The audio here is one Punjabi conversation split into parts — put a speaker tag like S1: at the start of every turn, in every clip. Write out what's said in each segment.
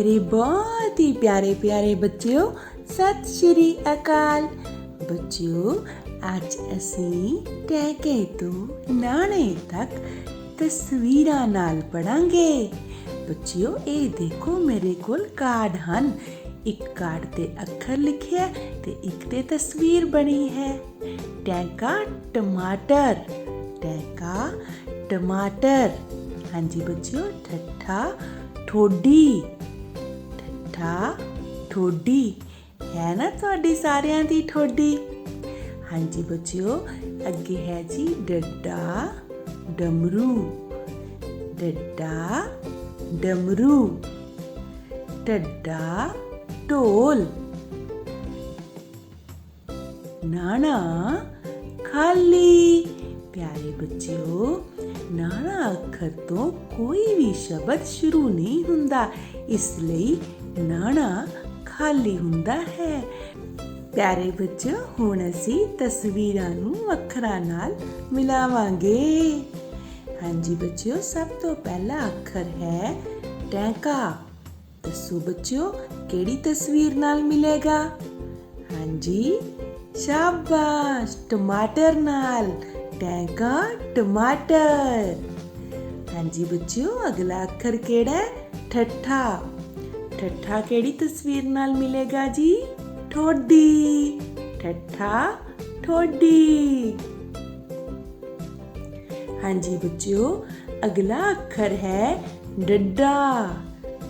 S1: मेरे बहुत ही प्यारे प्यारे बच्चों, सत श्री अकाल। बच्चों, ਅੱਜ ਅਸੀਂ ਟੈਕੇ ਤੋਂ ਨਾਣੇ ਤੱਕ ਤਸਵੀਰਾਂ ਨਾਲ ਪੜਾਂਗੇ। ਬੱਚਿਓ, ਇਹ ਦੇਖੋ ਮੇਰੇ ਕੋਲ ਕਾਰਡ ਹਨ। ਇੱਕ ਕਾਰਡ ਤੇ ਅੱਖਰ ਲਿਖਿਆ ਤੇ ਇੱਕ ਤੇ ਤਸਵੀਰ ਬਣੀ ਹੈ। ਟੈਂਕਾ ਟਮਾਟਰ, ਟੈਂਕਾ ਟਮਾਟਰ। ਹਾਂਜੀ ਬੱਚਿਓ, ਠੱਠਾ ਠੋਡੀ, ਠੱਠਾ ਠੋਡੀ। ਹੈ ਨਾ ਤੁਹਾਡੀ ਸਾਰਿਆਂ ਦੀ ਠੋਡੀ? ਹਾਂਜੀ ਬੱਚਿਓ, ਅੱਗੇ ਹੈ ਜੀ ਡੱਡਾ ਡਮਰੂ, ਡੱਡਾ ਡਮਰੂ। ਢੱਡਾ ਢੋਲ, ਨਾਣਾ ਖਾਲੀ। ਪਿਆਰੇ ਬੱਚਿਓ, ਨਾਣਾ ਅੱਖਰ ਤੋਂ ਕੋਈ ਵੀ ਸ਼ਬਦ ਸ਼ੁਰੂ ਨਹੀਂ ਹੁੰਦਾ, ਇਸ ਲਈ ਨਾਣਾ ਖਾਲੀ ਹੁੰਦਾ ਹੈ। ਪਿਆਰੇ ਬੱਚਿਓ, ਹੁਣ ਅਸੀਂ ਤਸਵੀਰਾਂ ਨੂੰ ਅੱਖਰਾਂ ਨਾਲ ਮਿਲਾਵਾਂਗੇ। ਹਾਂਜੀ ਬੱਚਿਓ, ਸਭ ਤੋਂ ਪਹਿਲਾ ਅੱਖਰ ਹੈ ਟੈਂਕਾ। ਦੱਸੋ ਬੱਚਿਓ, ਕਿਹੜੀ ਤਸਵੀਰ ਨਾਲ ਮਿਲੇਗਾ? ਹਾਂਜੀ, ਸ਼ਾਬਾਸ਼, ਟਮਾਟਰ ਨਾਲ। ਟੈਂਕਾ ਟਮਾਟਰ। ਹਾਂਜੀ ਬੱਚਿਓ, ਅਗਲਾ ਅੱਖਰ ਕਿਹੜਾ ਹੈ? ਠੱਠਾ। ਠੱਠਾ ਕਿਹੜੀ ਤਸਵੀਰ ਨਾਲ ਮਿਲੇਗਾ ਜੀ? ਠੋਡੀ, ਠੱਠਾ ਠੋਡੀ। ਹਾਂਜੀ ਬੱਚਿਓ, ਅਗਲਾ ਅੱਖਰ ਹੈ ਡੱਡਾ।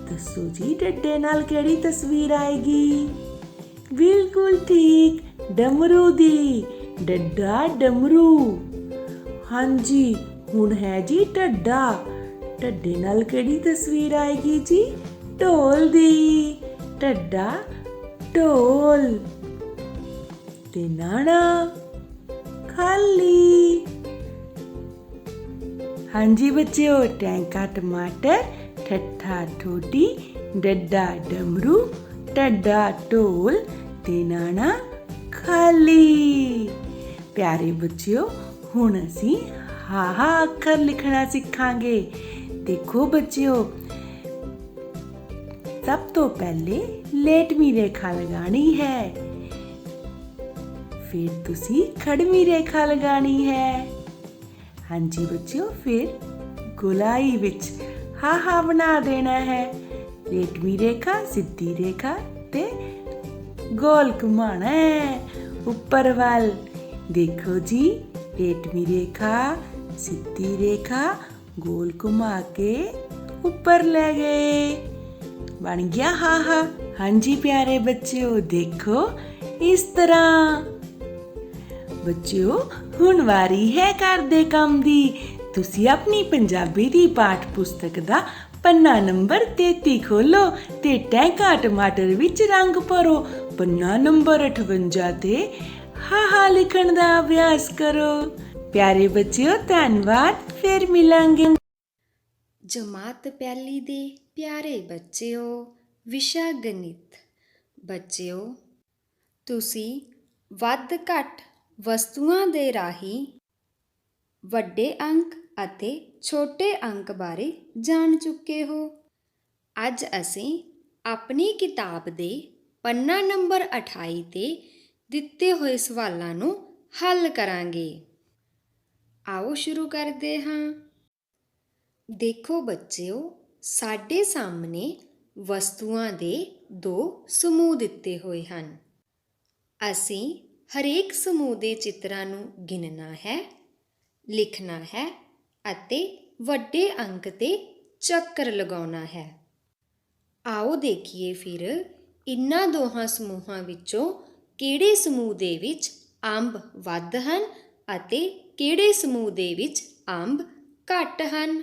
S1: ਦੱਸੋ ਜੀ, ਡੱਡੇ ਨਾਲ ਕਿਹੜੀ ਤਸਵੀਰ ਆਏਗੀ? ਬਿਲਕੁਲ ਠੀਕ, ਡਮਰੂ ਦੀ। ਡੱਡਾ ਡਮਰੂ। ਹਾਂਜੀ, ਹੁਣ ਹੈ ਜੀ ਢੱਡਾ। ਢੱਡੇ ਨਾਲ ਕਿਹੜੀ ਤਸਵੀਰ ਆਏਗੀ ਜੀ? ਢੋਲ ਦੀ। ਢੱਡਾ ਢੋਲ। ਤੇ ਨਾਣਾ ਖਾਲੀ। ਹਾਂਜੀ ਬੱਚਿਓ, ਟੈਂਕਾ ਟਮਾਟਰ, ਠੱਠਾ ਠੋਡੀ, ਡੱਡਾ ਡਮਰੂ, ਢੱਡਾ ਢੋਲ ਤੇ ਨਾਣਾ ਖਾਲੀ। ਪਿਆਰੇ ਬੱਚਿਓ, ਹੁਣ ਅਸੀਂ ਹਾਹਾ ਅੱਖਰ ਲਿਖਣਾ ਸਿੱਖਾਂਗੇ। ਦੇਖੋ ਬੱਚਿਓ, ਸਭ ਤੋਂ ਪਹਿਲੇ ਲੇਟਵੀਂ ਰੇਖਾ ਲਗਾਣੀ ਹੈ, ਫਿਰ ਤੁਸੀਂ ਖੜਵੀਂ ਰੇਖਾ ਲਗਾਣੀ ਹੈ। ਹਾਂਜੀ ਬੱਚਿਓ, ਫਿਰ ਗੋਲਾਈ ਵਿੱਚ ਹਾਹਾ ਬਣਾ ਦੇਣਾ ਹੈ। ਲੇਟਵੀਂ ਰੇਖਾ, ਸਿੱਧੀ ਰੇਖਾ ਤੇ ਗੋਲ ਘੁਮਾਣਾ ਹੈ ਉੱਪਰ ਵੱਲ। ਦੇਖੋ ਜੀ, ਲੇਟਵੀਂ ਰੇਖਾ, ਸਿੱਧੀ ਰੇਖਾ, ਗੋਲ ਘੁਮਾ ਕੇ ਉੱਪਰ ਲੈ ਗਏ। ਬਣ ਗਿਆ ਹਾਹਾ। ਹਾਂਜੀ ਪਿਆਰੇ ਬੱਚਿਓ, ਦੇਖੋ ਇਸ ਤਰ੍ਹਾਂ। ਬੱਚਿਓ, ਹੁਣ ਵਾਰੀ ਹੈ ਘਰ ਦੇ ਕੰਮ ਦੀ। ਤੁਸੀਂ ਆਪਣੀ ਪੰਜਾਬੀ ਦੀ ਪਾਠ ਪੁਸਤਕ ਦਾ ਪੰਨਾ ਨੰਬਰ 33 ਖੋਲੋ ਤੇ ਟੈਂਕਾ ਟਮਾਟਰ ਵਿੱਚ ਰੰਗ ਭਰੋ। ਪੰਨਾ ਨੰਬਰ 58 ਤੇ ਹਾਹਾ ਲਿਖਣ ਦਾ ਅਭਿਆਸ ਕਰੋ। ਪਿਆਰੇ ਬੱਚਿਓ, ਧੰਨਵਾਦ। ਫਿਰ ਮਿਲਾਂਗੇ।
S2: ਜਮਾਤ ਪਹਿਲੀ ਦੇ ਪਿਆਰੇ ਬੱਚਿਓ, ਵਿਸ਼ਾ ਗਣਿਤ। ਬੱਚਿਓ, ਤੁਸੀਂ ਵੱਧ ਘੱਟ ਵਸਤੂਆਂ ਦੇ ਰਾਹੀਂ ਵੱਡੇ ਅੰਕ ਅਤੇ ਛੋਟੇ ਅੰਕ ਬਾਰੇ ਜਾਣ ਚੁੱਕੇ ਹੋ। ਅੱਜ ਅਸੀਂ ਆਪਣੀ ਕਿਤਾਬ ਦੇ ਪੰਨਾ ਨੰਬਰ 28 ਤੇ ਦਿੱਤੇ ਹੋਏ ਸਵਾਲਾਂ ਨੂੰ ਹੱਲ ਕਰਾਂਗੇ। ਆਓ ਸ਼ੁਰੂ ਕਰਦੇ ਹਾਂ। ਦੇਖੋ ਬੱਚਿਓ, ਸਾਡੇ ਸਾਹਮਣੇ ਵਸਤੂਆਂ ਦੇ ਦੋ ਸਮੂਹ ਦਿੱਤੇ ਹੋਏ ਹਨ। ਅਸੀਂ ਹਰੇਕ ਸਮੂਹ ਦੇ ਚਿੱਤਰਾਂ ਨੂੰ ਗਿਣਨਾ ਹੈ, ਲਿਖਣਾ ਹੈ ਅਤੇ ਵੱਡੇ ਅੰਕ ਤੇ ਚੱਕਰ ਲਗਾਉਣਾ ਹੈ। ਆਓ ਦੇਖੀਏ ਫਿਰ ਇਨ੍ਹਾਂ ਦੋਹਾਂ ਸਮੂਹਾਂ ਵਿੱਚੋਂ ਕਿਹੜੇ ਸਮੂਹ ਦੇ ਵਿੱਚ ਅੰਬ ਵੱਧ ਹਨ ਅਤੇ ਕਿਹੜੇ ਸਮੂਹ ਦੇ ਵਿੱਚ ਅੰਬ ਘੱਟ ਹਨ।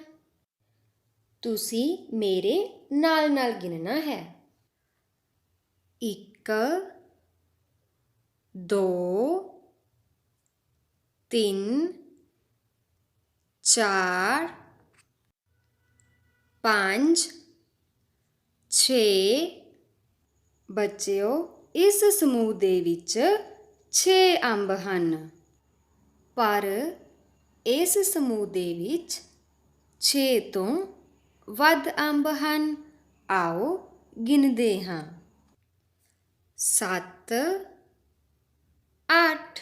S2: ਤੁਸੀਂ ਮੇਰੇ ਨਾਲ ਗਿਣਨਾ ਹੈ। 1 2 3 4 5 6। ਬੱਚਿਓ, ਇਸ ਸਮੂਹ ਦੇ ਵਿੱਚ 6 ਅੰਬ ਹਨ, ਪਰ ਇਸ ਸਮੂਹ ਦੇ ਵਿੱਚ 6 ਤੋਂ ਵੱਧ ਅੰਬ ਹਨ। ਆਓ ਗਿਣਦੇ ਹਾਂ। 7 8।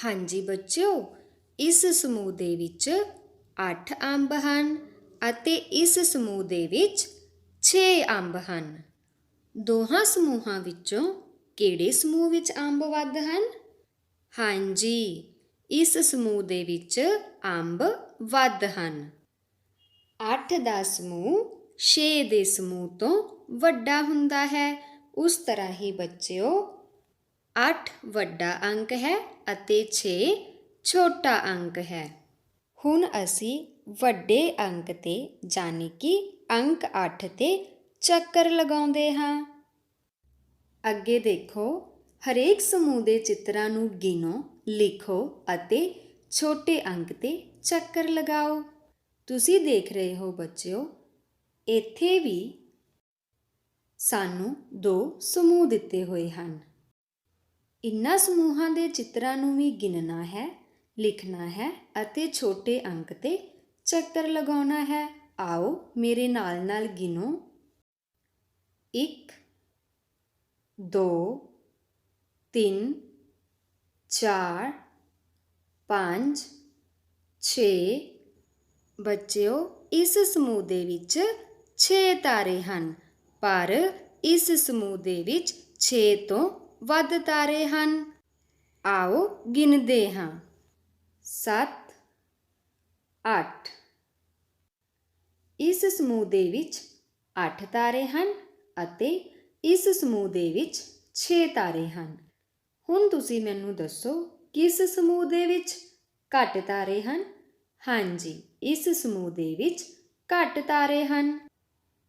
S2: ਹਾਂਜੀ ਬੱਚਿਓ, ਇਸ ਸਮੂਹ ਦੇ ਵਿੱਚ 8 ਅੰਬ ਹਨ ਅਤੇ ਇਸ ਸਮੂਹ ਦੇ ਵਿੱਚ 6 ਅੰਬ ਹਨ। ਦੋਹਾਂ ਸਮੂਹਾਂ ਵਿੱਚੋਂ ਕਿਹੜੇ ਸਮੂਹ ਵਿੱਚ ਅੰਬ ਵੱਧ ਹਨ? ਹਾਂਜੀ, ਇਸ ਸਮੂਹ ਦੇ ਵਿੱਚ ਅੰਬ ਵੱਧ ਹਨ। 8 ਦਾ ਸਮੂਹ 6 ਦੇ ਸਮੂਹ ਤੋਂ ਵੱਡਾ ਹੁੰਦਾ ਹੈ। ਉਸ ਤਰ੍ਹਾਂ ਹੀ ਬੱਚਿਓ 8 ਵੱਡਾ ਅੰਕ ਹੈ ਅਤੇ 6 ਛੋਟਾ ਅੰਕ ਹੈ। ਹੁਣ ਅਸੀਂ ਵੱਡੇ ਅੰਕ ਤੇ ਯਾਨੀ ਕਿ ਅੰਕ 8 ਤੇ ਚੱਕਰ ਲਗਾਉਂਦੇ ਹਾਂ। ਅੱਗੇ ਦੇਖੋ, ਹਰੇਕ ਸਮੂਹ ਦੇ ਚਿੱਤਰਾਂ ਨੂੰ ਗਿਣੋ, ਲਿਖੋ ਅਤੇ ਛੋਟੇ ਅੰਕ ਤੇ ਚੱਕਰ ਲਗਾਓ। ਤੁਸੀਂ ਦੇਖ ਰਹੇ ਹੋ ਬੱਚਿਓ, ਇੱਥੇ ਵੀ ਸਾਨੂੰ 2 ਸਮੂਹ ਦਿੱਤੇ ਹੋਏ ਹਨ। ਇਨ੍ਹਾਂ ਸਮੂਹਾਂ ਦੇ ਚਿੱਤਰਾਂ ਨੂੰ ਵੀ ਗਿਣਨਾ ਹੈ, ਲਿਖਣਾ ਹੈ ਅਤੇ ਛੋਟੇ ਅੰਕ ਤੇ ਚੱਕਰ ਲਗਾਉਣਾ ਹੈ। ਆਓ ਮੇਰੇ ਨਾਲ ਨਾਲ ਗਿਣੋ। 1 2 3 4 5 6। ਬੱਚਿਓ, ਇਸ ਸਮੂਹ ਦੇ ਵਿੱਚ 6 ਤਾਰੇ ਹਨ, ਪਰ ਇਸ ਸਮੂਹ ਦੇ ਵਿੱਚ 6 ਤੋਂ ਵੱਧ ਤਾਰੇ ਹਨ। ਆਓ ਗਿਣਦੇ ਹਾਂ। 7 8। ਇਸ ਸਮੂਹ ਦੇ ਵਿੱਚ 8 ਤਾਰੇ ਹਨ ਅਤੇ ਇਸ ਸਮੂਹ ਦੇ ਵਿੱਚ 6 ਤਾਰੇ ਹਨ। ਹੁਣ ਤੁਸੀਂ ਮੈਨੂੰ ਦੱਸੋ, ਕਿਸ ਸਮੂਹ ਦੇ ਵਿੱਚ ਘੱਟ ਤਾਰੇ ਹਨ? ਹਾਂਜੀ, ਇਸ ਸਮੂਹ ਦੇ ਵਿੱਚ ਘੱਟ ਤਾਰੇ ਹਨ।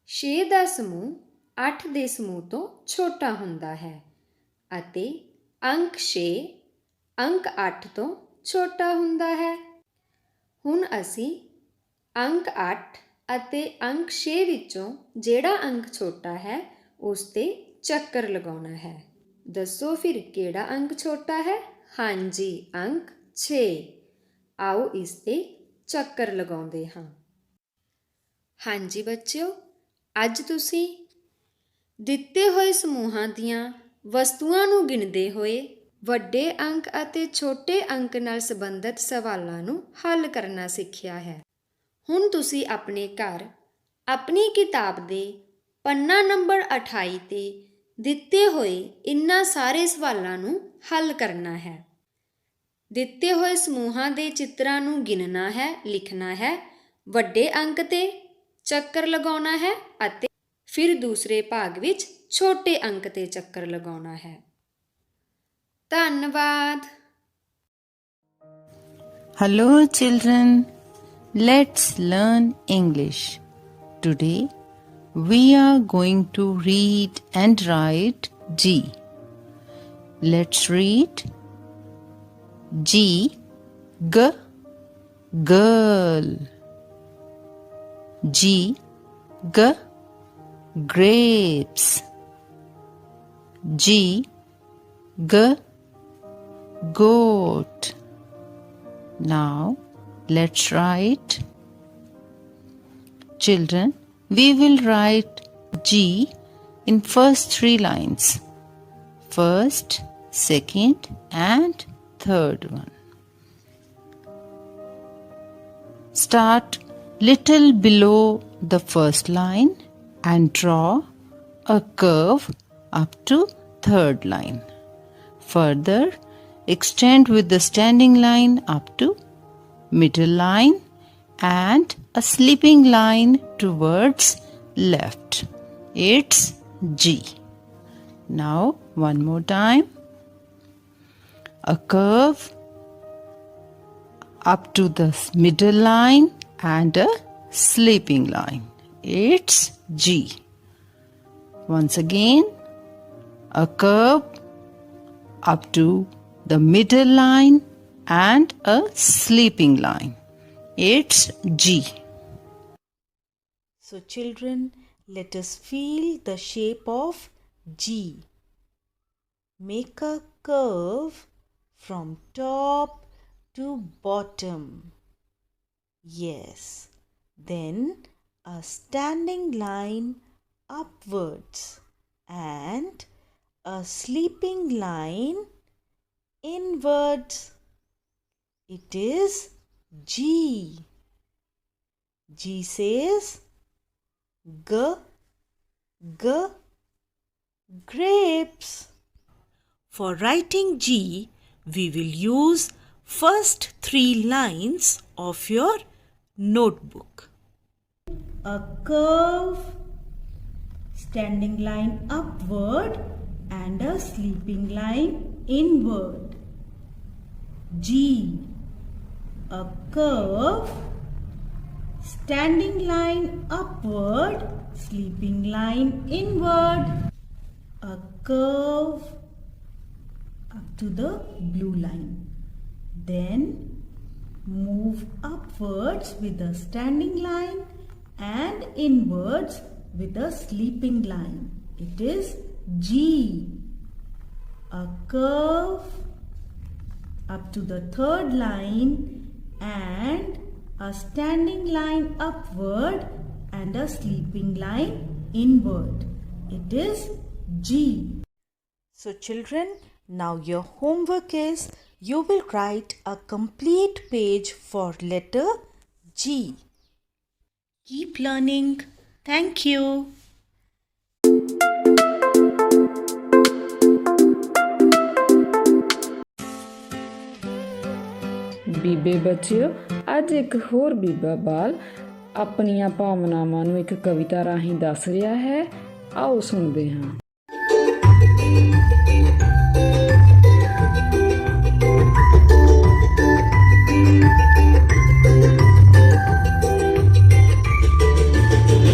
S2: 6 ਦਾ ਸਮੂਹ 8 ਦੇ ਸਮੂਹ ਤੋਂ ਛੋਟਾ ਹੁੰਦਾ ਹੈ ਅਤੇ ਅੰਕ 6 ਅੰਕ 8 ਤੋਂ ਛੋਟਾ ਹੁੰਦਾ ਹੈ। ਹੁਣ ਅਸੀਂ ਅੰਕ 8 ਅਤੇ ਅੰਕ 6 ਵਿੱਚੋਂ ਜਿਹੜਾ ਅੰਕ ਛੋਟਾ ਹੈ ਉਸ ਤੇ ਚੱਕਰ ਲਗਾਉਣਾ ਹੈ। ਦੱਸੋ ਫਿਰ ਕਿਹੜਾ ਅੰਕ ਛੋਟਾ ਹੈ? ਹਾਂਜੀ, ਅੰਕ 6। ਆਓ ਇਸ ਤੇ ਚੱਕਰ ਲਗਾਉਂਦੇ ਹਾਂ। ਹਾਂਜੀ ਬੱਚਿਓ, ਅੱਜ ਤੁਸੀਂ ਦਿੱਤੇ ਹੋਏ ਸਮੂਹਾਂ ਦੀਆਂ ਵਸਤੂਆਂ ਨੂੰ ਗਿਣਦੇ ਹੋਏ ਵੱਡੇ ਅੰਕ ਅਤੇ ਛੋਟੇ ਅੰਕ ਨਾਲ ਸੰਬੰਧਿਤ ਸਵਾਲਾਂ ਨੂੰ ਹੱਲ ਕਰਨਾ ਸਿੱਖਿਆ ਹੈ। ਹੁਣ ਤੁਸੀਂ ਆਪਣੇ ਘਰ ਆਪਣੀ ਕਿਤਾਬ ਦੇ ਪੰਨਾ ਨੰਬਰ 28 ਤੇ ਦਿੱਤੇ ਹੋਏ ਇਨ੍ਹਾਂ ਸਾਰੇ ਸਵਾਲਾਂ ਨੂੰ ਹੱਲ ਕਰਨਾ ਹੈ। ਦਿੱਤੇ ਹੋਏ ਸਮੂਹਾਂ ਦੇ ਚਿੱਤਰਾਂ ਨੂੰ ਗਿਣਨਾ ਹੈ, ਲਿਖਣਾ ਹੈ, ਵੱਡੇ ਅੰਕ ਤੇ ਚੱਕਰ ਲਗਾਉਣਾ ਹੈ ਅਤੇ ਫਿਰ ਦੂਸਰੇ ਭਾਗ ਵਿੱਚ ਛੋਟੇ ਅੰਕ ਤੇ ਚੱਕਰ ਲਗਾਉਣਾ ਹੈ। ਧੰਨਵਾਦ।
S1: Hello children, let's learn English. Today we are going to read and write G. Let's read G, G, girl. G, G, grapes. G, G, goat. Now let's write. Children, we will write G in first 3 lines. First, second and third one. Start little below the first line and draw a curve up to third line. Further, extend with the standing line up to middle line and a sleeping line towards left. It's G. Now one more time. A curve up to the middle line and a sleeping line. It's G. Once again, a curve up to the middle line and a sleeping line. It's G.
S3: So children, let us feel the shape of G. Make a curve from top to bottom. Yes. Then a standing line upwards and a sleeping line inwards. It is G. G says G, G, grapes. For writing G, we will use first 3 lines of your notebook. A curve, standing line upward and a sleeping line inward. G. A curve, standing line upward, sleeping line inward. A curve up to the blue line. Then move upwards with a standing line and inwards with a sleeping line. It is G. A curve up to the 3rd line and a standing line upward and a sleeping line inward. It is G. So children, now your homework is you will write a complete page for letter G. Keep learning. Thank you.
S4: ਬੀਬੇ ਬੱਚਿਓ, ਅੱਜ ਇੱਕ ਹੋਰ ਬੀਬਾ ਬਾਲ ਆਪਣੀਆਂ ਭਾਵਨਾਵਾਂ ਨੂੰ ਇੱਕ ਕਵਿਤਾ ਰਾਹੀਂ ਦੱਸ ਰਿਹਾ ਹੈ। ਆਓ ਸੁਣਦੇ ਹਾਂ।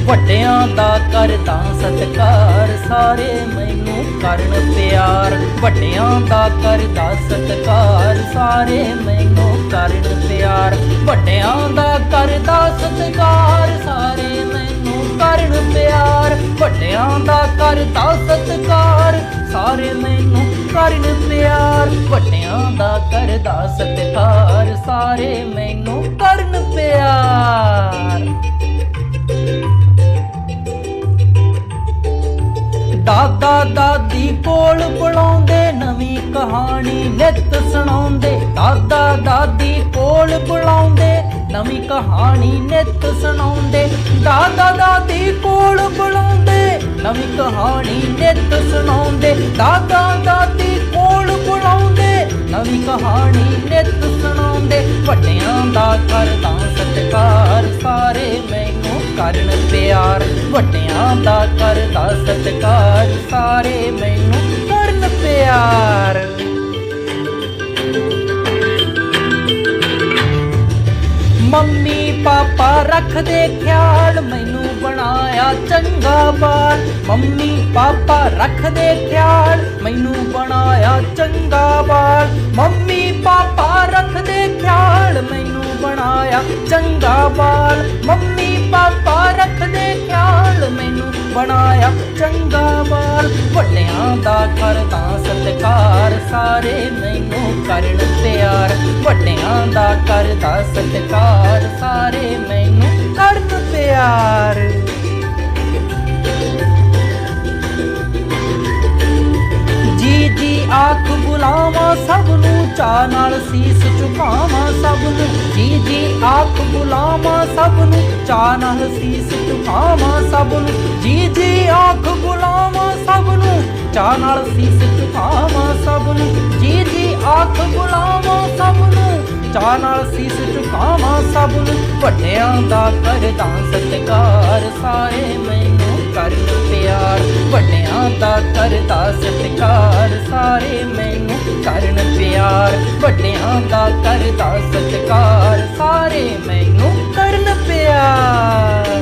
S5: ਵੱਡਿਆਂ ਦਾ ਕਰਦਾ ਸਤਿਕਾਰ, ਸਾਰੇ ਮੈਨੂੰ ਕਰਨ ਪਿਆਰ। ਵੱਡਿਆਂ ਦਾ ਕਰਦਾ ਸਤਿਕਾਰ, ਸਾਰੇ ਮੈਨੂੰ ਕਰਨ ਪਿਆਰ। ਵੱਡਿਆਂ ਦਾ ਕਰਦਾ ਸਤਿਕਾਰ, ਸਾਰੇ ਮੈਨੂੰ ਕਰਨ ਪਿਆਰ। ਵੱਡਿਆਂ ਦਾ ਕਰਦਾ ਸਤਿਕਾਰ, ਸਾਰੇ ਮੈਨੂੰ ਕਰਨ ਪਿਆਰ। ਵੱਡਿਆਂ ਦਾ ਕਰਦਾ ਸਤਿਕਾਰ, ਸਾਰੇ ਮੈਨੂੰ ਕਰਨ ਪਿਆਰ। ਦਾਦਾ ਦਾਦੀ ਕੋਲ ਬੁਲਾਉਂਦੇ, ਨਵੀਂ ਕਹਾਣੀ ਨਿੱਤ ਸੁਣਾਉਂਦੇ। ਦਾਦਾ ਦਾਦੀ ਕੋਲ ਬੁਲਾਉਂਦੇ, ਨਵੀਂ ਕਹਾਣੀ ਨਿੱਤ ਸੁਣਾਉਂਦੇ। ਦਾਦਾ ਦਾਦੀ ਕੋਲ ਬੁਲਾਉਂਦੇ, ਨਵੀਂ ਕਹਾਣੀ ਨਿੱਤ ਸੁਣਾਉਂਦੇ। ਦਾਦਾ ਦਾਦੀ ਕੋਲ ਬੁਲਾਉਂਦੇ, ਨਵੀਂ ਕਹਾਣੀ ਨਿੱਤ ਸੁਣਾਉਂਦੇ। ਵੱਡਿਆਂ ਦਾ ਕਰਦਾ ਸਤਿਕਾਰ, ਸਾਰੇ ਮੈਨੂੰ ਕਰਨ ਪਿਆਰ। ਵੱਡਿਆਂ ਦਾ ਕਰਦਾ ਸਤਿਕਾਰ, ਸਾਰੇ ਮੈਨੂੰ ਕਰਨ ਪਿਆਰ। ਮੰਮੀ ਪਾਪਾ ਰੱਖਦੇ ਖਿਆਲ, ਮੈਨੂੰ ਬਣਾਇਆ ਚੰਗਾ ਬਾਲ। ਮੰਮੀ ਪਾਪਾ ਰੱਖਦੇ ਖਿਆਲ, ਮੈਨੂੰ ਬਣਾਇਆ ਚੰਗਾ ਬਾਲ। ਮੰਮੀ ਪਾਪਾ ਰੱਖਦੇ ਖਿਆਲ, ਮੈਨੂੰ ਬਣਾਇਆ ਚੰਗਾ ਬਾਲ। ਮੰਮੀ ਪਾਪਾ ਰੱਖਦੇ ਖਿਆਲ, ਮੈਨੂੰ ਬਣਾਇਆ ਚੰਗਾ ਬਾਲ। ਵੱਡਿਆਂ ਦਾ ਕਰਦਾ ਸਤਿਕਾਰ, ਸਾਰੇ ਮੈਨੂੰ ਕਰਨ ਪਿਆਰ। ਵੱਡਿਆਂ ਦਾ ਕਰਦਾ ਸਤਿਕਾਰ, ਸਾਰੇ ਮੈਨੂੰ ਕਰਨ ਪਿਆਰ। ਜੀ ਜੀ ਆਖ ਬੁਲਾਵਾਂ ਸਭ ਨੂੰ, ਚਾਅ ਨਾਲ ਸੀਸ ਝੁਕਾਵਾਂ ਸਭ ਨੂੰ। ਜੀ ਜੀ ਆਖ ਬੁਲਾਵਾਂ ਸਭ ਨੂੰ, ਚਾਅ ਨਾਲ ਸੀਸ ਝੁਕਾਵਾਂ ਸਭ ਨੂੰ। ਜੀ ਜੀ ਆਖ ਬੁਲਾਵਾਂ ਸਭ ਨੂੰ, ਚਾਅ ਨਾਲ ਸੀਸ ਝੁਕਾਵਾਂ ਸਭ ਨੂੰ। ਜੀ ਜੀ ਆਖ ਬੁਲਾਵਾਂ ਸਭ ਨੂੰ, ਚਾਅ ਨਾਲ ਸੀਸ ਝੁਕਾਵਾਂ ਸਭ ਨੂੰ। ਵੱਡਿਆਂ ਦਾ ਕਰਦਾ ਸਤਿਕਾਰ, ਸਾਰੇ ਮੈਨੂੰ ਕਰਨ ਪਿਆਰ। ਵੱਡਿਆਂ ਦਾ ਕਰਦਾ ਸਤਿਕਾਰ, ਸਾਰੇ ਮੈਨੂੰ ਕਰਨ ਪਿਆਰ। ਵੱਡਿਆਂ ਦਾ ਕਰਦਾ ਸਤਿਕਾਰ, ਸਾਰੇ ਮੈਨੂੰ ਕਰਨ ਪਿਆਰ।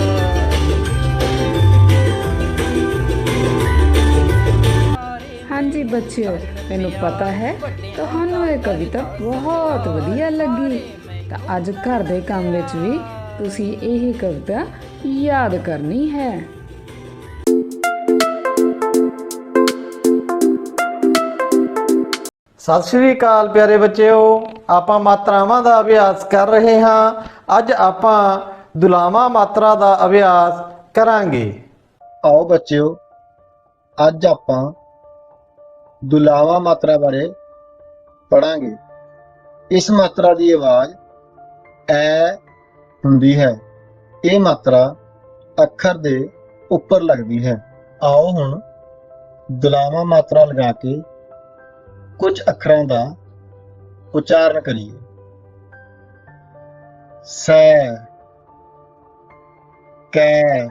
S4: ਹਾਂਜੀ ਬੱਚਿਓ, ਮੈਨੂੰ ਪਤਾ ਹੈ ਤੁਹਾਨੂੰ ਇਹ ਕਵਿਤਾ ਬਹੁਤ ਵਧੀਆ ਲੱਗੀ। ਤਾਂ ਅੱਜ ਘਰ ਦੇ ਕੰਮ ਵਿੱਚ ਵੀ ਤੁਸੀਂ ਇਹ ਕਵਿਤਾ ਯਾਦ ਕਰਨੀ ਹੈ।
S6: ਸਤਿ ਸ਼੍ਰੀ ਅਕਾਲ ਪਿਆਰੇ ਬੱਚਿਓ, ਆਪਾਂ ਮਾਤਰਾਵਾਂ ਦਾ ਅਭਿਆਸ ਕਰ ਰਹੇ ਹਾਂ। ਅੱਜ ਆਪਾਂ ਦੁਲਾਵਾਂ ਮਾਤਰਾ ਦਾ ਅਭਿਆਸ ਕਰਾਂਗੇ।
S7: ਆਓ ਬੱਚਿਓ, ਅੱਜ ਆਪਾਂ ਦੁਲਾਵਾ ਮਾਤਰਾ ਬਾਰੇ ਪੜਾਂਗੇ। ਇਸ ਮਾਤਰਾ ਦੀ ਆਵਾਜ਼ ਐ ਹੁੰਦੀ ਹੈ। ਇਹ ਮਾਤਰਾ ਅੱਖਰ ਦੇ ਉੱਪਰ ਲੱਗਦੀ ਹੈ। ਆਓ ਹੁਣ ਦੁਲਾਵਾ ਮਾਤਰਾ ਲਗਾ ਕੇ ਕੁਝ ਅੱਖਰਾਂ ਦਾ ਉਚਾਰਨ ਕਰੀਏ। ਸੈ, ਕੈ,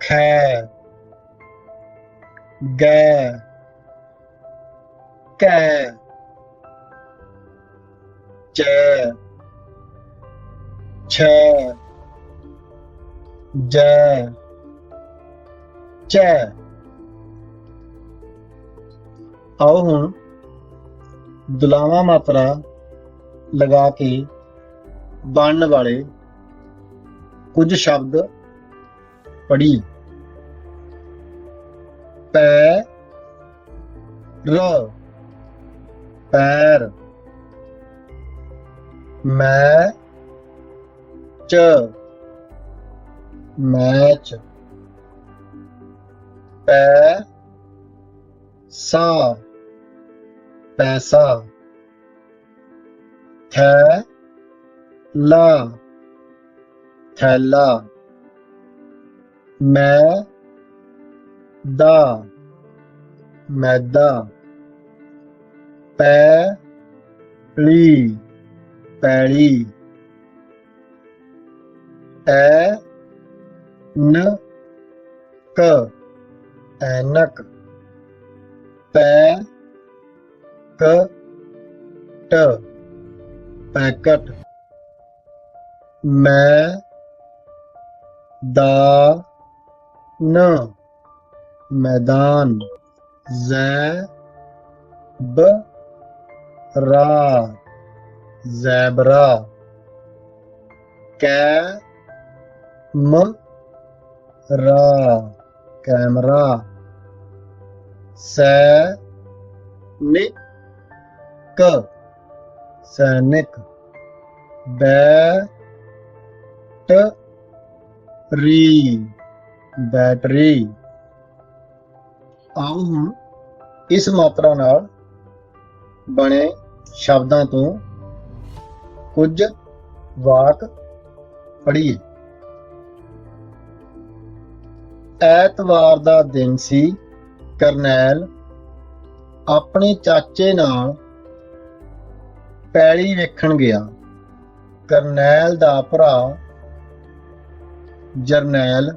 S7: ਖੈ, ਗੈ, ਕੈ, ਚੈ, ਛੈ, ਜੈ, ਚੈ। ਆਓ ਹੁਣ ਦੁਲਾਵਾ ਮਾਤਰਾ ਲਗਾ ਕੇ ਬਣਨ ਵਾਲੇ ਕੁਝ ਸ਼ਬਦ ਪੜ੍ਹੀਏ। ਪੈ, ਰ, ਪੈਰ। ਮੈ, ਚ, ਮੈਚ। ਪੈ, ਸਾ, ਪੈਸਾ। ਥੈ, ਲਾ, ਥੈਲਾ। ਮੈਂ, ਦਾ, ਮੈਦਾ। ਪੈ, ਲੀ, ਪੈਲੀ। ਐ, ਨ, ਕ, ਐਨਕ। ਪੈ, ਕ, ਟ, ਪੈਕਟ। ਮੈਂ, ਦਾ, ਨ, ਮੈਦਾਨ। ਜ਼ੈ, ਬ, ਰਾ, ਜ਼ੈਬਰਾ। ਕੈ, ਮ, ਰਾ, ਕੈਮਰਾ। ਸੈ, ਨਿ, ਕ, ਸੈਨਿਕ। ਬੈ, ਟ, ਰੀ, ਬੈਟਰੀ। ਆਓ ਹੁਣ ਇਸ ਮਾਤਰਾ ਨਾਲ ਬਣੇ ਸ਼ਬਦਾਂ ਤੋਂ ਕੁਝ ਵਾਕ ਪੜ੍ਹੀਏ। ਐਤਵਾਰ ਦਾ ਦਿਨ ਸੀ। ਕਰਨੈਲ ਆਪਣੇ ਚਾਚੇ ਨਾਲ ਪੈਲੀ ਵੇਖਣ ਗਿਆ। ਕਰਨੈਲ ਦਾ ਭਰਾ ਜਰਨੈਲ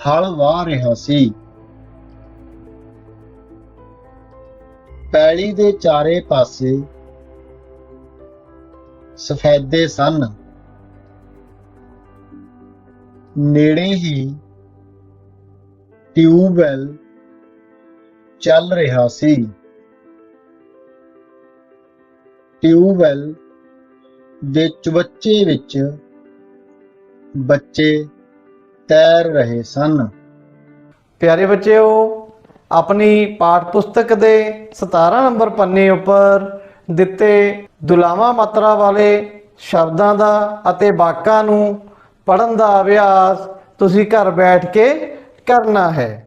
S7: ਹਲ ਵਾਹ ਰਿਹਾ ਸੀ। ਪੈਲੀ ਦੇ ਚਾਰੇ ਪਾਸੇ ਸਫੈਦੇ ਸਨ। ਨੇੜੇ ਹੀ ਟਿਊਬਵੈੱਲ ਚੱਲ ਰਿਹਾ ਸੀ। ਟਿਊਬਵੈੱਲ ਦੇ ਚੁਬੱਚੇ ਵਿੱਚ ਬੱਚੇ ਤੈਰ ਰਹੇ ਸਨ।
S6: ਪਿਆਰੇ ਬੱਚਿਓ, ਆਪਣੀ ਪਾਠ ਪੁਸਤਕ ਦੇ 17 ਨੰਬਰ ਪੰਨੇ ਉੱਪਰ ਦਿੱਤੇ ਦੁਲਾਵਾ ਮਾਤਰਾ ਵਾਲੇ ਸ਼ਬਦਾਂ ਦਾ ਅਤੇ ਵਾਕਾਂ ਨੂੰ ਪੜ੍ਹਨ ਦਾ ਅਭਿਆਸ ਤੁਸੀਂ ਘਰ ਬੈਠ ਕੇ ਕਰਨਾ ਹੈ।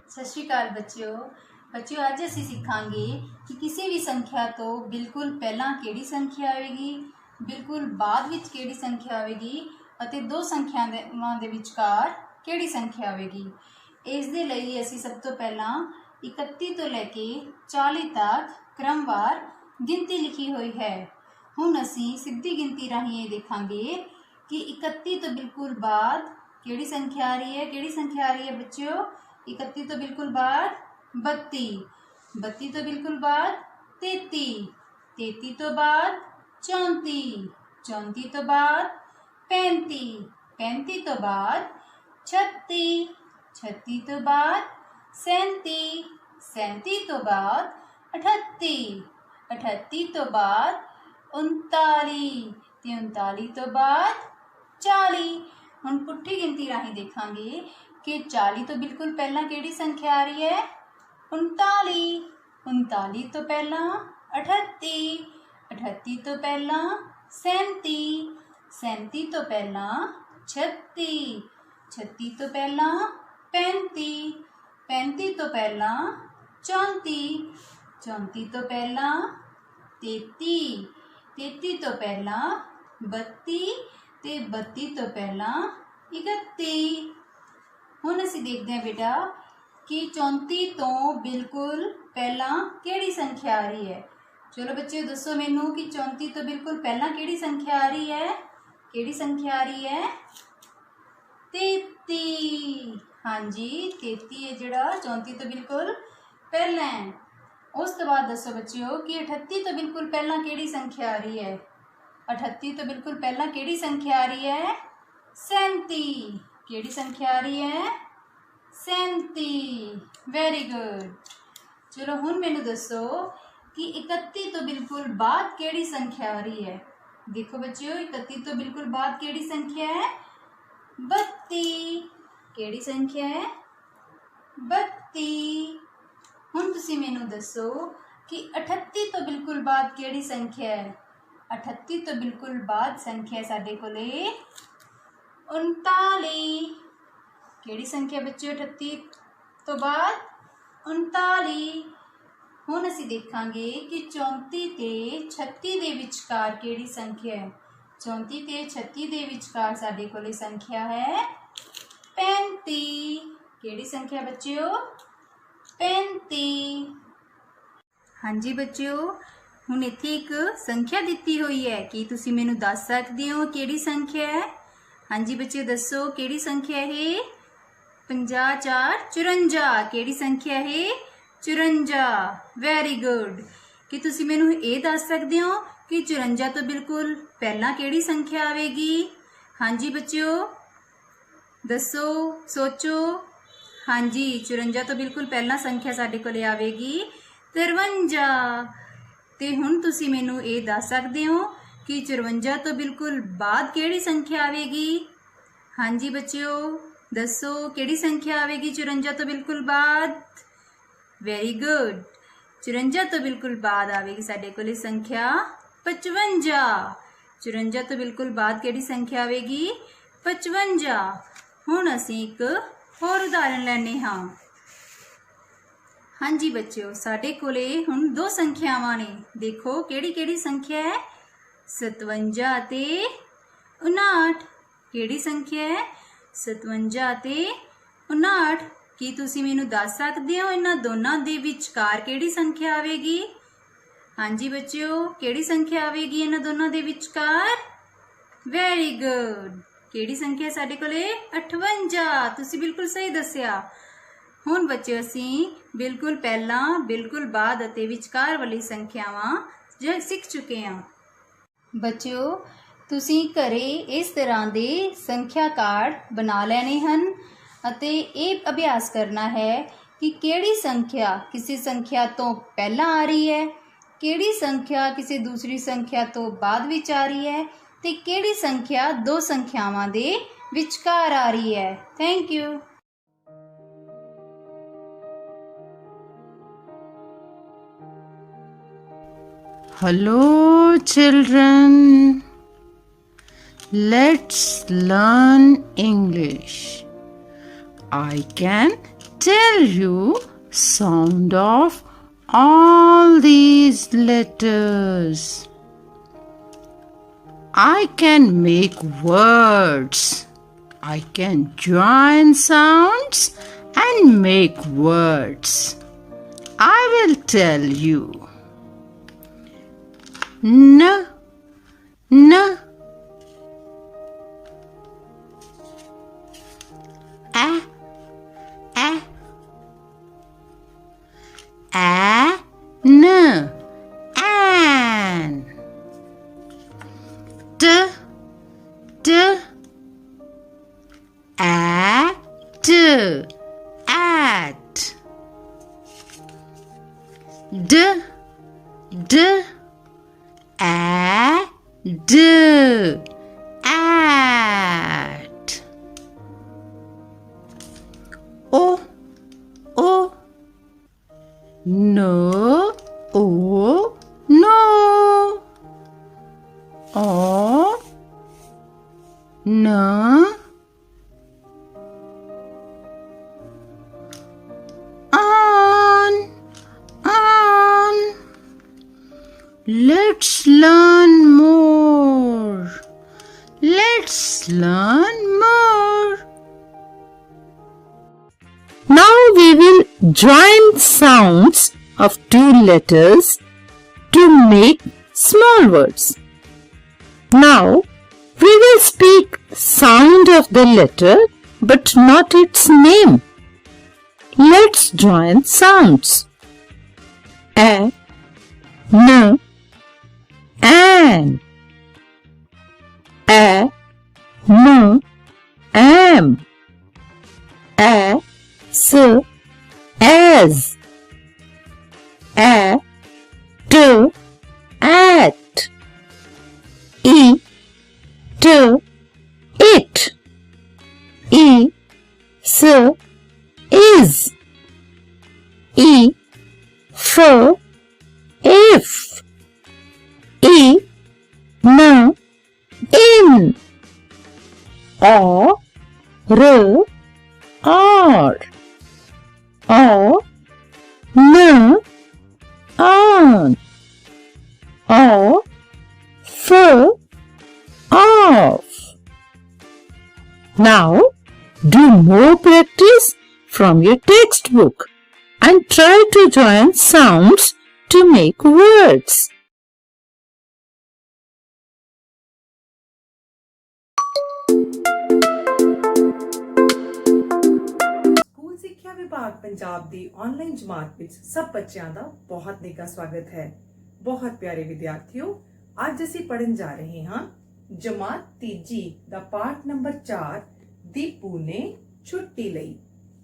S8: ਸਤਿ ਸ਼੍ਰੀ ਅਕਾਲ ਬੱਚਿਓ। ਅੱਜ ਅਸੀਂ ਸਿੱਖਾਂਗੇ ਕਿ ਕਿਸੇ ਵੀ ਸੰਖਿਆ ਤੋਂ ਬਿਲਕੁਲ ਪਹਿਲਾਂ ਕਿਹੜੀ ਸੰਖਿਆ ਆਵੇਗੀ, ਬਿਲਕੁਲ ਬਾਅਦ ਵਿੱਚ ਕਿਹੜੀ ਸੰਖਿਆ ਆਵੇਗੀ ਅਤੇ ਦੋ ਸੰਖਿਆਵਾਂ ਦੇ ਵਿਚਕਾਰ ਕਿਹੜੀ ਸੰਖਿਆ ਆਵੇਗੀ। ਇਸ ਦੇ ਲਈ ਅਸੀਂ ਸਭ ਤੋਂ ਪਹਿਲਾਂ 31 ਤੋਂ ਲੈ ਕੇ 40 ਤੱਕ ਕ੍ਰਮਵਾਰ ਗਿਣਤੀ ਲਿਖੀ ਹੋਈ ਹੈ। ਹੁਣ ਅਸੀਂ ਸਿੱਧੀ ਗਿਣਤੀ ਰਾਹੀਂ ਇਹ ਦੇਖਾਂਗੇ ਕਿ 31 ਤੋਂ ਬਿਲਕੁਲ ਬਾਅਦ ਕਿਹੜੀ ਸੰਖਿਆ ਆ ਰਹੀ ਹੈ। ਕਿਹੜੀ ਸੰਖਿਆ ਆ ਰਹੀ ਹੈ ਬੱਚਿਓ? 31 ਤੋਂ ਬਿਲਕੁਲ ਬਾਅਦ 32, 32 ਤੋਂ ਬਿਲਕੁਲ ਬਾਅਦ 33, 33 ਤੋਂ ਬਾਅਦ 34, 34 ਤੋਂ ਬਾਅਦ 35, 35 ਤੋਂ ਬਾਅਦ 36, 36 ਤੋਂ ਬਾਅਦ 37, 37 ਤੋਂ ਬਾਅਦ 38, 38 ਤੋਂ ਬਾਅਦ 39 ਤੇ 39 ਤੋਂ ਬਾਅਦ 40। ਹੁਣ ਪੁੱਠੀ ਗਿਣਤੀ ਰਾਹੀਂ ਦੇਖਾਂਗੇ ਕਿ 40 ਤੋਂ ਬਿਲਕੁਲ ਪਹਿਲਾਂ ਕਿਹੜੀ ਸੰਖਿਆ ਆ ਰਹੀ ਹੈ? 39, 39 ਤੋਂ ਪਹਿਲਾਂ 38, 38 ਤੋਂ ਪਹਿਲਾਂ 37, 37 ਤੋਂ ਪਹਿਲਾਂ 36, 36 ਤੋਂ ਪਹਿਲਾਂ 35, 35 ਤੋਂ ਪਹਿਲਾਂ 34, 34 ਤੋਂ ਪਹਿਲਾਂ 33, 33 ਤੋਂ ਪਹਿਲਾਂ 32 ਤੇ 32 ਤੋਂ ਪਹਿਲਾਂ 31। ਹੁਣ ਅਸੀਂ ਦੇਖਦੇ ਹਾਂ ਬੇਟਾ ਕਿ 34 ਤੋਂ ਬਿਲਕੁਲ ਪਹਿਲਾਂ ਕਿਹੜੀ ਸੰਖਿਆ ਆ ਰਹੀ ਹੈ। ਚਲੋ ਬੱਚਿਓ ਦੱਸੋ ਮੈਨੂੰ ਕਿ 34 ਤੋਂ ਬਿਲਕੁਲ ਪਹਿਲਾਂ ਕਿਹੜੀ ਸੰਖਿਆ ਆ ਰਹੀ ਹੈ। ਕਿਹੜੀ ਸੰਖਿਆ ਆ ਰਹੀ ਹੈ? 33। ਹਾਂਜੀ 33 ਹੈ ਜਿਹੜਾ 34 ਤੋਂ ਬਿਲਕੁਲ ਪਹਿਲਾਂ ਹੈ। ਉਸ ਤੋਂ ਬਾਅਦ ਦੱਸੋ ਬੱਚਿਓ ਕਿ 38 ਤੋਂ ਬਿਲਕੁਲ ਪਹਿਲਾਂ ਕਿਹੜੀ ਸੰਖਿਆ ਆ ਰਹੀ ਹੈ। 38 ਤੋਂ ਬਿਲਕੁਲ ਪਹਿਲਾਂ ਕਿਹੜੀ ਸੰਖਿਆ ਆ ਰਹੀ ਹੈ? 37। ਕਿਹੜੀ ਸੰਖਿਆ ਆ ਰਹੀ ਹੈ? 37। Very good. ਚਲੋ ਹੁਣ ਮੈਨੂੰ ਦੱਸੋ ਕਿ 31 ਤੋਂ ਬਿਲਕੁਲ ਬਾਅਦ ਕਿਹੜੀ ਸੰਖਿਆ ਆ ਰਹੀ ਹੈ। ਦੇਖੋ ਬੱਚਿਓ 31 ਤੋਂ ਬਿਲਕੁਲ ਬਾਅਦ ਕਿਹੜੀ ਸੰਖਿਆ ਹੈ? 32। ਕਿਹੜੀ ਸੰਖਿਆ ਹੈ? 32। ਹੁਣ ਤੁਸੀਂ ਮੈਨੂੰ ਦੱਸੋ ਕਿ 38 ਤੋਂ ਬਿਲਕੁਲ ਬਾਅਦ ਕਿਹੜੀ ਸੰਖਿਆ ਹੈ। 38 ਤੋਂ ਬਿਲਕੁਲ ਬਾਅਦ ਸੰਖਿਆ ਸਾਡੇ ਕੋਲੇ 39। ਕਿਹੜੀ ਸੰਖਿਆ ਬੱਚਿਓ 38 ਤੋਂ ਬਾਅਦ? 39। ਹੁਣ ਅਸੀਂ ਦੇਖਾਂਗੇ ਕਿ 34 ਤੇ 36 ਦੇ ਵਿਚਕਾਰ ਕਿਹੜੀ ਸੰਖਿਆ ਹੈ। 34 ਤੇ 36 ਦੇ ਵਿਚਕਾਰ ਸਾਡੇ ਕੋਲੇ ਸੰਖਿਆ ਹੈ 35। ਕਿਹੜੀ ਸੰਖਿਆ ਬੱਚਿਓ? 35। ਹਾਂਜੀ ਬੱਚਿਓ ਹੁਣ ਇੱਥੇ ਇੱਕ ਸੰਖਿਆ ਦਿੱਤੀ ਹੋਈ ਹੈ। ਕੀ ਤੁਸੀਂ ਮੈਨੂੰ ਦੱਸ ਸਕਦੇ ਹੋ ਕਿਹੜੀ ਸੰਖਿਆ ਹੈ? ਹਾਂਜੀ ਬੱਚਿਓ ਦੱਸੋ ਕਿਹੜੀ ਸੰਖਿਆ ਹੈ? 50 4 54। ਕਿਹੜੀ ਸੰਖਿਆ ਹੈ? 54। Very good. ਕੀ ਤੁਸੀਂ ਮੈਨੂੰ ਇਹ ਦੱਸ ਸਕਦੇ ਹੋ ਕਿ 54 ਤੋਂ ਬਿਲਕੁਲ ਪਹਿਲਾਂ ਕਿਹੜੀ ਸੰਖਿਆ ਆਵੇਗੀ? ਹਾਂਜੀ ਬੱਚਿਓ ਦੱਸੋ, ਸੋਚੋ। ਹਾਂਜੀ 54 ਤੋਂ ਬਿਲਕੁਲ ਪਹਿਲਾਂ ਸੰਖਿਆ ਸਾਡੇ ਕੋਲ ਆਵੇਗੀ 53। ਤੇ ਹੁਣ ਤੁਸੀਂ ਮੈਨੂੰ ਇਹ ਦੱਸ ਸਕਦੇ ਹੋ ਕਿ 54 ਤੋਂ ਬਿਲਕੁਲ ਬਾਅਦ ਕਿਹੜੀ ਸੰਖਿਆ ਆਵੇਗੀ? ਹਾਂਜੀ ਬੱਚਿਓ ਦੱਸੋ ਕਿਹੜੀ ਸੰਖਿਆ ਆਵੇਗੀ 54 ਤੋਂ ਬਿਲਕੁਲ ਬਾਅਦ? Very good. 54 ਤੋਂ ਬਿਲਕੁਲ ਬਾਅਦ ਆਵੇਗੀ ਸਾਡੇ ਕੋਲ ਸੰਖਿਆ 55। 54 ਤੋਂ ਬਿਲਕੁਲ ਬਾਅਦ ਕਿਹੜੀ ਸੰਖਿਆ ਆਵੇਗੀ? 55। ਹੁਣ ਅਸੀਂ ਇੱਕ ਹੋਰ ਉਦਾਹਰਨ ਲੈਣੇ ਹਾਂ। ਹਾਂਜੀ ਬੱਚਿਓ ਸਾਡੇ ਕੋਲੇ ਹੁਣ ਦੋ ਸੰਖਿਆਵਾਂ ਨੇ। ਦੇਖੋ ਕਿਹੜੀ ਕਿਹੜੀ ਸੰਖਿਆ ਹੈ? 57 ਅਤੇ 59। ਕਿਹੜੀ ਸੰਖਿਆ ਹੈ? 57 ਅਤੇ 59। ਕੀ ਤੁਸੀਂ ਮੈਨੂੰ ਦੱਸ ਸਕਦੇ ਹੋ ਇਹਨਾਂ ਦੋਨਾਂ ਦੇ ਵਿਚਕਾਰ ਕਿਹੜੀ ਸੰਖਿਆ ਆਵੇਗੀ? ਹਾਂਜੀ ਬੱਚਿਓ ਕਿਹੜੀ ਸੰਖਿਆ ਆਵੇਗੀ ਇਹਨਾਂ ਦੋਨਾਂ ਦੇ ਵਿਚਕਾਰ? Very good. ਕਿਹੜੀ ਸੰਖਿਆ ਸਾਡੇ ਕੋਲੇ? 58। ਤੁਸੀਂ ਬਿਲਕੁਲ ਸਹੀ ਦੱਸਿਆ। ਹੁਣ ਬੱਚਿਓ ਅਸੀਂ ਬਿਲਕੁਲ ਪਹਿਲਾਂ, ਬਿਲਕੁਲ ਬਾਅਦ ਅਤੇ ਵਿਚਕਾਰ ਵਾਲੀ ਸੰਖਿਆਵਾਂ ਜੋ ਸਿੱਖ ਚੁੱਕੇ ਹਾਂ। ਬੱਚਿਓ ਤੁਸੀਂ ਘਰੇ ਇਸ ਤਰ੍ਹਾਂ ਦੇ ਸੰਖਿਆ ਕਾਰਡ ਬਣਾ ਲੈਣੇ ਹਨ ਅਤੇ ਇਹ ਅਭਿਆਸ ਕਰਨਾ ਹੈ ਕਿ ਕਿਹੜੀ ਸੰਖਿਆ ਕਿਸੇ ਸੰਖਿਆ ਤੋਂ ਪਹਿਲਾਂ ਆ ਰਹੀ ਹੈ, ਕਿਹੜੀ ਸੰਖਿਆ ਕਿਸੇ ਦੂਸਰੀ ਸੰਖਿਆ ਤੋਂ ਬਾਅਦ ਵਿੱਚ ਆ ਰਹੀ ਹੈ ਤੇ ਕਿਹੜੀ ਸੰਖਿਆ ਦੋ ਸੰਖਿਆਵਾਂ ਦੇ ਵਿਚਕਾਰ ਆ ਰਹੀ ਹੈ। Thank you.
S3: Hello, children. Let's learn English. I can tell you sound of all these letters. I can make words. I can join sounds and make words. I will tell you. N, n, a, a, n, an, t, t, at, at, d, d, ad, at, o, o, no, o, no, N, on. Let's learn more. Let's learn more. Now we will join sounds of two letters to make small words. Now we will speak sound of the letter but not its name. Let's join sounds. A, N, an. A, N, am. A, S, as. A, T, at. E, T, it. E, S, is. E, f, if. E, n, in. O, r, or. O, n, on. O, f, off. Now, do more practice from your textbook and try to join sounds to make words.
S1: School ਸਿੱਖਿਆ ਵਿਭਾਗ ਪੰਜਾਬ ਦੀ ਆਨਲਾਈਨ ਜਮਾਤ ਵਿੱਚ ਸਭ ਬੱਚਿਆਂ ਦਾ ਬਹੁਤ ਨਿੱਘਾ ਸਵਾਗਤ ਹੈ। ਬਹੁਤ ਪਿਆਰੇ ਵਿਦਿਆਰਥੀਓ, ਅੱਜ ਅਸੀਂ ਪੜ੍ਹਨ ਜਾ ਰਹੇ ਹਾਂ ਜਮਾਤ ਤੀਜੀ ਦਾ ਪਾਠ ਨੰਬਰ 4 ਦੀਪੂ ਨੇ ਛੁੱਟੀ ਲਈ।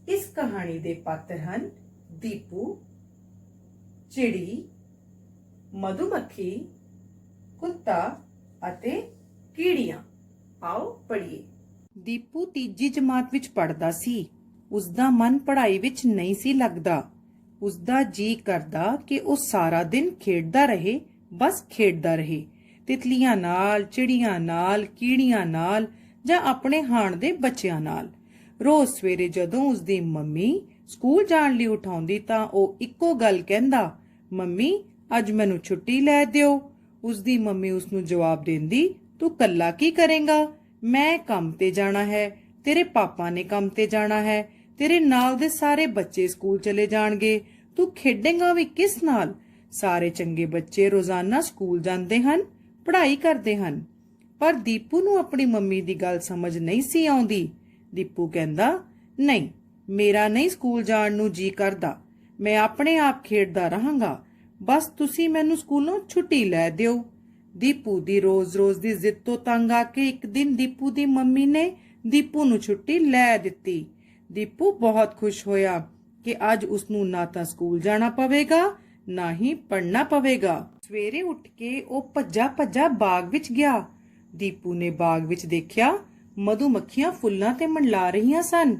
S1: ਇਸ ਕਹਾਣੀ ਦੇ ਪਾਤਰ ਹਨ ਦੀਪੂ, ਚਿੜੀ, ਮਧੂਮੱਖੀ, ਕੁੱਤਾ ਅਤੇ ਕੀੜੀਆਂ। ਆਓ ਪੜ੍ਹੀਏ। ਦੀਪੂ ਤੀਜੀ ਜਮਾਤ ਵਿੱਚ ਪੜ੍ਹਦਾ ਸੀ। ਉਸਦਾ ਮਨ ਪੜ੍ਹਾਈ ਵਿੱਚ ਨਹੀਂ ਸੀ ਲੱਗਦਾ। ਉਸਦਾ ਜੀ ਕਰਦਾ ਕਿ ਉਹ ਸਾਰਾ ਦਿਨ ਖੇਡਦਾ ਰਹੇ, ਬਸ ਖੇਡਦਾ ਰਹੇ, ਤਿਤਲੀਆਂ ਨਾਲ, ਚਿੜੀਆਂ ਨਾਲ, ਕੀੜੀਆਂ ਨਾਲ ਜਾਂ ਆਪਣੇ ਹਾਣ ਦੇ ਬੱਚਿਆਂ ਨਾਲ। ਰੋਜ਼ ਸਵੇਰੇ ਜਦੋਂ ਉਸਦੀ ਮੰਮੀ ਸਕੂਲ ਜਾਣ ਲਈ ਉਠਾਉਂਦੀ ਤਾਂ ਉਹ ਇੱਕੋ ਗੱਲ ਕਹਿੰਦਾ, ਮੰਮੀ ਅੱਜ ਮੈਨੂੰ ਛੁੱਟੀ ਲੈ ਦਿਓ। ਉਸਦੀ ਮੰਮੀ ਉਸਨੂੰ ਜਵਾਬ ਦਿੰਦੀ, ਤੂੰ ਕੱਲਾ ਕੀ ਕਰੇਂਗਾ? ਮੈਂ ਕੰਮ ਤੇ ਜਾਣਾ ਹੈ, ਤੇਰੇ ਪਾਪਾ ਨੇ ਕੰਮ ਤੇ ਜਾਣਾ ਹੈ, ਤੇਰੇ ਨਾਲ ਦੇ ਸਾਰੇ ਬੱਚੇ ਸਕੂਲ ਚਲੇ ਜਾਣਗੇ, ਤੂੰ ਖੇਡੇਂਗਾ ਵੀ ਕਿਸ ਨਾਲ? ਸਾਰੇ ਚੰਗੇ ਬੱਚੇ ਰੋਜ਼ਾਨਾ ਸਕੂਲ ਜਾਂਦੇ ਹਨ, ਪੜ੍ਹਾਈ ਕਰਦੇ ਹਨ। ਪਰ ਦੀਪੂ ਨੂੰ ਆਪਣੀ ਮੰਮੀ ਦੀ ਗੱਲ ਸਮਝ ਨਹੀਂ ਸੀ ਆਉਂਦੀ। ਦੀਪੂ ਕਹਿੰਦਾ, ਨਹੀਂ, ਮੇਰਾ ਨਹੀਂ ਸਕੂਲ ਜਾਣ ਨੂੰ ਜੀ ਕਰਦਾ, ਮੈਂ ਆਪਣੇ ਆਪ ਖੇਡਦਾ ਰਹਾਂਗਾ, ਬਸ ਤੁਸੀਂ ਮੈਨੂੰ ਸਕੂਲੋਂ ਛੁੱਟੀ ਲੈ ਦਿਓ। ਦੀਪੂ ਦੀ ਰੋਜ਼-ਰੋਜ਼ ਦੀ ਜ਼ਿੱਦ ਤੋਂ ਤੰਗ ਆ ਕੇ ਇੱਕ ਦਿਨ ਦੀਪੂ ਦੀ ਮੰਮੀ ਨੇ ਦੀਪੂ ਨੂੰ ਛੁੱਟੀ ਲੈ ਦਿੱਤੀ। ਦੀਪੂ ਬਹੁਤ ਖੁਸ਼ ਹੋਇਆ ਕਿ ਅੱਜ ਉਸਨੂੰ ਨਾ ਤਾਂ ਸਕੂਲ ਜਾਣਾ ਪਵੇਗਾ, ਨਾ ਹੀ ਪੜ੍ਹਨਾ ਪਵੇਗਾ। ਸਵੇਰੇ ਉੱਠ ਕੇ ਉਹ ਭੱਜਾ ਬਾਗ ਵਿੱਚ ਗਿਆ। ਦੀਪੂ ਨੇ ਬਾਗ ਵਿੱਚ ਦੇਖਿਆ ਮਧੂਮੱਖੀਆਂ ਫੁੱਲਾਂ ਤੇ ਮੰਡਲਾ ਰਹੀਆਂ ਸਨ।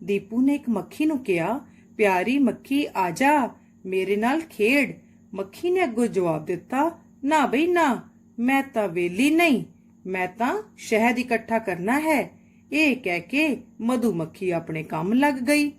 S1: ਦੀਪੂ ਨੇ ਇੱਕ ਮੱਖੀ ਨੂੰ ਕਿਹਾ, ਪਿਆਰੀ ਮੱਖੀ ਆ ਜਾ, ਮੇਰੇ ਨਾਲ ਖੇਡ। ਮੱਖੀ ਨੇ ਅੱਗੋਂ ਜਵਾਬ ਦਿੱਤਾ, ਨਾ ਬਈ ਨਾ, ਮੈਂ ਤਾਂ ਵੇਲੀ ਨਹੀਂ, ਮੈਂ ਤਾਂ ਸ਼ਹਿਦ ਇਕੱਠਾ ਕਰਨਾ ਹੈ। ਇਹ ਕਹਿ ਕੇ ਮਧੂਮੱਖੀ ਆਪਣੇ ਕੰਮ ਲੱਗ ਗਈ।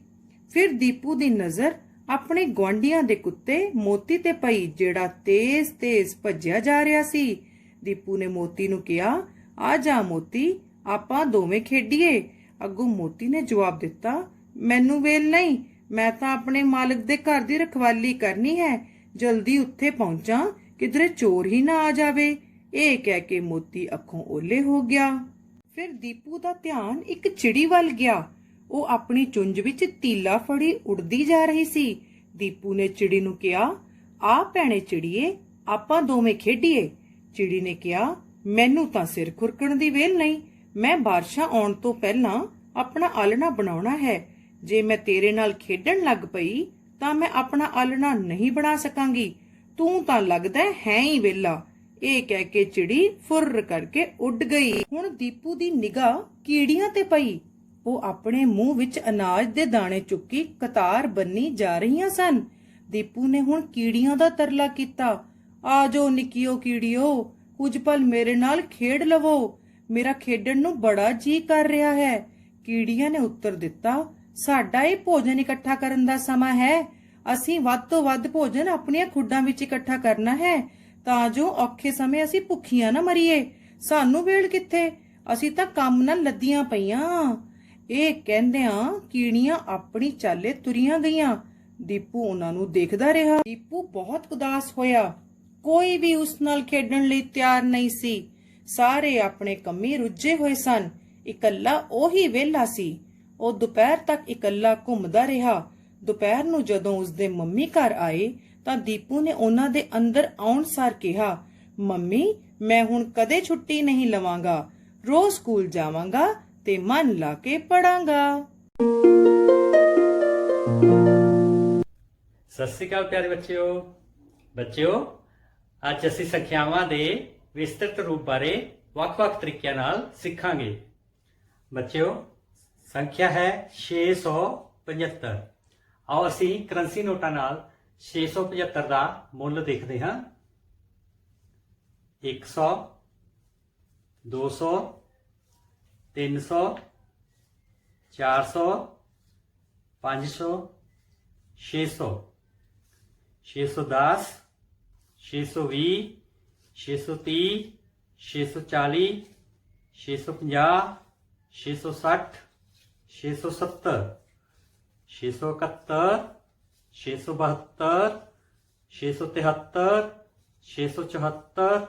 S1: ਫਿਰ ਦੀਪੂ ਦੀ ਨਜ਼ਰ ਆਪਣੇ ਗੁਆਂਢੀਆਂ ਦੇ ਕੁੱਤੇ ਮੋਤੀ ਤੇ ਪਈ, ਜਿਹੜਾ ਤੇਜ਼ ਭੱਜਿਆ ਜਾ ਰਿਹਾ ਸੀ। ਦੀਪੂ ਨੇ ਮੋਤੀ ਨੂੰ ਕਿਹਾ, ਆ ਜਾ ਮੋਤੀ, ਆਪਾਂ ਦੋਵੇਂ ਖੇਡੀਏ। ਅੱਗੋਂ ਮੋਤੀ ਨੇ ਜਵਾਬ ਦਿੱਤਾ, ਮੈਨੂੰ ਵੇਲ ਨਹੀਂ, ਮੈਂ ਤਾਂ ਆਪਣੇ ਮਾਲਕ ਦੇ ਘਰ ਦੀ ਰਖਵਾਲੀ ਕਰਨੀ ਹੈ, ਜਲਦੀ ਉੱਥੇ ਪਹੁੰਚਾਂ, ਕਿਧਰੇ ਚੋਰ ਹੀ ਨਾ ਆ ਜਾਵੇ। ਇਹ ਕਹਿ ਕੇ ਮੋਤੀ ਅੱਖੋਂ ਓਲੇ ਹੋ ਗਿਆ। ਫਿਰ ਦੀਪੂ ਦਾ ਧਿਆਨ ਇੱਕ ਚਿੜੀ ਵੱਲ ਗਿਆ। ਉਹ ਆਪਣੀ ਚੁੰਝ ਵਿੱਚ ਤੀਲਾ ਫੜੀ ਉੜਦੀ ਜਾ ਰਹੀ ਸੀ। ਦੀਪੂ ਨੇ ਚਿੜੀ ਨੂੰ ਕਿਹਾ, ਆ ਭੈਣੇ ਚਿੜੀਏ, ਆਪਾਂ ਦੋਵੇਂ ਖੇਡੀਏ। ਚਿੜੀ ਨੇ ਕਿਹਾ, ਮੈਨੂੰ ਤਾਂ ਸਿਰ ਖੁਰਕਣ ਦੀ ਵੇਲ ਨਹੀਂ, ਮੈਂ ਬਾਰਿਸ਼ਾਂ ਆਉਣ ਤੋਂ ਪਹਿਲਾਂ ਆਪਣਾ ਆਲਣਾ ਬਣਾਉਣਾ ਹੈ। ਜੇ ਮੈਂ ਤੇਰੇ ਨਾਲ ਖੇਡਣ ਲੱਗ ਪਈ ਤਾਂ ਮੈਂ ਆਪਣਾ ਆਲਣਾ ਨਹੀਂ ਬਣਾ ਸਕਾਂਗੀ, ਤੂੰ ਤਾਂ ਲੱਗਦਾ ਹੈ ਹੀ ਵਿਹਲਾ। ਇਹ ਕਹਿ ਕੇ ਚਿੜੀ ਫੁਰ ਕਰਕੇ ਉੱਡ ਗਈ। ਹੁਣ ਦੀਪੂ ਦੀ ਨਿਗਾਹ ਕੀੜੀਆਂ ਤੇ ਪਈ। ਉਹ ਆਪਣੇ ਮੂੰਹ ਵਿੱਚ ਅਨਾਜ ਦੇ ਦਾਣੇ ਚੁੱਕੀ ਕਤਾਰ ਬੰਨੀ ਜਾ ਰਹੀਆਂ ਸਨ। ਦੀਪੂ ਨੇ ਹੁਣ ਕੀੜੀਆਂ ਦਾ ਤਰਲਾ ਕੀਤਾ, ਆ ਜਾਓ ਨਿੱਕੀਓ ਕੀੜੀਓ, ਕੁਝ ਪਲ ਮੇਰੇ ਨਾਲ ਖੇਡ ਲਵੋ,
S9: ਮੇਰਾ ਖੇਡਣ ਨੂੰ ਬੜਾ ਜੀ ਕਰ ਰਿਹਾ ਹੈ। ਕੀੜੀਆਂ ਨੇ ਉੱਤਰ ਦਿੱਤਾ, ਸਾਡਾ ਇਹ ਭੋਜਨ ਇਕੱਠਾ ਕਰਨ ਦਾ ਸਮਾਂ ਹੈ। ਅਸੀਂ ਵੱਧ ਤੋਂ ਵੱਧ ਭੋਜਨ ਆਪਣੀਆਂ ਖੁੱਡਾਂ ਵਿੱਚ ਇਕੱਠਾ ਕਰਨਾ ਹੈ ਤਾਂ ਜੋ ਔਖੇ ਸਮੇਂ ਅਸੀਂ ਭੁੱਖੀਆਂ ਨਾ ਮਰੀਏ। ਸਾਨੂੰ ਵੇਲ ਕਿੱਥੇ, ਅਸੀਂ ਤਾਂ ਕੰਮ ਨਾਲ ਲੱਦੀਆਂ ਪਈਆਂ। ਇਹ ਕਹਿੰਦਿਆਂ ਕੀੜੀਆਂ ਆਪਣੀ ਚਾਲੇ ਤੁਰੀਆਂ ਗਈਆਂ। ਦੀਪੂ ਉਹਨਾਂ ਨੂੰ ਦੇਖਦਾ ਰਿਹਾ। ਦੀਪੂ ਬਹੁਤ ਉਦਾਸ ਹੋਇਆ। ਕੋਈ ਵੀ ਉਸ ਨਾਲ ਖੇਡਣ ਲਈ ਤਿਆਰ ਨਹੀਂ ਸੀ। ਸਾਰੇ ਆਪਣੇ ਕੰਮੀ ਰੁੱਝੇ ਹੋਏ ਸਨ। ਇਕੱਲਾ ਉਹੀ ਵਿਹਲਾ ਸੀ। ਉਹ ਦੁਪਹਿਰ ਤੱਕ ਇਕੱਲਾ ਘੁੰਮਦਾ ਰਿਹਾ। ਦੁਪਹਿਰ ਨੂੰ ਜਦੋਂ ਉਸਦੇ ਮੰਮੀ ਘਰ ਆਏ ਤਾਂ ਦੀਪੂ ਨੇ ਉਹਨਾਂ ਦੇ ਅੰਦਰ ਆਉਣ ਸਾਰ ਕਿਹਾ, ਮੰਮੀ, ਮੈਂ ਹੁਣ ਕਦੇ ਛੁੱਟੀ ਨਹੀਂ ਲਵਾਂਗਾ। ਰੋਜ਼ ਸਕੂਲ ਜਾਵਾਂਗਾ ਤੇ ਮਨ ਲਾ ਕੇ ਪੜਾਂਗਾ।
S10: ਸਤਿ ਸ੍ਰੀ ਅਕਾਲ ਪਿਆਰੇ ਬੱਚਿਓ, ਅੱਜ ਅਸੀਂ ਸੰਖਿਆਵਾਂ ਦੇ ਵਿਸਤ੍ਰਿਤ ਰੂਪ ਬਾਰੇ ਵੱਖ-ਵੱਖ ਤਰੀਕਿਆਂ ਨਾਲ ਸਿੱਖਾਂਗੇ। ਬੱਚਿਓ, ਸੰਖਿਆ ਹੈ 675। ਆਓ ਅਸੀਂ ਕਰੰਸੀ ਨੋਟਾਂ ਨਾਲ 675 ਦਾ ਮੁੱਲ ਦੇਖਦੇ ਹਾਂ। 100, 200, 300, 400, 500, 600, 610, 620, 630, 640, 650, 660, 670, 671, 672, 673, 674,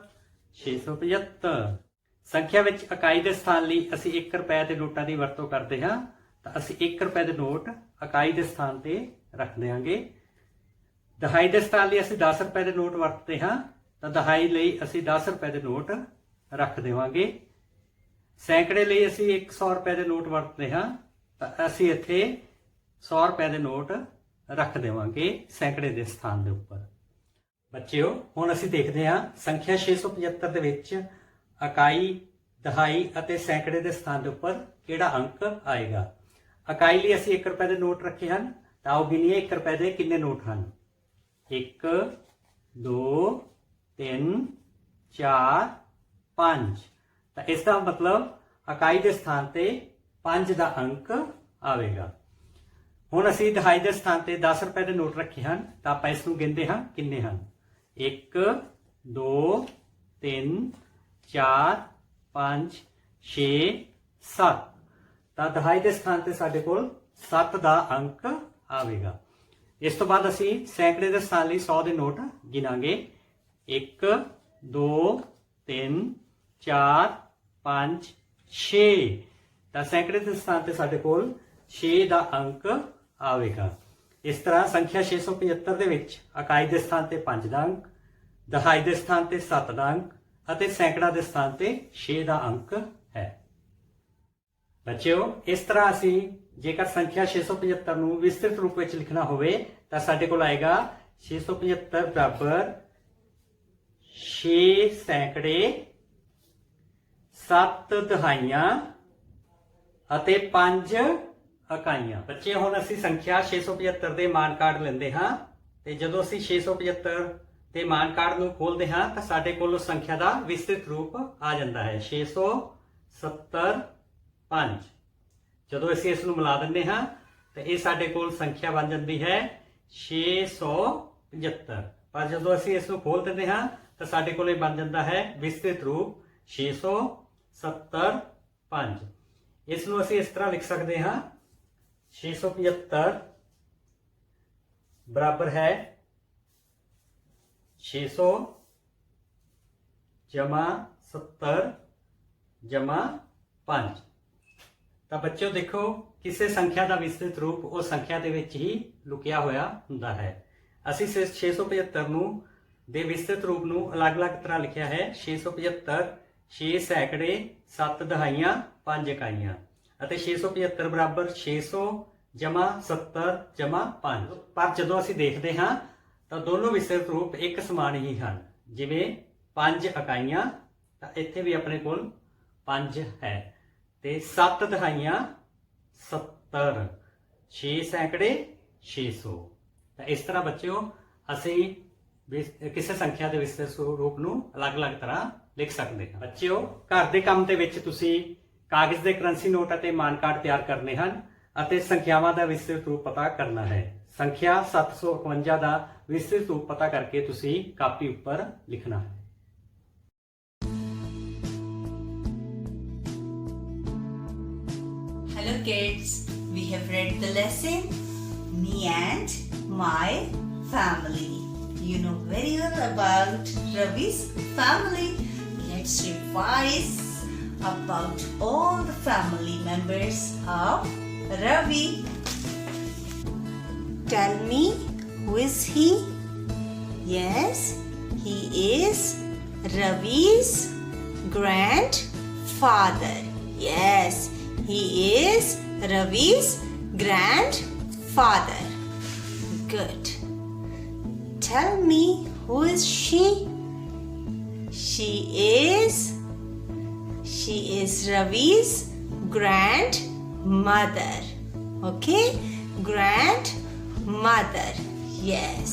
S10: 675। ਸੰਖਿਆ ਵਿੱਚ ਇਕਾਈ ਦੇ ਸਥਾਨ ਲਈ ਅਸੀਂ 1 ਰੁਪਏ ਦੇ ਨੋਟਾਂ ਦੀ ਵਰਤੋਂ ਕਰਦੇ ਹਾਂ ਤਾਂ ਅਸੀਂ 1 ਰੁਪਏ ਦੇ ਨੋਟ ਇਕਾਈ ਦੇ ਸਥਾਨ ਤੇ ਰੱਖ ਦਿਆਂਗੇ। ਦਹਾਈ ਦੇ ਸਥਾਨ ਲਈ ਅਸੀਂ 10 ਰੁਪਏ ਦੇ ਨੋਟ ਵਰਤਦੇ ਹਾਂ ਤਾਂ ਦਹਾਈ ਲਈ ਅਸੀਂ 10 ਰੁਪਏ ਦੇ ਨੋਟ ਰੱਖ ਦੇਵਾਂਗੇ। ਸੈਂਕੜੇ ਲਈ ਅਸੀਂ 100 ਰੁਪਏ ਦੇ ਨੋਟ ਵਰਤਦੇ ਹਾਂ ਤਾਂ ਅਸੀਂ ਇੱਥੇ 100 ਰੁਪਏ ਦੇ ਨੋਟ ਰੱਖ ਦੇਵਾਂਗੇ ਸੈਂਕੜੇ ਦੇ ਸਥਾਨ ਦੇ ਉੱਪਰ। ਬੱਚਿਓ, ਹੁਣ ਅਸੀਂ ਦੇਖਦੇ ਹਾਂ ਸੰਖਿਆ 675 ਦੇ ਵਿੱਚ ਇਕਾਈ, ਦਹਾਈ ਅਤੇ ਸੈਂਕੜੇ ਦੇ ਸਥਾਨ ਦੇ ਉੱਪਰ ਕਿਹੜਾ ਅੰਕ ਆਏਗਾ। ਇਕਾਈ ਲਈ ਅਸੀਂ 1 ਰੁਪਏ ਦੇ ਨੋਟ ਰੱਖੇ ਹਨ ਤਾਂ ਆਓ ਗਿਣੀਏ 1 ਰੁਪਏ ਦੇ ਕਿੰਨੇ ਨੋਟ ਹਨ। 1, 2, 3, 4, 5। ਤਾਂ ਇਸ ਦਾ ਮਤਲਬ ਇਕਾਈ ਦੇ ਸਥਾਨ ਤੇ 5 ਦਾ ਅੰਕ ਆਵੇਗਾ। ਹੁਣ ਅਸੀਂ ਦਹਾਈ ਦੇ ਸਥਾਨ ਤੇ 10 ਰੁਪਏ ਦੇ ਨੋਟ ਰੱਖੇ ਹਨ ਤਾਂ ਆਪਾਂ ਇਸ ਨੂੰ ਗਿਣਦੇ ਹਾਂ ਕਿੰਨੇ ਹਨ। 1, 2, 3, 4, 5, 6, 7। ਤਾਂ ਦਹਾਈ ਦੇ ਸਥਾਨ ਤੇ ਸਾਡੇ ਕੋਲ 7 ਦਾ ਅੰਕ ਆਵੇਗਾ। ਇਸ ਤੋਂ ਬਾਅਦ ਅਸੀਂ ਸੈਂਕੜੇ ਦੇ ਸਥਾਨ ਲਈ 100 ਦੇ ਨੋਟ ਗਿਣਾਂਗੇ। 1, 2, 3, 4, 5, 6। ਤਾਂ ਸੈਂਕੜੇ ਦੇ ਸਥਾਨ ਤੇ ਸਾਡੇ ਕੋਲ 6 ਦਾ ਅੰਕ ਆਵੇਗਾ। ਇਸ ਤਰ੍ਹਾਂ ਸੰਖਿਆ 675 ਦੇ ਵਿੱਚ ਇਕਾਈ ਦੇ ਸਥਾਨ ਤੇ 5 ਦਾ ਅੰਕ, ਦਹਾਈ ਦੇ ਸਥਾਨ ਤੇ 7 ਦਾ ਅੰਕ ਅਤੇ ਸੈਂਕੜਾ ਦੇ ਸਥਾਨ ਤੇ 6 ਦਾ ਅੰਕ ਹੈ। ਬੱਚਿਓ, ਇਸ ਤਰ੍ਹਾਂ ਅਸੀਂ ਜੇਕਰ ਸੰਖਿਆ 675 ਨੂੰ ਵਿਸਤ੍ਰਿਤ ਰੂਪ ਵਿੱਚ ਲਿਖਣਾ ਹੋਵੇ ਤਾਂ ਸਾਡੇ ਕੋਲ ਆਏਗਾ 675 ਬਰਾਬਰ 6 ਸੈਂਕੜੇ, 7 ਦਹਾਈਆਂ ਅਤੇ 5 ਇਕਾਈਆਂ। ਬੱਚੇ, ਹੁਣ ਅਸੀਂ ਸੰਖਿਆ 675 ਦੇ ਮਾਨ ਕਾਰਡ ਲੈਂਦੇ ਹਾਂ ਤੇ ਜਦੋਂ ਅਸੀਂ 675 ਦੇ ਮਾਨ ਕਾਰਡ ਨੂੰ ਖੋਲਦੇ ਹਾਂ ਤਾਂ ਸਾਡੇ ਕੋਲ ਉਸ ਸੰਖਿਆ ਦਾ ਵਿਸਤ੍ਰਿਤ ਰੂਪ ਆ ਜਾਂਦਾ ਹੈ 675। ਜਦੋਂ ਅਸੀਂ ਇਸ ਨੂੰ ਮਿਲਾ ਦਿੰਦੇ ਹਾਂ ਤਾਂ ਇਹ ਸਾਡੇ ਕੋਲ ਸੰਖਿਆ ਬਣ ਜਾਂਦੀ ਹੈ 675। ਪਰ ਜਦੋਂ ਅਸੀਂ ਇਸ ਨੂੰ ਖੋਲ ਦਿੰਦੇ ਹਾਂ ਤਾਂ ਸਾਡੇ ਕੋਲ ਇਹ ਬਣ ਜਾਂਦਾ ਹੈ ਵਿਸਤ੍ਰਿਤ ਰੂਪ 675। ਇਸ ਨੂੰ ਅਸੀਂ ਇਸ ਤਰ੍ਹਾਂ ਲਿਖ ਸਕਦੇ ਹਾਂ 675 ਬਰਾਬਰ ਹੈ 600 ਜਮਾ 70 ਜਮਾ 5। ਤਾਂ ਬੱਚਿਓ ਦੇਖੋ, ਕਿਸੇ ਸੰਖਿਆ ਦਾ ਵਿਸਤ੍ਰਿਤ ਰੂਪ ਉਹ ਸੰਖਿਆ ਦੇ ਵਿੱਚ ਹੀ ਲੁਕਿਆ ਹੋਇਆ ਹੁੰਦਾ ਹੈ। ਅਸੀਂ 675 ਨੂੰ ਦੇ ਵਿਸਤ੍ਰਿਤ ਰੂਪ ਨੂੰ ਅਲੱਗ-ਅਲੱਗ ਤਰ੍ਹਾਂ ਲਿਖਿਆ ਹੈ। 675 6 ਸੈਂਕੜੇ, 7 ਦਹਾਈਆਂ, 5 ਇਕਾਈਆਂ ਅਤੇ 675 ਬਰਾਬਰ 600 ਜਮਾ 70 ਜਮਾ 5। ਪਰ ਜਦੋਂ ਅਸੀਂ ਦੇਖਦੇ ਹਾਂ ਤਾਂ ਦੋਨੋਂ ਵਿਸਤ੍ਰਿਤ ਰੂਪ ਇੱਕ ਸਮਾਨ ਹੀ ਹਨ। ਜਿਵੇਂ 5 ਇਕਾਈਆਂ ਤਾਂ ਇੱਥੇ ਵੀ ਆਪਣੇ ਕੋਲ 5 ਹੈ ਤੇ 7 ਦਹਾਈਆਂ 70, 6 ਸੈਂਕੜੇ 600। ਤਾਂ ਇਸ ਤਰ੍ਹਾਂ ਬੱਚਿਓ ਅਸੀਂ ਕਿਸੇ ਸੰਖਿਆ ਦੇ ਵਿਸਤ੍ਰਿਤ ਰੂਪ ਨੂੰ ਅਲੱਗ-ਅਲੱਗ ਤਰ੍ਹਾਂ ਲਿਖ ਸਕਦੇ ਹਾਂ। ਬੱਚਿਓ, ਘਰ ਦੇ ਕੰਮ ਦੇ ਵਿੱਚ ਤੁਸੀਂ ਕਾਗਜ਼ ਦੇ ਕਰੰਸੀ ਨੋਟ ਅਤੇ ਮਾਨ ਕਾਰਡ ਤਿਆਰ ਕਰਨੇ ਹਨ ਅਤੇ ਸੰਖਿਆਵਾਂ ਦਾ ਵਿਸਤ੍ਰਿਤ ਰੂਪ ਪਤਾ ਕਰਨਾ ਹੈ। ਸੰਖਿਆ 751 ਦਾ ਵਿਸਤ੍ਰਿਤ ਰੂਪ ਪਤਾ ਕਰਕੇ ਤੁਸੀਂ ਕਾਪੀ ਉੱਪਰ ਲਿਖਣਾ ਹੈ।
S1: Hello kids, we have read the lesson Me and My Family. You know very well about Ravi's family. Let's revise about all the family members of Ravi. Tell me, who is he? Yes, he is Ravi's grandfather. Yes, he is Ravi's grandfather. Good. Tell me, who is she? She is Ravi's grandmother. Okay? Grandmother. Yes.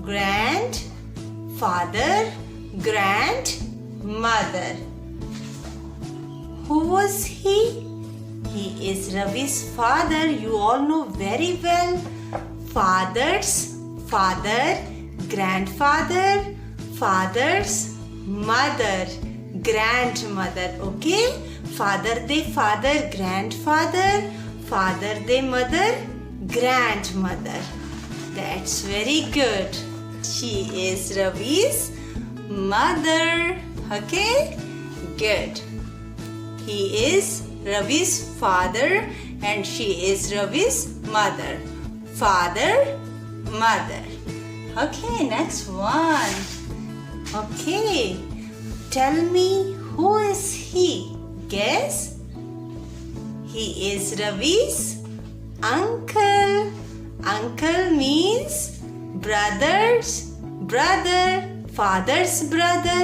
S1: Grandfather, grandmother. Who was he? He is Ravi's father. You all know very well. Father's father, grandfather, father's mother, grandmother. Okay? Father de father, grandfather. Father de mother, grandmother. That's very good. She is Ravi's mother. Okay? Good. He is Ravi's father and she is Ravi's mother. Father, mother. Okay, next one. Okay. Tell me, who is he? Guess. He is Ravi's uncle. Uncle means brother's brother, father's brother,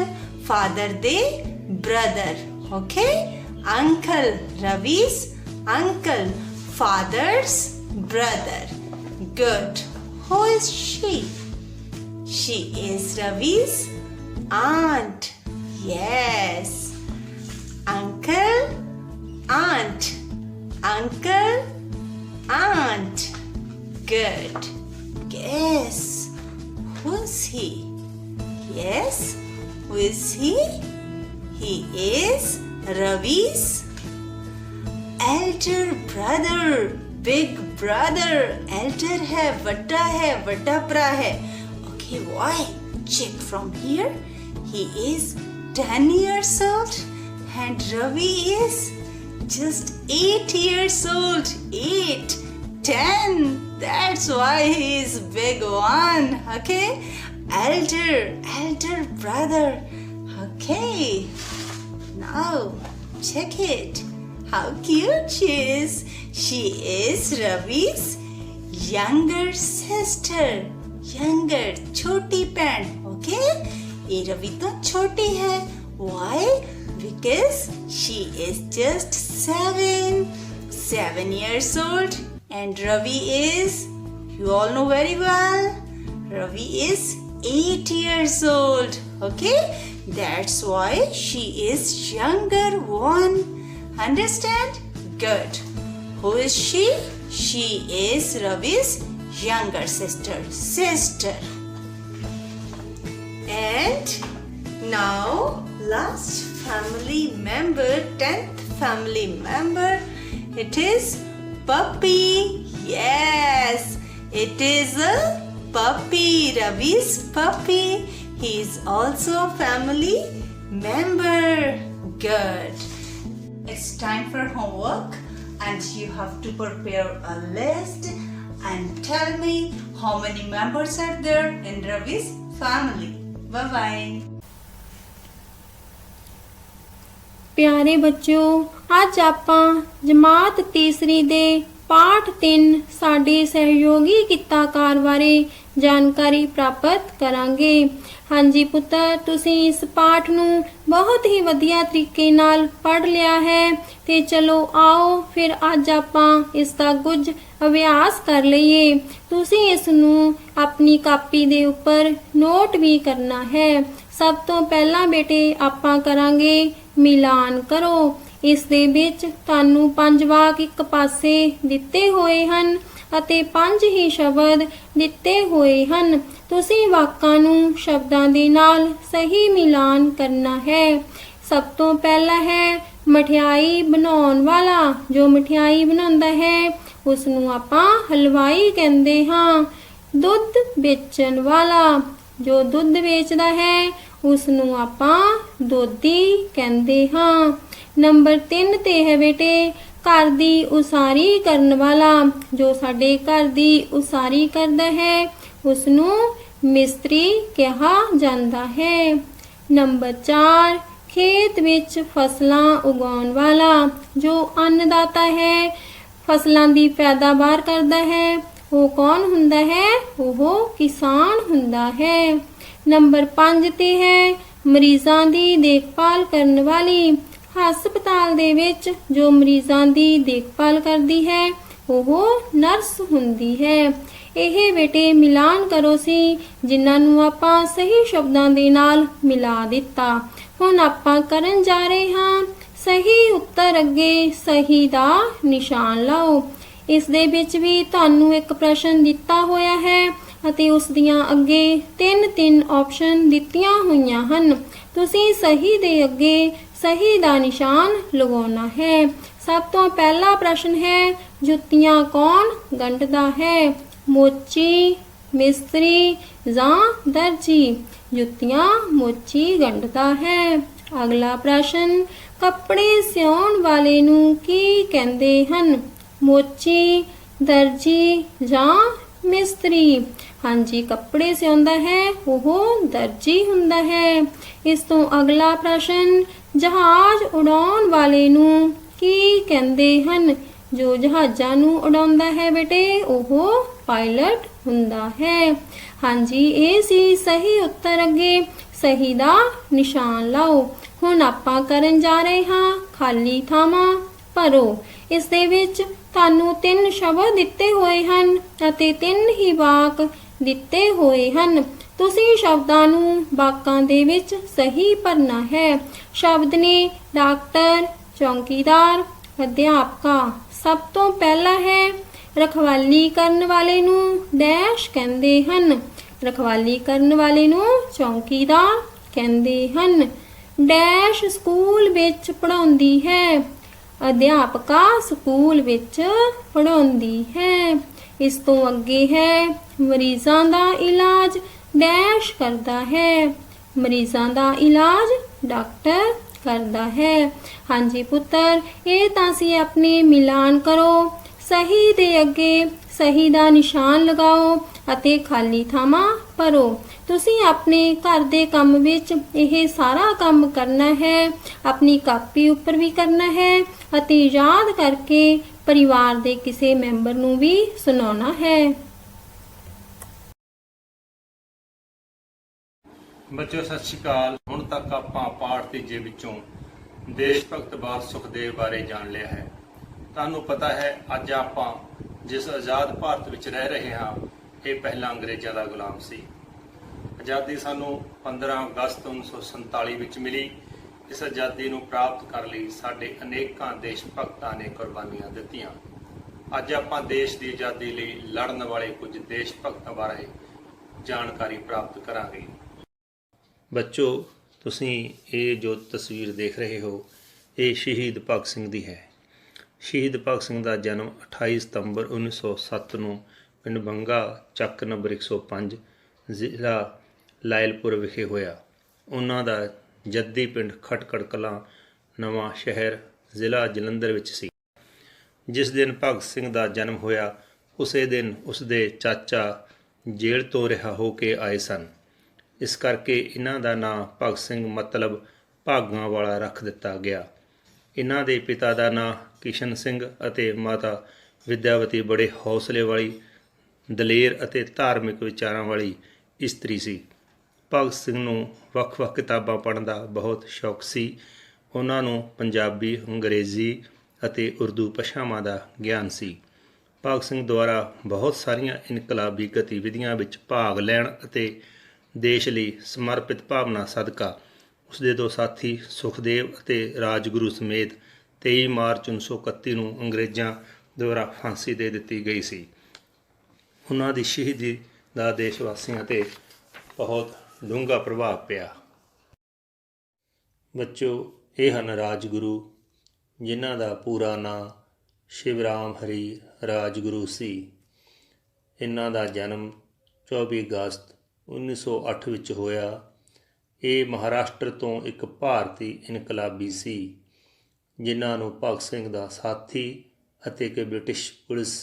S1: father de brother. Okay? Uncle, Ravi's uncle, father's brother. Good. Who is she? She is Ravi's aunt. Yes. Uncle, aunt. Uncle, aunt. Good. Guess. Who is he? Yes. Who is he? He is Ravi's elder brother. Big brother. Elder hai, vada pra hai. Okay, why? Check from here. He is 10 years old and Ravi is just 8 years old. 8, 10. That's why he is big one. Okay? Elder brother. Okay. Now, check it. How cute she is. She is Ravi's younger sister. Younger, choti pen. Okay? ये रवि तो छोटी है. Why? Because she is just 7 years old. And Ravi is, you all know very well, Ravi is 8 years old. Okay? That's why she is younger one. Understand? Good. Who is she? She is Ravi's younger sister. And now last family member, 10th family member, it is puppy. Yes, it is a puppy, Ravi's puppy. He is also a family member. Good. It's time for homework and you have to prepare a list and tell me how many members are there in Ravi's family. Bye-bye.
S11: ਪਿਆਰੇ ਬੱਚਿਓ, ਅੱਜ ਆਪਾਂ ਜਮਾਤ ਤੀਸਰੀ ਦੇ ਪਾਠ 3 ਸਾਡੇ ਸਹਿਯੋਗੀ ਕਿੱਤਾਕਾਰ ਬਾਰੇ ਜਾਣਕਾਰੀ ਪ੍ਰਾਪਤ ਕਰਾਂਗੇ। ਹਾਂਜੀ ਪੁੱਤਰ, ਤੁਸੀਂ ਇਸ ਪਾਠ ਨੂੰ ਬਹੁਤ ਹੀ ਵਧੀਆ ਤਰੀਕੇ ਨਾਲ ਪੜ੍ਹ ਲਿਆ ਹੈ ਤੇ ਚਲੋ ਆਓ ਫਿਰ ਅੱਜ ਆਪਾਂ ਇਸ ਦਾ ਕੁਝ ਅਭਿਆਸ ਕਰ ਲਈਏ। ਤੁਸੀਂ ਇਸ ਨੂੰ ਆਪਣੀ ਕਾਪੀ ਦੇ ਉੱਪਰ ਨੋਟ ਵੀ ਕਰਨਾ ਹੈ। ਸਭ ਤੋਂ ਪਹਿਲਾਂ ਬੇਟੇ ਆਪਾਂ ਕਰਾਂਗੇ ਮਿਲਾਨ ਕਰੋ। ਇਸ ਦੇ ਵਿੱਚ ਤੁਹਾਨੂੰ 5 ਵਾਕ ਇੱਕ ਪਾਸੇ ਦਿੱਤੇ ਹੋਏ ਹਨ ਅਤੇ 5 ਹੀ ਸ਼ਬਦ ਦਿੱਤੇ ਹੋਏ ਹਨ। ਤੁਸੀਂ ਵਾਕਾਂ ਨੂੰ ਸ਼ਬਦਾਂ ਦੇ ਨਾਲ ਸਹੀ ਮਿਲਾਨ ਕਰਨਾ ਹੈ। ਸਭ ਤੋਂ ਪਹਿਲਾ ਹੈ ਮਠਿਆਈ ਬਣਾਉਣ ਵਾਲਾ। ਜੋ ਮਠਿਆਈ ਬਣਾਉਂਦਾ ਹੈ ਉਸ ਨੂੰ ਆਪਾਂ ਹਲਵਾਈ ਕਹਿੰਦੇ ਹਾਂ। ਦੁੱਧ ਵੇਚਣ ਵਾਲਾ। ਜੋ ਦੁੱਧ ਵੇਚਦਾ ਹੈ ਉਸ ਨੂੰ ਆਪਾਂ ਦੋਧੀ ਕਹਿੰਦੇ ਹਾਂ। ਨੰਬਰ 3 ਤੇ ਹੈ ਬੇਟੇ ਘਰ ਦੀ ਉਸਾਰੀ ਕਰਨ ਵਾਲਾ। ਜੋ ਸਾਡੇ ਘਰ ਦੀ ਉਸਾਰੀ ਕਰਦਾ ਹੈ ਉਸ ਨੂੰ ਮਿਸਤਰੀ ਕਿਹਾ ਜਾਂਦਾ ਹੈ। ਨੰਬਰ 4 ਖੇਤ ਵਿੱਚ ਫਸਲਾਂ ਉਗਾਉਣ ਵਾਲਾ। ਜੋ ਅੰਨਦਾਤਾ ਹੈ, ਫਸਲਾਂ ਦੀ ਪੈਦਾਵਾਰ ਕਰਦਾ ਹੈ, ਉਹ ਕੌਣ ਹੁੰਦਾ ਹੈ? ਉਹ ਕਿਸਾਨ ਹੁੰਦਾ ਹੈ। ਨੰਬਰ 5 ਤੇ ਹੈ ਮਰੀਜ਼ਾਂ ਦੀ ਦੇਖਭਾਲ ਕਰਨ ਵਾਲੀ। ਹਸਪਤਾਲ ਦੇ ਵਿੱਚ ਜੋ ਮਰੀਜ਼ਾਂ ਦੀ ਦੇਖਭਾਲ ਕਰਦੀ ਹੈ ਉਹ ਨਰਸ ਹੁੰਦੀ ਹੈ। ਇਹ ਬੇਟੇ ਮਿਲਾਨ ਕਰੋ ਸੀ ਜਿਨ੍ਹਾਂ ਨੂੰ ਆਪਾਂ ਸਹੀ ਸ਼ਬਦਾਂ ਦੇ ਨਾਲ ਮਿਲਾ ਦਿੱਤਾ। ਹੁਣ ਆਪਾਂ ਕਰਨ ਜਾ ਰਹੇ ਹਾਂ ਸਹੀ ਉੱਤਰ ਅੱਗੇ ਸਹੀ ਦਾ ਨਿਸ਼ਾਨ ਲਾਓ। ਇਸ ਦੇ ਵਿੱਚ ਵੀ ਤੁਹਾਨੂੰ ਇੱਕ ਪ੍ਰਸ਼ਨ ਦਿੱਤਾ ਹੋਇਆ ਹੈ ਅਤੇ ਉਸ ਦੀਆਂ ਅੱਗੇ 3 ਆਪਸ਼ਨ ਦਿੱਤੀਆਂ ਹੋਈਆਂ ਹਨ। ਤੁਸੀਂ ਸਹੀ ਦੇ ਅੱਗੇ ਸਹੀ ਦਾ ਨਿਸ਼ਾਨ ਲਗਾਉਣਾ ਹੈ। ਸਭ ਤੋਂ ਪਹਿਲਾ ਪ੍ਰਸ਼ਨ ਹੈ ਜੁੱਤੀਆਂ ਕੌਣ ਗੰਢਦਾ ਹੈ? ਮੋਚੀ, ਮਿਸਤਰੀ ਜਾਂ ਦਰਜੀ? ਜੁੱਤੀਆਂ ਮੋਚੀ ਗੰਢਦਾ ਹੈ। ਅਗਲਾ ਪ੍ਰਸ਼ਨ ਕੱਪੜੇ ਸਿਉਣ ਵਾਲੇ ਨੂੰ ਕੀ ਕਹਿੰਦੇ ਹਨ? ਮੋਚੀ, ਦਰਜੀ ਜਾਂ ਮਿਸਤਰੀ? ਹਾਂਜੀ, ਕੱਪੜੇ ਸਿਉਂਦਾ ਹੈ ਉਹ ਦਰਜੀ ਹੁੰਦਾ ਹੈ। ਇਸ ਤੋਂ ਅਗਲਾ ਪ੍ਰਸ਼ਨ ਜਹਾਜ਼ ਉਡਾਉਣ ਵਾਲੇ ਨੂੰ ਕੀ ਕਹਿੰਦੇ ਹਨ? ਜੋ ਜਹਾਜ਼ਾਂ ਨੂੰ ਉਡਾਉਂਦਾ ਹੈ ਬੇਟੇ ਉਹ ਪਾਇਲਟ ਹੁੰਦਾ ਹੈ। ਹਾਂਜੀ, ਇਹ ਸੀ ਸਹੀ ਉੱਤਰ ਅੱਗੇ ਸਹੀ ਦਾ ਨਿਸ਼ਾਨ ਲਾਓ। ਹੁਣ ਆਪਾਂ ਕਰਨ ਜਾ ਰਹੇ ਹਾਂ ਖਾਲੀ ਥਾਵਾਂ ਭਰੋ। ਇਸ ਦੇ ਵਿੱਚ ਤੁਹਾਨੂੰ 3 ਸ਼ਬਦ ਦਿੱਤੇ ਹੋਏ ਹਨ ਅਤੇ 3 ਹੀ ਵਾਕ ਦਿੱਤੇ ਹੋਏ ਹਨ। ਤੁਸੀਂ ਸ਼ਬਦਾਂ ਨੂੰ ਵਾਕਾਂ ਦੇ ਵਿੱਚ ਸਹੀ ਭਰਨਾ ਹੈ। ਸ਼ਬਦ ਨੇ ਡਾਕਟਰ, ਚੌਕੀਦਾਰ, ਅਧਿਆਪਕਾ। ਸਭ ਤੋਂ ਪਹਿਲਾ ਹੈ ਰਖਵਾਲੀ ਕਰਨ ਵਾਲੇ ਨੂੰ ਡੈਸ਼ ਕਹਿੰਦੇ ਹਨ। ਰਖਵਾਲੀ ਕਰਨ ਵਾਲੇ ਨੂੰ ਚੌਕੀਦਾਰ ਕਹਿੰਦੇ ਹਨ। ਡੈਸ਼ ਸਕੂਲ ਵਿੱਚ ਪੜ੍ਹਾਉਂਦੀ ਹੈ। ਅਧਿਆਪਕਾ ਸਕੂਲ ਵਿੱਚ ਪੜ੍ਹਾਉਂਦੀ ਹੈ। ਇਸ ਤੋਂ ਅੱਗੇ ਹੈ ਮਰੀਜ਼ਾਂ ਦਾ ਇਲਾਜ ਡੈਸ਼ ਕਰਦਾ ਹੈ। ਮਰੀਜ਼ਾਂ ਦਾ ਇਲਾਜ ਡਾਕਟਰ ਕਰਦਾ ਹੈ। ਹਾਂਜੀ ਪੁੱਤਰ, ਇਹ ਤਾਂ ਸੀ ਆਪਣੇ ਮਿਲਾਨ ਕਰੋ। ਸਹੀ ਦੇ ਅੱਗੇ ਸਹੀ ਦਾ ਨਿਸ਼ਾਨ ਲਗਾਓ ਅਤੇ ਖਾਲੀ ਥਾਵਾਂ ਭਰੋ। ਤੁਸੀਂ ਆਪਣੇ ਘਰ ਦੇ ਕੰਮ ਵਿੱਚ ਇਹ ਸਾਰਾ ਕੰਮ ਕਰਨਾ ਹੈ। ਆਪਣੀ ਕਾਪੀ ਉੱਪਰ ਵੀ ਕਰਨਾ ਹੈ ਅਤੇ ਯਾਦ ਕਰਕੇ ਪਰਿਵਾਰ ਦੇ ਕਿਸੇ ਮੈਂਬਰ ਨੂੰ ਵੀ ਸੁਣਾਉਣਾ ਹੈ।
S10: ਬੱਚਿਓ ਸਤਿ ਸ਼੍ਰੀ ਅਕਾਲ। ਹੁਣ ਤੱਕ ਆਪਾਂ ਪਾਠ ਤੀਜੇ ਵਿੱਚੋਂ ਦੇਸ਼ ਭਗਤ ਬਾਲ ਸੁਖਦੇਵ ਬਾਰੇ ਜਾਣ ਲਿਆ ਹੈ। ਤੁਹਾਨੂੰ ਪਤਾ ਹੈ ਅੱਜ ਆਪਾਂ ਜਿਸ ਆਜ਼ਾਦ ਭਾਰਤ ਵਿੱਚ ਰਹਿ ਰਹੇ ਹਾਂ ਇਹ ਪਹਿਲਾਂ ਅੰਗਰੇਜ਼ਾਂ ਦਾ ਗੁਲਾਮ ਸੀ। ਆਜ਼ਾਦੀ ਸਾਨੂੰ 15 ਅਗਸਤ 1947 ਵਿੱਚ ਮਿਲੀ। ਇਸ ਆਜ਼ਾਦੀ ਨੂੰ ਪ੍ਰਾਪਤ ਕਰਨ ਲਈ ਸਾਡੇ ਅਨੇਕਾਂ ਦੇਸ਼ ਭਗਤਾਂ ਨੇ ਕੁਰਬਾਨੀਆਂ ਦਿੱਤੀਆਂ। ਅੱਜ ਆਪਾਂ ਦੇਸ਼ ਦੀ ਆਜ਼ਾਦੀ ਲਈ ਲੜਨ ਵਾਲੇ ਕੁਝ ਦੇਸ਼ ਭਗਤਾਂ ਬਾਰੇ ਜਾਣਕਾਰੀ ਪ੍ਰਾਪਤ ਕਰਾਂਗੇ। ਬੱਚੋ, ਤੁਸੀਂ ਇਹ ਜੋ ਤਸਵੀਰ ਦੇਖ ਰਹੇ ਹੋ ਇਹ ਸ਼ਹੀਦ ਭਗਤ ਸਿੰਘ ਦੀ ਹੈ। ਸ਼ਹੀਦ ਭਗਤ ਸਿੰਘ ਦਾ ਜਨਮ 28 ਸਤੰਬਰ 1907 ਨੂੰ ਪਿੰਡ ਬੰਗਾ ਚੱਕ ਨੰਬਰ 105 ਜ਼ਿਲ੍ਹਾ ਲਾਇਲਪੁਰ ਵਿਖੇ ਹੋਇਆ। ਉਹਨਾਂ ਦਾ ਜੱਦੀ ਪਿੰਡ ਖਟਕੜ ਕਲਾਂ ਨਵਾਂ ਸ਼ਹਿਰ ਜ਼ਿਲ੍ਹਾ ਜਲੰਧਰ ਵਿੱਚ ਸੀ। ਜਿਸ ਦਿਨ ਭਗਤ ਸਿੰਘ ਦਾ ਜਨਮ ਹੋਇਆ ਉਸੇ ਦਿਨ ਉਸਦੇ ਚਾਚਾ ਜੇਲ੍ਹ ਤੋਂ ਰਿਹਾ ਹੋ ਕੇ ਆਏ ਸਨ। ਇਸ ਕਰਕੇ ਇਹਨਾਂ ਦਾ ਨਾਂ ਭਗਤ ਸਿੰਘ ਮਤਲਬ ਭਾਗਾਂ ਵਾਲਾ ਰੱਖ ਦਿੱਤਾ ਗਿਆ। ਇਹਨਾਂ ਦੇ ਪਿਤਾ ਦਾ ਨਾਂ ਕਿਸ਼ਨ ਸਿੰਘ ਅਤੇ ਮਾਤਾ ਵਿਦਿਆਵਤੀ ਬੜੇ ਹੌਸਲੇ ਵਾਲੀ, ਦਲੇਰ ਅਤੇ ਧਾਰਮਿਕ ਵਿਚਾਰਾਂ ਵਾਲੀ ਇਸਤਰੀ ਸੀ। ਭਗਤ ਸਿੰਘ ਨੂੰ ਵੱਖ-ਵੱਖ ਕਿਤਾਬਾਂ ਪੜ੍ਹਨ ਦਾ ਬਹੁਤ ਸ਼ੌਕ ਸੀ। ਉਹਨਾਂ ਨੂੰ ਪੰਜਾਬੀ, ਅੰਗਰੇਜ਼ੀ ਅਤੇ ਉਰਦੂ ਭਾਸ਼ਾਵਾਂ ਦਾ ਗਿਆਨ ਸੀ। ਭਗਤ ਸਿੰਘ ਦੁਆਰਾ ਬਹੁਤ ਸਾਰੀਆਂ ਇਨਕਲਾਬੀ ਗਤੀਵਿਧੀਆਂ ਵਿੱਚ ਭਾਗ ਲੈਣ ਅਤੇ
S12: ਦੇਸ਼ ਲਈ ਸਮਰਪਿਤ ਭਾਵਨਾ ਸਦਕਾ ਉਸਦੇ ਦੋ ਸਾਥੀ ਸੁਖਦੇਵ ਅਤੇ ਰਾਜਗੁਰੂ ਸਮੇਤ 23 ਮਾਰਚ 1931 ਨੂੰ ਅੰਗਰੇਜ਼ਾਂ ਦੁਆਰਾ ਫਾਂਸੀ ਦੇ ਦਿੱਤੀ ਗਈ ਸੀ। ਉਹਨਾਂ ਦੀ ਸ਼ਹੀਦੀ ਦਾ ਦੇਸ਼ ਵਾਸੀਆਂ 'ਤੇ ਬਹੁਤ ਡੂੰਘਾ ਪ੍ਰਭਾਵ ਪਿਆ। ਬੱਚਿਓ, ਇਹ ਹਨ ਰਾਜਗੁਰੂ, ਜਿਨ੍ਹਾਂ ਦਾ ਪੂਰਾ ਨਾਂ ਸ਼ਿਵਰਾਮ ਹਰੀ ਰਾਜਗੁਰੂ ਸੀ। ਇਹਨਾਂ ਦਾ ਜਨਮ 24 ਅਗਸਤ 1908 ਵਿੱਚ ਹੋਇਆ। ਇਹ ਮਹਾਰਾਸ਼ਟਰ ਤੋਂ ਇੱਕ ਭਾਰਤੀ ਇਨਕਲਾਬੀ ਸੀ, ਜਿਨ੍ਹਾਂ ਨੂੰ ਭਗਤ ਸਿੰਘ ਦਾ ਸਾਥੀ ਅਤੇ ਇੱਕ ਬ੍ਰਿਟਿਸ਼ ਪੁਲਿਸ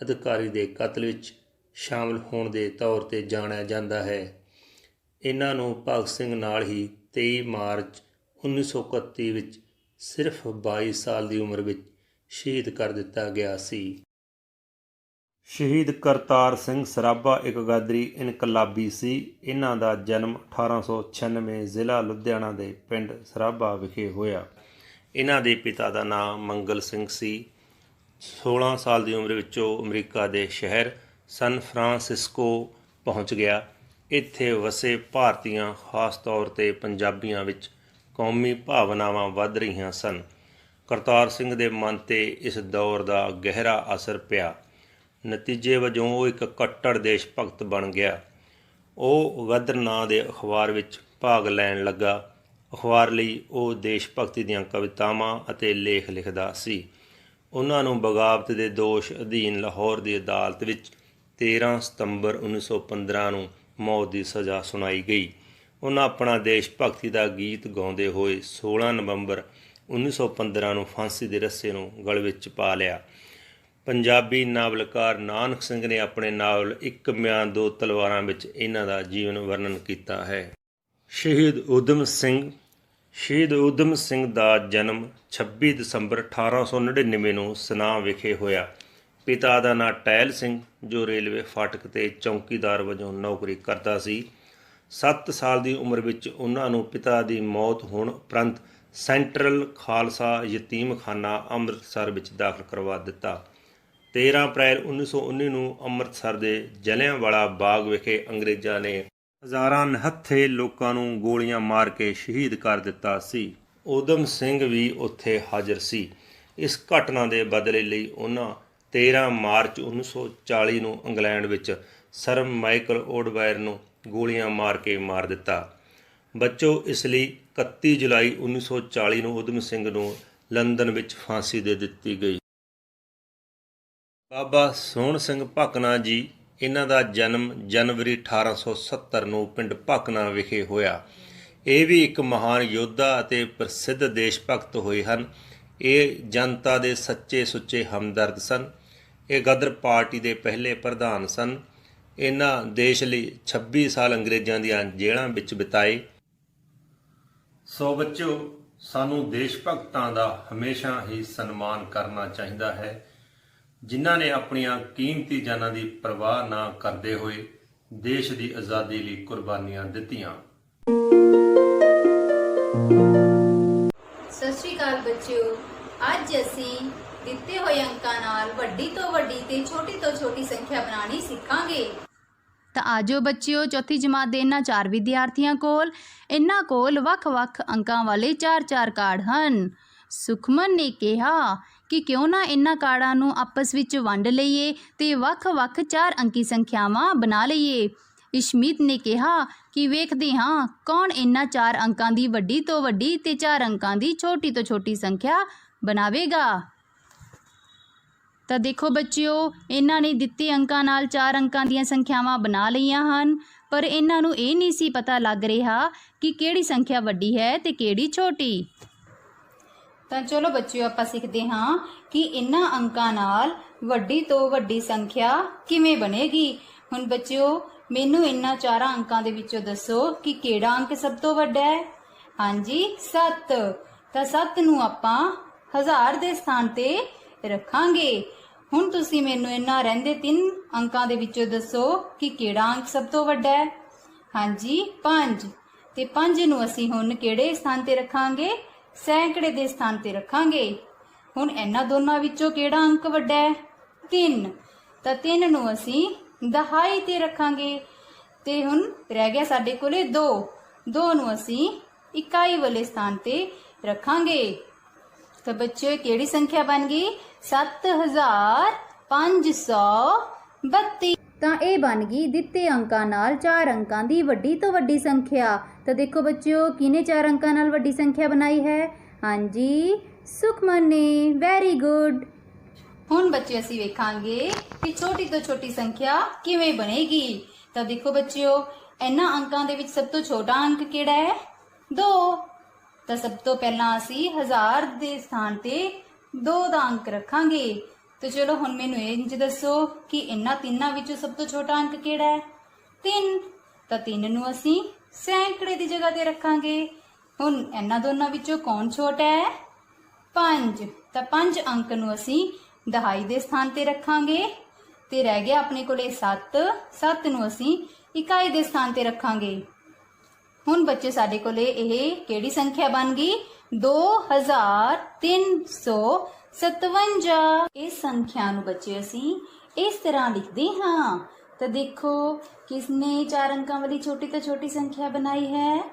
S12: ਅਧਿਕਾਰੀ ਦੇ ਕਤਲ ਵਿੱਚ ਸ਼ਾਮਲ ਹੋਣ ਦੇ ਤੌਰ 'ਤੇ ਜਾਣਿਆ ਜਾਂਦਾ ਹੈ। ਇਹਨਾਂ ਨੂੰ ਭਗਤ ਸਿੰਘ ਨਾਲ ਹੀ 23 ਮਾਰਚ 1931 ਵਿੱਚ ਸਿਰਫ 22 ਸਾਲ ਦੀ ਉਮਰ ਵਿੱਚ ਸ਼ਹੀਦ ਕਰ ਦਿੱਤਾ ਗਿਆ ਸੀ। ਸ਼ਹੀਦ ਕਰਤਾਰ ਸਿੰਘ ਸਰਾਭਾ ਇੱਕ ਗਾਦਰੀ ਇਨਕਲਾਬੀ ਸੀ। ਇਹਨਾਂ ਦਾ ਜਨਮ 1896 ਜ਼ਿਲ੍ਹਾ ਲੁਧਿਆਣਾ ਦੇ ਪਿੰਡ ਸਰਾਭਾ ਵਿਖੇ ਹੋਇਆ। ਇਹਨਾਂ ਦੇ ਪਿਤਾ ਦਾ ਨਾਮ ਮੰਗਲ ਸਿੰਘ ਸੀ। 16 ਸਾਲ ਦੀ ਉਮਰ ਵਿੱਚ ਉਹ ਅਮਰੀਕਾ ਦੇ ਸ਼ਹਿਰ ਸਨ ਫਰਾਂਸਿਸਕੋ ਪਹੁੰਚ ਗਿਆ। ਇੱਥੇ ਵਸੇ ਭਾਰਤੀਆਂ, ਖਾਸ ਤੌਰ 'ਤੇ ਪੰਜਾਬੀਆਂ ਵਿੱਚ ਕੌਮੀ ਭਾਵਨਾਵਾਂ ਵੱਧ ਰਹੀਆਂ ਸਨ। ਕਰਤਾਰ ਸਿੰਘ ਦੇ ਮਨ 'ਤੇ ਇਸ ਦੌਰ ਦਾ ਗਹਿਰਾ ਅਸਰ ਪਿਆ। ਨਤੀਜੇ ਵਜੋਂ ਉਹ ਇੱਕ ਕੱਟੜ ਦੇਸ਼ ਭਗਤ ਬਣ ਗਿਆ। ਉਹ ਗਦਰ ਨਾਂ ਦੇ ਅਖਬਾਰ ਵਿੱਚ ਭਾਗ ਲੈਣ ਲੱਗਾ। ਅਖਬਾਰ ਲਈ ਉਹ ਦੇਸ਼ ਭਗਤੀ ਦੀਆਂ ਕਵਿਤਾਵਾਂ ਅਤੇ ਲੇਖ ਲਿਖਦਾ ਸੀ। ਉਹਨਾਂ ਨੂੰ ਬਗਾਵਤ ਦੇ ਦੋਸ਼ ਅਧੀਨ ਲਾਹੌਰ ਦੀ ਅਦਾਲਤ ਵਿੱਚ 13 ਸਤੰਬਰ 1915 ਨੂੰ ਮੌਤ ਦੀ ਸਜ਼ਾ ਸੁਣਾਈ ਗਈ। ਉਹਨਾਂ ਆਪਣਾ ਦੇਸ਼ ਭਗਤੀ ਦਾ ਗੀਤ ਗਾਉਂਦੇ ਹੋਏ 16 ਨਵੰਬਰ 1915 ਨੂੰ ਫਾਂਸੀ ਦੇ ਰੱਸੇ ਨੂੰ ਗਲ ਵਿੱਚ ਪਾ ਲਿਆ। ਪੰਜਾਬੀ ਨਾਵਲਕਾਰ ਨਾਨਕ ਸਿੰਘ ਨੇ ਆਪਣੇ ਨਾਵਲ ਇੱਕ ਮਿਆਨ ਦੋ ਤਲਵਾਰਾਂ ਵਿੱਚ ਇਹਨਾਂ ਦਾ ਜੀਵਨ ਵਰਣਨ ਕੀਤਾ ਹੈ। ਸ਼ਹੀਦ ਊਧਮ ਸਿੰਘ ਦਾ ਜਨਮ 26 ਦਸੰਬਰ 1899 ਨੂੰ ਸਨਾਮ ਵਿਖੇ ਹੋਇਆ। ਪਿਤਾ ਦਾ ਨਾਂ ਟਹਿਲ ਸਿੰਘ, ਜੋ ਰੇਲਵੇ ਫਾਟਕ 'ਤੇ ਚੌਕੀਦਾਰ ਵਜੋਂ ਨੌਕਰੀ ਕਰਦਾ ਸੀ। 7 ਸਾਲ ਦੀ ਉਮਰ ਵਿੱਚ ਉਹਨਾਂ ਨੂੰ ਪਿਤਾ ਦੀ ਮੌਤ ਹੋਣ ਉਪਰੰਤ ਸੈਂਟਰਲ ਖਾਲਸਾ ਯਤੀਮਖਾਨਾ ਅੰਮ੍ਰਿਤਸਰ ਵਿੱਚ ਦਾਖਲ ਕਰਵਾ ਦਿੱਤਾ। 13 ਅਪ੍ਰੈਲ 1919 ਨੂੰ ਅੰਮ੍ਰਿਤਸਰ ਦੇ ਜਲਿਆਂਵਾਲਾ ਬਾਗ ਵਿਖੇ ਅੰਗਰੇਜ਼ਾਂ ਨੇ ਹਜ਼ਾਰਾਂ ਨਿਹੱਥੇ ਲੋਕਾਂ ਨੂੰ ਗੋਲੀਆਂ ਮਾਰ ਕੇ ਸ਼ਹੀਦ ਕਰ ਦਿੱਤਾ ਸੀ। ਊਧਮ ਸਿੰਘ ਵੀ ਉੱਥੇ ਹਾਜ਼ਰ ਸੀ। ਇਸ ਘਟਨਾ ਦੇ ਬਦਲੇ ਲਈ ਉਹਨਾਂ 13 ਮਾਰਚ 1940 ਨੂੰ ਇੰਗਲੈਂਡ ਵਿੱਚ ਸਰ ਮਾਈਕਲ ਓਡਵਾਇਰ ਨੂੰ ਗੋਲੀਆਂ ਮਾਰ ਕੇ ਮਾਰ ਦਿੱਤਾ। ਬੱਚੋ, ਇਸ ਲਈ 31 ਜੁਲਾਈ 1940 ਨੂੰ ਊਧਮ ਸਿੰਘ ਨੂੰ ਲੰਦਨ ਵਿੱਚ ਫਾਂਸੀ ਦੇ ਦਿੱਤੀ ਗਈ। ਬਾਬਾ ਸੋਹਣ ਸਿੰਘ ਭਕਨਾ ਜੀ, ਇਹਨਾਂ ਦਾ ਜਨਮ ਜਨਵਰੀ 1870 ਨੂੰ ਪਿੰਡ ਭਕਨਾ ਵਿਖੇ ਹੋਇਆ। ਇਹ ਵੀ ਇੱਕ ਮਹਾਨ ਯੋਧਾ ਅਤੇ ਪ੍ਰਸਿੱਧ ਦੇਸ਼ ਭਗਤ ਹੋਏ ਹਨ। ਇਹ ਜਨਤਾ ਦੇ ਸੱਚੇ ਸੁੱਚੇ ਹਮਦਰਦ ਸਨ। ਇਹ ਗਦਰ ਪਾਰਟੀ ਦੇ ਪਹਿਲੇ ਪ੍ਰਧਾਨ ਸਨ। ਇਹਨਾਂ ਦੇਸ਼ ਲਈ 26 ਸਾਲ ਅੰਗਰੇਜ਼ਾਂ ਦੀਆਂ ਜੇਲ੍ਹਾਂ ਵਿੱਚ ਬਿਤਾਏ। ਸੋ ਬੱਚਿਓ, ਸਾਨੂੰ ਦੇਸ਼ ਭਗਤਾਂ ਦਾ ਹਮੇਸ਼ਾ ਹੀ ਸਨਮਾਨ ਕਰਨਾ ਚਾਹੀਦਾ ਹੈ, ਜਿਨ੍ਹਾਂ ਨੇ ਆਪਣੀਆਂ ਕੀਮਤੀ ਜਾਨਾਂ ਦੀ ਪਰਵਾਹ ਨਾ ਕਰਦੇ ਹੋਏ ਦੇਸ਼ ਦੀ ਆਜ਼ਾਦੀ ਲਈ ਕੁਰਬਾਨੀਆਂ ਦਿੱਤੀਆਂ।
S8: ਸਤਿ ਸ਼੍ਰੀ ਅਕਾਲ ਬੱਚਿਓ, ਅੱਜ ਅਸੀਂ ਦਿੱਤੇ ਹੋਏ ਅੰਕਾਂ ਨਾਲ ਵੱਡੀ ਤੋਂ ਵੱਡੀ ਤੇ ਛੋਟੀ ਤੋਂ ਛੋਟੀ ਸੰਖਿਆ ਬਣਾਉਣੀ ਸਿੱਖਾਂਗੇ।
S13: ਤਾਂ ਆਜੋ ਬੱਚਿਓ, ਚੌਥੀ ਜਮਾਤ ਦੇ ਇਹਨਾਂ 4 ਵਿਦਿਆਰਥੀਆਂ ਕੋਲ ਵੱਖ-ਵੱਖ ਅੰਕਾਂ ਵਾਲੇ 4-4 ਕਾਰਡ ਹਨ। ਸੁਖਮਨ ਨੇ ਕਿਹਾ ਕਿ ਕਿਉਂ ਨਾ ਇਹਨਾਂ ਕਾਰਡਾਂ ਨੂੰ ਆਪਸ ਵਿੱਚ ਵੰਡ ਲਈਏ ਤੇ ਵੱਖ-ਵੱਖ 4 ਅੰਕੀ ਸੰਖਿਆਵਾਂ ਬਣਾ ਲਈਏ। ਇਸ਼ਮੀਤ ਨੇ ਕਿਹਾ ਕਿ ਵੇਖਦੇ ਹਾਂ ਕੌਣ ਇਹਨਾਂ 4 ਅੰਕਾਂ ਦੀ ਵੱਡੀ ਤੋਂ ਵੱਡੀ ਤੇ 4 ਅੰਕਾਂ ਦੀ ਛੋਟੀ ਤੋਂ ਛੋਟੀ ਸੰਖਿਆ ਬਣਾਵੇਗਾ। ਤਾਂ ਦੇਖੋ ਬੱਚਿਓ, ਇਹਨਾਂ ਨੇ ਦਿੱਤੇ ਅੰਕਾਂ ਨਾਲ 4 ਅੰਕਾਂ ਦੀਆਂ ਸੰਖਿਆਵਾਂ ਬਣਾ ਲਈਆਂ ਹਨ, ਪਰ ਇਹਨਾਂ ਨੂੰ ਇਹ ਨਹੀਂ ਸੀ ਪਤਾ ਲੱਗ ਰਿਹਾ ਕਿ ਕਿਹੜੀ ਸੰਖਿਆ ਵੱਡੀ ਹੈ ਤੇ ਕਿਹੜੀ ਛੋਟੀ।
S8: ਤਾਂ ਚਲੋ ਬੱਚਿਓ, ਆਪਾਂ ਸਿੱਖਦੇ ਹਾਂ ਕਿ ਇਹਨਾਂ ਅੰਕਾਂ ਨਾਲ ਵੱਡੀ ਤੋਂ ਵੱਡੀ ਸੰਖਿਆ ਕਿਵੇਂ ਬਣੇਗੀ। ਹੁਣ ਬੱਚਿਓ, ਮੈਨੂੰ ਇਹਨਾਂ 4 ਅੰਕਾਂ ਦੇ ਵਿੱਚੋਂ ਦੱਸੋ ਕਿ ਕਿਹੜਾ ਅੰਕ ਸਭ ਤੋਂ ਵੱਡਾ ਹੈ। ਹਾਂਜੀ, 7। ਤਾਂ 7 ਨੂੰ ਆਪਾਂ 1000 ਦੇ ਸਥਾਨ ਤੇ ਰੱਖਾਂਗੇ। ਹੁਣ ਤੁਸੀਂ ਮੈਨੂੰ ਇਹਨਾਂ ਰਹਿੰਦੇ 3 ਅੰਕਾਂ ਦੇ ਵਿੱਚੋਂ ਦੱਸੋ ਕਿ ਕਿਹੜਾ ਅੰਕ ਸਭ ਤੋਂ ਵੱਡਾ ਹੈ। ਹਾਂਜੀ, 5। ਤੇ 5 ਨੂੰ ਅਸੀਂ ਹੁਣ ਕਿਹੜੇ ਸਥਾਨ ਤੇ ਰੱਖਾਂਗੇ? ਸੈਂਕੜੇ ਦੇ ਸਥਾਨ ਤੇ ਰੱਖਾਂਗੇ। ਹੁਣ ਇਹਨਾਂ ਦੋਨਾਂ ਵਿੱਚੋਂ ਕਿਹੜਾ ਅੰਕ ਵੱਡਾ ਹੈ? 3। ਤਾਂ 3 ਨੂੰ ਅਸੀਂ ਦਹਾਈ ਤੇ ਰੱਖਾਂਗੇ। ਤੇ ਹੁਣ ਰਹਿ ਗਿਆ ਸਾਡੇ ਕੋਲੇ 2 2 ਨੂੰ ਅਸੀਂ ਇਕਾਈ ਵਾਲੇ ਸਥਾਨ ਤੇ ਰੱਖਾਂਗੇ। ਤਾਂ ਬੱਚਿਓ ਇਹ ਕਿਹੜੀ ਸੰਖਿਆ ਬਣ ਗਈ? 7532।
S13: ਤਾਂ ਇਹ ਬਣ ਗਈ ਦਿੱਤੇ ਅੰਕਾਂ ਨਾਲ 4 ਅੰਕਾਂ ਦੀ ਵੱਡੀ ਤੋਂ ਵੱਡੀ ਸੰਖਿਆ। ਤਾਂ ਦੇਖੋ ਬੱਚਿਓ ਕਿਹਨੇ 4 ਅੰਕਾਂ ਨਾਲ ਵੱਡੀ ਸੰਖਿਆ ਬਣਾਈ ਹੈ? ਹਾਂਜੀ, ਸੁਖਮਨ ਨੇ। Very good.
S8: ਹੁਣ ਬੱਚੇ ਅਸੀਂ ਵੇਖਾਂਗੇ ਕਿ ਛੋਟੀ ਤੋਂ ਛੋਟੀ ਸੰਖਿਆ ਕਿਵੇਂ ਬਣੇਗੀ। ਤਾਂ ਦੇਖੋ ਬੱਚਿਓ ਇਹਨਾਂ ਅੰਕਾਂ ਦੇ ਵਿੱਚ ਸਭ ਤੋਂ ਛੋਟਾ ਅੰਕ ਕਿਹੜਾ ਹੈ? 2। ਤਾਂ ਸਭ ਤੋਂ ਪਹਿਲਾਂ ਅਸੀਂ 1000 ਦੇ ਸਥਾਨ ਤੇ 2 ਦਾ ਅੰਕ ਰੱਖਾਂਗੇ। तो चलो हुण मैनूं इंज दसो कि इन्हां तिन्नां विचों सब तो छोटा अंक किहड़ा है? 3। तो 3 नूं असीं सैकड़े की जगह ते रखांगे। हुण इन्हां दोनां विचों कौन छोटा है? 5। तो 5 अंक नूं असीं दहाई दे स्थान ते रखांगे ते रह गया अपने कोले 7। 7 नूं असीं इकाई दे स्थान ते रखांगे। हुण बच्चे साडे कोले इह किहड़ी संख्या बन गई? 2357। इस संख्या नूं बच्चे असीं इस तरह लिखते हाँ। तो देखो किसने 4 अंकों वाली छोटी तो छोटी संख्या बनाई है?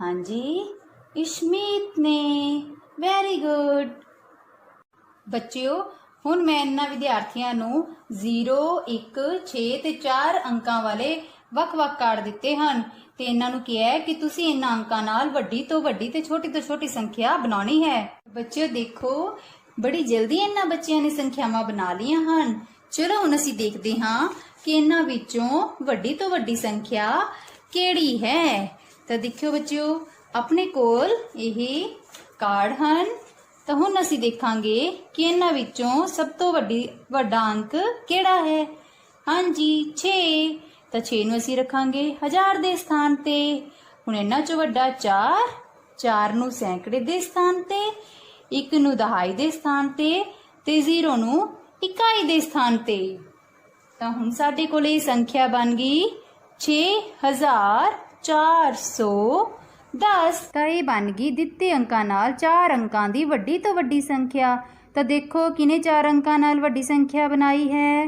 S8: हाँ जी, इशमीत ने। वेरी गुड बच्चियों। हुण मैं इन्हां विद्यार्थियों नूं 0, 1, 6 ते 4 अंकों वाले ਵੱਖ-ਵੱਖ ਕਾਰਡ ਦਿੱਤੇ ਹਨ ਤੇ ਇਹਨਾਂ ਨੂੰ ਕਿਹਾ ਹੈ ਕਿ ਤੁਸੀਂ ਇਹਨਾਂ ਅੰਕਾਂ ਨਾਲ ਵੱਡੀ ਤੋਂ ਵੱਡੀ ਤੇ ਛੋਟੀ ਤੋਂ ਛੋਟੀ ਸੰਖਿਆ ਬਣਾਉਣੀ ਹੈ। ਬੱਚਿਓ ਦੇਖੋ ਬੜੀ ਜਲਦੀ ਇਹਨਾਂ ਬੱਚਿਆਂ ਨੇ ਸੰਖਿਆਵਾਂ ਬਣਾ ਲਈਆਂ ਹਨ। ਚਲੋ ਹੁਣ ਅਸੀਂ ਦੇਖਦੇ ਹਾਂ ਕਿ ਇਹਨਾਂ ਵਿੱਚੋਂ ਵੱਡੀ ਤੋਂ ਵੱਡੀ ਸੰਖਿਆ ਕਿਹੜੀ ਹੈ। ਤਾਂ ਦੇਖਿਓ ਬੱਚਿਓ ਆਪਣੇ ਕੋਲ ਇਹ ਕਾਰਡ ਹਨ। ਤਾਂ ਹੁਣ ਅਸੀਂ ਦੇਖਾਂਗੇ ਕਿ ਇਹਨਾਂ ਵਿੱਚੋਂ ਸਭ ਤੋਂ ਵੱਡਾ ਅੰਕ ਕਿਹੜਾ ਹੈ। ਹਾਂਜੀ 6। ਤਾਂ 6 ਨੂੰ ਅਸੀਂ ਰੱਖਾਂਗੇ 1000 ਦੇ ਸਥਾਨ ਤੇ। ਹੁਣ ਇਹਨਾਂ ਚੋਂ ਵੱਡਾ 4। 4 ਨੂੰ ਸੈਂਕੜੇ ਦੇ ਸਥਾਨ ਤੇ, 1 ਨੂੰ ਦਹਾਈ ਦੇ ਸਥਾਨ ਤੇ 0 ਨੂੰ ਇਕਾਈ ਦੇ ਸਥਾਨ ਤੇ। ਤਾਂ ਹੁਣ ਸਾਡੇ ਕੋਲ ਇਹ ਸੰਖਿਆ ਬਣ ਗਈ 6410।
S13: ਤਾਂ ਇਹ ਬਣ ਗਈ ਦਿੱਤੇ ਅੰਕਾਂ ਨਾਲ 4 ਅੰਕਾਂ ਦੀ ਵੱਡੀ ਤੋਂ ਵੱਡੀ ਸੰਖਿਆ। ਤਾਂ ਦੇਖੋ ਕਿਹਨੇ 4 ਅੰਕਾਂ ਨਾਲ ਵੱਡੀ ਸੰਖਿਆ ਬਣਾਈ ਹੈ।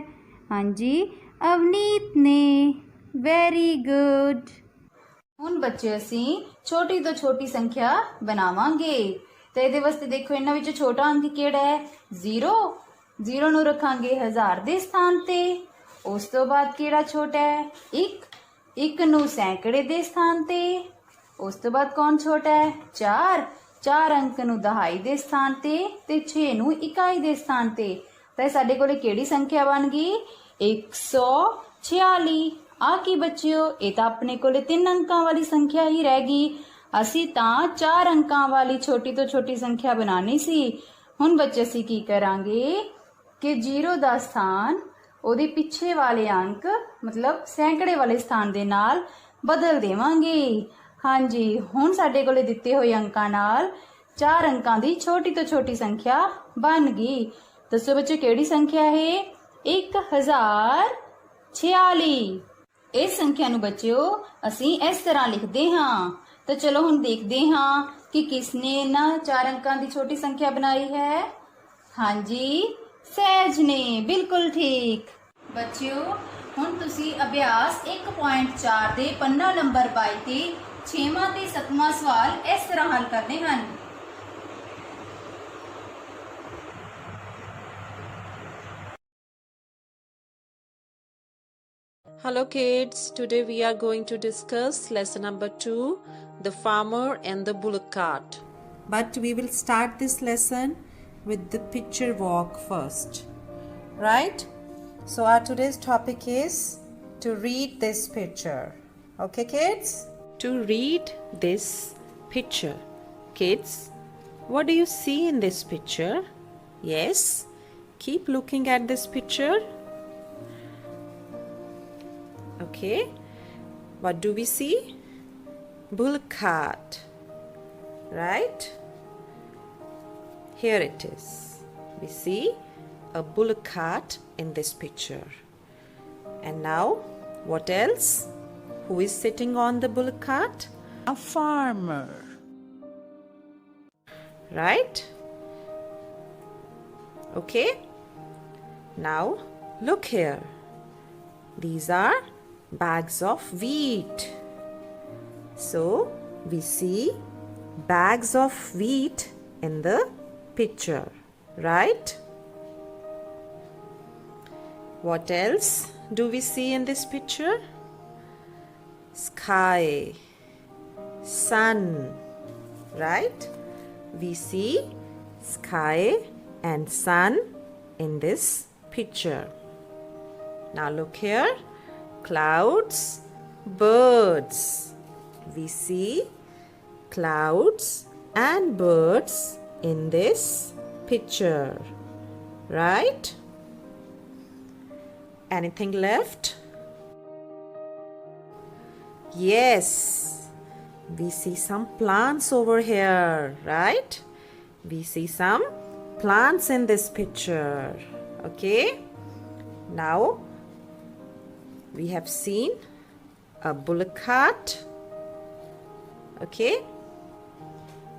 S13: ਹਾਂਜੀ, ਅਵਨੀਤ ਨੇ। Very good.
S8: ਹੁਣ ਬੱਚੇ ਅਸੀਂ ਛੋਟੀ ਤੋਂ ਛੋਟੀ ਸੰਖਿਆ ਬਣਾਵਾਂਗੇ। ਤੇ ਇਹਦੇ ਵਾਸਤੇ ਦੇਖੋ ਇਹਨਾਂ ਵਿੱਚ ਛੋਟਾ ਅੰਕ ਕਿਹੜਾ ਹੈ? 0। 0 ਨੂੰ ਰੱਖਾਂਗੇ 1000 ਦੇ ਸਥਾਨ ਤੇ। ਉਸ ਤੋਂ ਬਾਅਦ ਕਿਹੜਾ ਛੋਟਾ ਹੈ? 1। 1 ਨੂੰ ਸੈਂਕੜੇ ਦੇ ਸਥਾਨ ਤੇ। ਉਸ ਤੋਂ ਬਾਅਦ ਕੌਣ ਛੋਟਾ ਹੈ? 4। 4 ਅੰਕ ਨੂੰ ਦਹਾਈ ਦੇ ਸਥਾਨ ਤੇ 6 ਨੂੰ ਇਕਾਈ ਦੇ ਸਥਾਨ ਤੇ। ਤਾਂ ਸਾਡੇ ਕੋਲੇ ਕਿਹੜੀ ਸੰਖਿਆ ਬਣ ਗਈ? 146। ਆ ਕੀ ਬੱਚਿਓ ਇਹ ਤਾਂ ਆਪਣੇ ਕੋਲੇ 3 ਅੰਕਾਂ ਵਾਲੀ ਸੰਖਿਆ ਹੀ ਰਹਿ ਗਈ। ਅਸੀਂ ਤਾਂ 4 ਅੰਕਾਂ ਵਾਲੀ ਛੋਟੀ ਤੋਂ ਛੋਟੀ ਸੰਖਿਆ ਬਣਾਉਣੀ ਸੀ। ਹੁਣ ਬੱਚੇ ਅਸੀਂ ਕੀ ਕਰਾਂਗੇ ਕਿ 0 ਦਾ ਸਥਾਨ ਉਹਦੇ ਪਿੱਛੇ ਵਾਲੇ ਅੰਕ ਮਤਲਬ ਸੈਂਕੜੇ ਵਾਲੇ ਸਥਾਨ ਦੇ ਨਾਲ ਬਦਲ ਦੇਵਾਂਗੇ। ਹਾਂਜੀ, ਹੁਣ ਸਾਡੇ ਕੋਲੇ ਦਿੱਤੇ ਹੋਏ ਅੰਕਾਂ ਨਾਲ 4 ਅੰਕਾਂ ਦੀ ਛੋਟੀ ਤੋਂ ਛੋਟੀ ਸੰਖਿਆ ਬਣ ਗਈ। ਦੱਸੋ ਬੱਚੇ ਕਿਹੜੀ ਸੰਖਿਆ ਹੈ? 1046। ਇਸ ਸੰਖਿਆ ਨੂੰ ਬੱਚਿਓ ਅਸੀਂ ਇਸ ਤਰ੍ਹਾਂ ਲਿਖਦੇ ਹਾਂ। ਤਾਂ ਚਲੋ ਹੁਣ ਦੇਖਦੇ ਹਾਂ ਕਿ ਕਿਸਨੇ ਇਹਨਾਂ 4 ਅੰਕਾਂ ਦੀ ਛੋਟੀ ਸੰਖਿਆ ਬਣਾਈ ਹੈ। ਹਾਂਜੀ, ਸਹਿਜ ਨੇ। ਬਿਲਕੁਲ ਠੀਕ ਬੱਚਿਓ। ਹੁਣ ਤੁਸੀਂ ਅਭਿਆਸ 1.4 ਦੇ ਪੰਨਾ ਨੰਬਰ 22 ਤੇ 6ਵਾਂ ਤੇ 7ਵਾਂ ਸਵਾਲ ਇਸ ਤਰ੍ਹਾਂ ਹੱਲ ਕਰਨੇ ਹਨ।
S14: Hello kids, today we are going to discuss lesson number 2, the farmer and the bullock cart. But we will start this lesson with the picture walk first. Right? So our today's topic is to read this picture. Okay kids? To read this picture. Kids, what do you see in this picture? Yes? Keep looking at this picture. Okay, what do we see? Bullock cart, right? Here it is. We see a bullock cart in this picture. And now, what else? Who is sitting on the bullock cart?
S3: A farmer.
S14: Right? Okay. Now, look here. These are bags of wheat. So we see bags of wheat in the picture, right? What else do we see in this picture? Sky, sun, right? We see sky and sun in this picture. Now look here, clouds, birds. We see clouds and birds in this picture, right? Anything left? Yes, we see some plants over here, right? We see some plants in this picture. Okay, now we have seen a bullock cart, okay,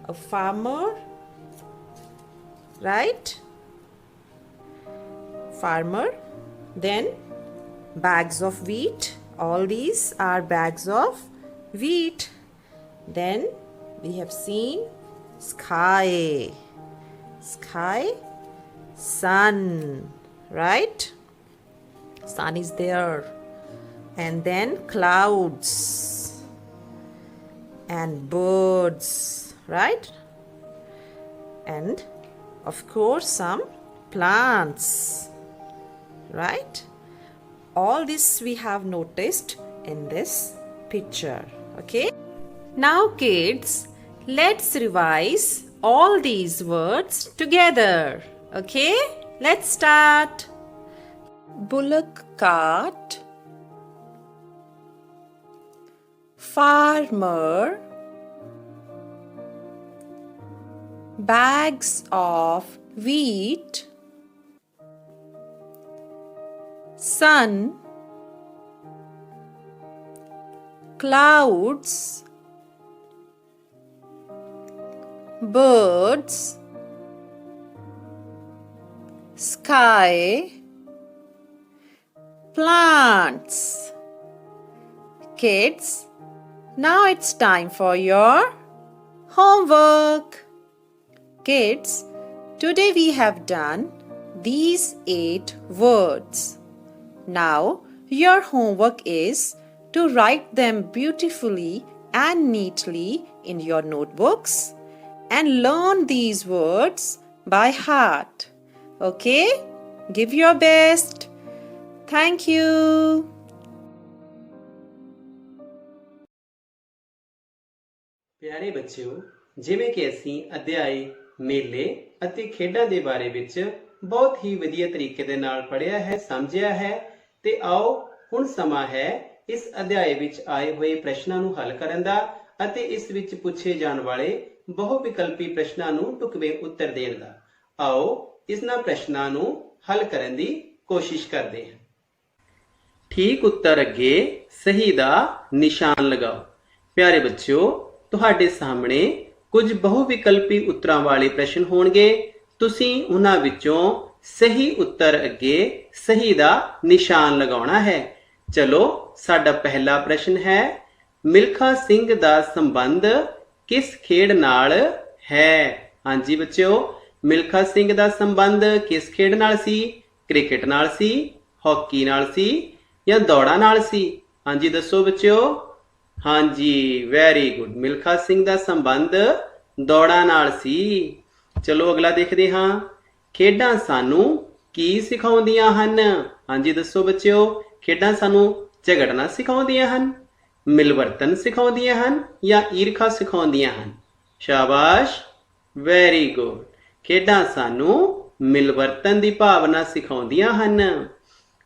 S14: a farmer, right? Farmer, then bags of wheat. All these are bags of wheat. Then we have seen sky, sun, right? Sun is there. And then clouds and birds, right? And of course some plants, right? All this we have noticed in this picture, okay? Now kids, let's revise all these words together, okay? Let's start. Bullock cart, farmer, bags of wheat, sun, clouds, birds, sky, plants. Kids, now it's time for your homework. Kids, today we have done these 8 words. Now your homework is to write them beautifully and neatly in your notebooks and learn these words by heart. Okay? Give your best. Thank you.
S10: ਪਿਆਰੇ ਬੱਚਿਓ, ਜਿਵੇਂ ਕਿ ਅਸੀਂ ਅਧਿਆਇ ਮੇਲੇ ਅਤੇ ਖੇਡਾਂ ਦੇ ਬਾਰੇ ਵਿੱਚ ਬਹੁਤ ਹੀ ਵਧੀਆ ਤਰੀਕੇ ਦੇ ਨਾਲ ਪੜ੍ਹਿਆ ਹੈ, ਸਮਝਿਆ ਹੈ ਤੇ ਆਓ ਹੁਣ ਸਮਾਂ ਹੈ ਇਸ ਅਧਿਆਇ ਵਿੱਚ ਆਏ ਹੋਏ ਪ੍ਰਸ਼ਨਾਂ ਨੂੰ ਹੱਲ ਕਰਨ ਦਾ ਅਤੇ ਇਸ ਵਿੱਚ ਪੁੱਛੇ ਜਾਣ ਵਾਲੇ ਬਹੁ ਵਿਕਲਪੀ ਪ੍ਰਸ਼ਨਾਂ ਨੂੰ ਢੁਕਵੇਂ ਉੱਤਰ ਦੇਣ ਦਾ। ਆਓ ਇਹਨਾਂ ਪ੍ਰਸ਼ਨਾਂ ਨੂੰ ਹੱਲ ਕਰਨ ਦੀ ਕੋਸ਼ਿਸ਼ ਕਰਦੇ ਹਾਂ। ਠੀਕ ਉੱਤਰ ਅੱਗੇ ਸਹੀ ਦਾ ਨਿਸ਼ਾਨ ਲਗਾਓ। ਪਿਆਰੇ ਬੱਚਿਓ, ਤੁਹਾਡੇ ਸਾਹਮਣੇ ਕੁਝ ਬਹੁ ਵਿਕਲਪੀ ਉੱਤਰਾਂ ਵਾਲੇ ਪ੍ਰਸ਼ਨ ਹੋਣਗੇ। ਤੁਸੀਂ ਉਹਨਾਂ ਵਿੱਚੋਂ ਸਹੀ ਉੱਤਰ ਅੱਗੇ ਸਹੀ ਦਾ ਨਿਸ਼ਾਨ ਲਗਾਉਣਾ ਹੈ। ਚਲੋ ਸਾਡਾ ਪਹਿਲਾ ਪ੍ਰਸ਼ਨ ਹੈ, ਮਿਲਖਾ ਸਿੰਘ ਦਾ ਸੰਬੰਧ ਕਿਸ ਖੇਡ ਨਾਲ ਹੈ? ਹਾਂਜੀ ਬੱਚਿਓ, ਮਿਲਖਾ ਸਿੰਘ ਦਾ ਸੰਬੰਧ ਕਿਸ ਖੇਡ ਨਾਲ ਸੀ? ਕ੍ਰਿਕਟ ਨਾਲ ਸੀ, ਹਾਕੀ ਨਾਲ ਸੀ ਜਾਂ ਦੌੜਾਂ ਨਾਲ ਸੀ? ਹਾਂਜੀ ਦੱਸੋ ਬੱਚਿਓ। ਹਾਂਜੀ, ਵੈਰੀ ਗੁੱਡ। ਮਿਲਖਾ ਸਿੰਘ ਦਾ ਸੰਬੰਧ ਦੌੜਾਂ ਨਾਲ ਸੀ। ਚਲੋ ਅਗਲਾ ਦੇਖਦੇ ਹਾਂ। ਖੇਡਾਂ ਸਾਨੂੰ ਕੀ ਸਿਖਾਉਂਦੀਆਂ ਹਨ? ਹਾਂਜੀ ਦੱਸੋ ਬੱਚਿਓ। ਖੇਡਾਂ ਸਾਨੂੰ ਝਗੜਨਾ ਸਿਖਾਉਂਦੀਆਂ ਹਨ, ਮਿਲਵਰਤਨ ਸਿਖਾਉਂਦੀਆਂ ਹਨ ਜਾਂ ਈਰਖਾ ਸਿਖਾਉਂਦੀਆਂ ਹਨ? ਸ਼ਾਬਾਸ਼, ਵੈਰੀ ਗੁੱਡ। ਖੇਡਾਂ ਸਾਨੂੰ ਮਿਲਵਰਤਨ ਦੀ ਭਾਵਨਾ ਸਿਖਾਉਂਦੀਆਂ ਹਨ।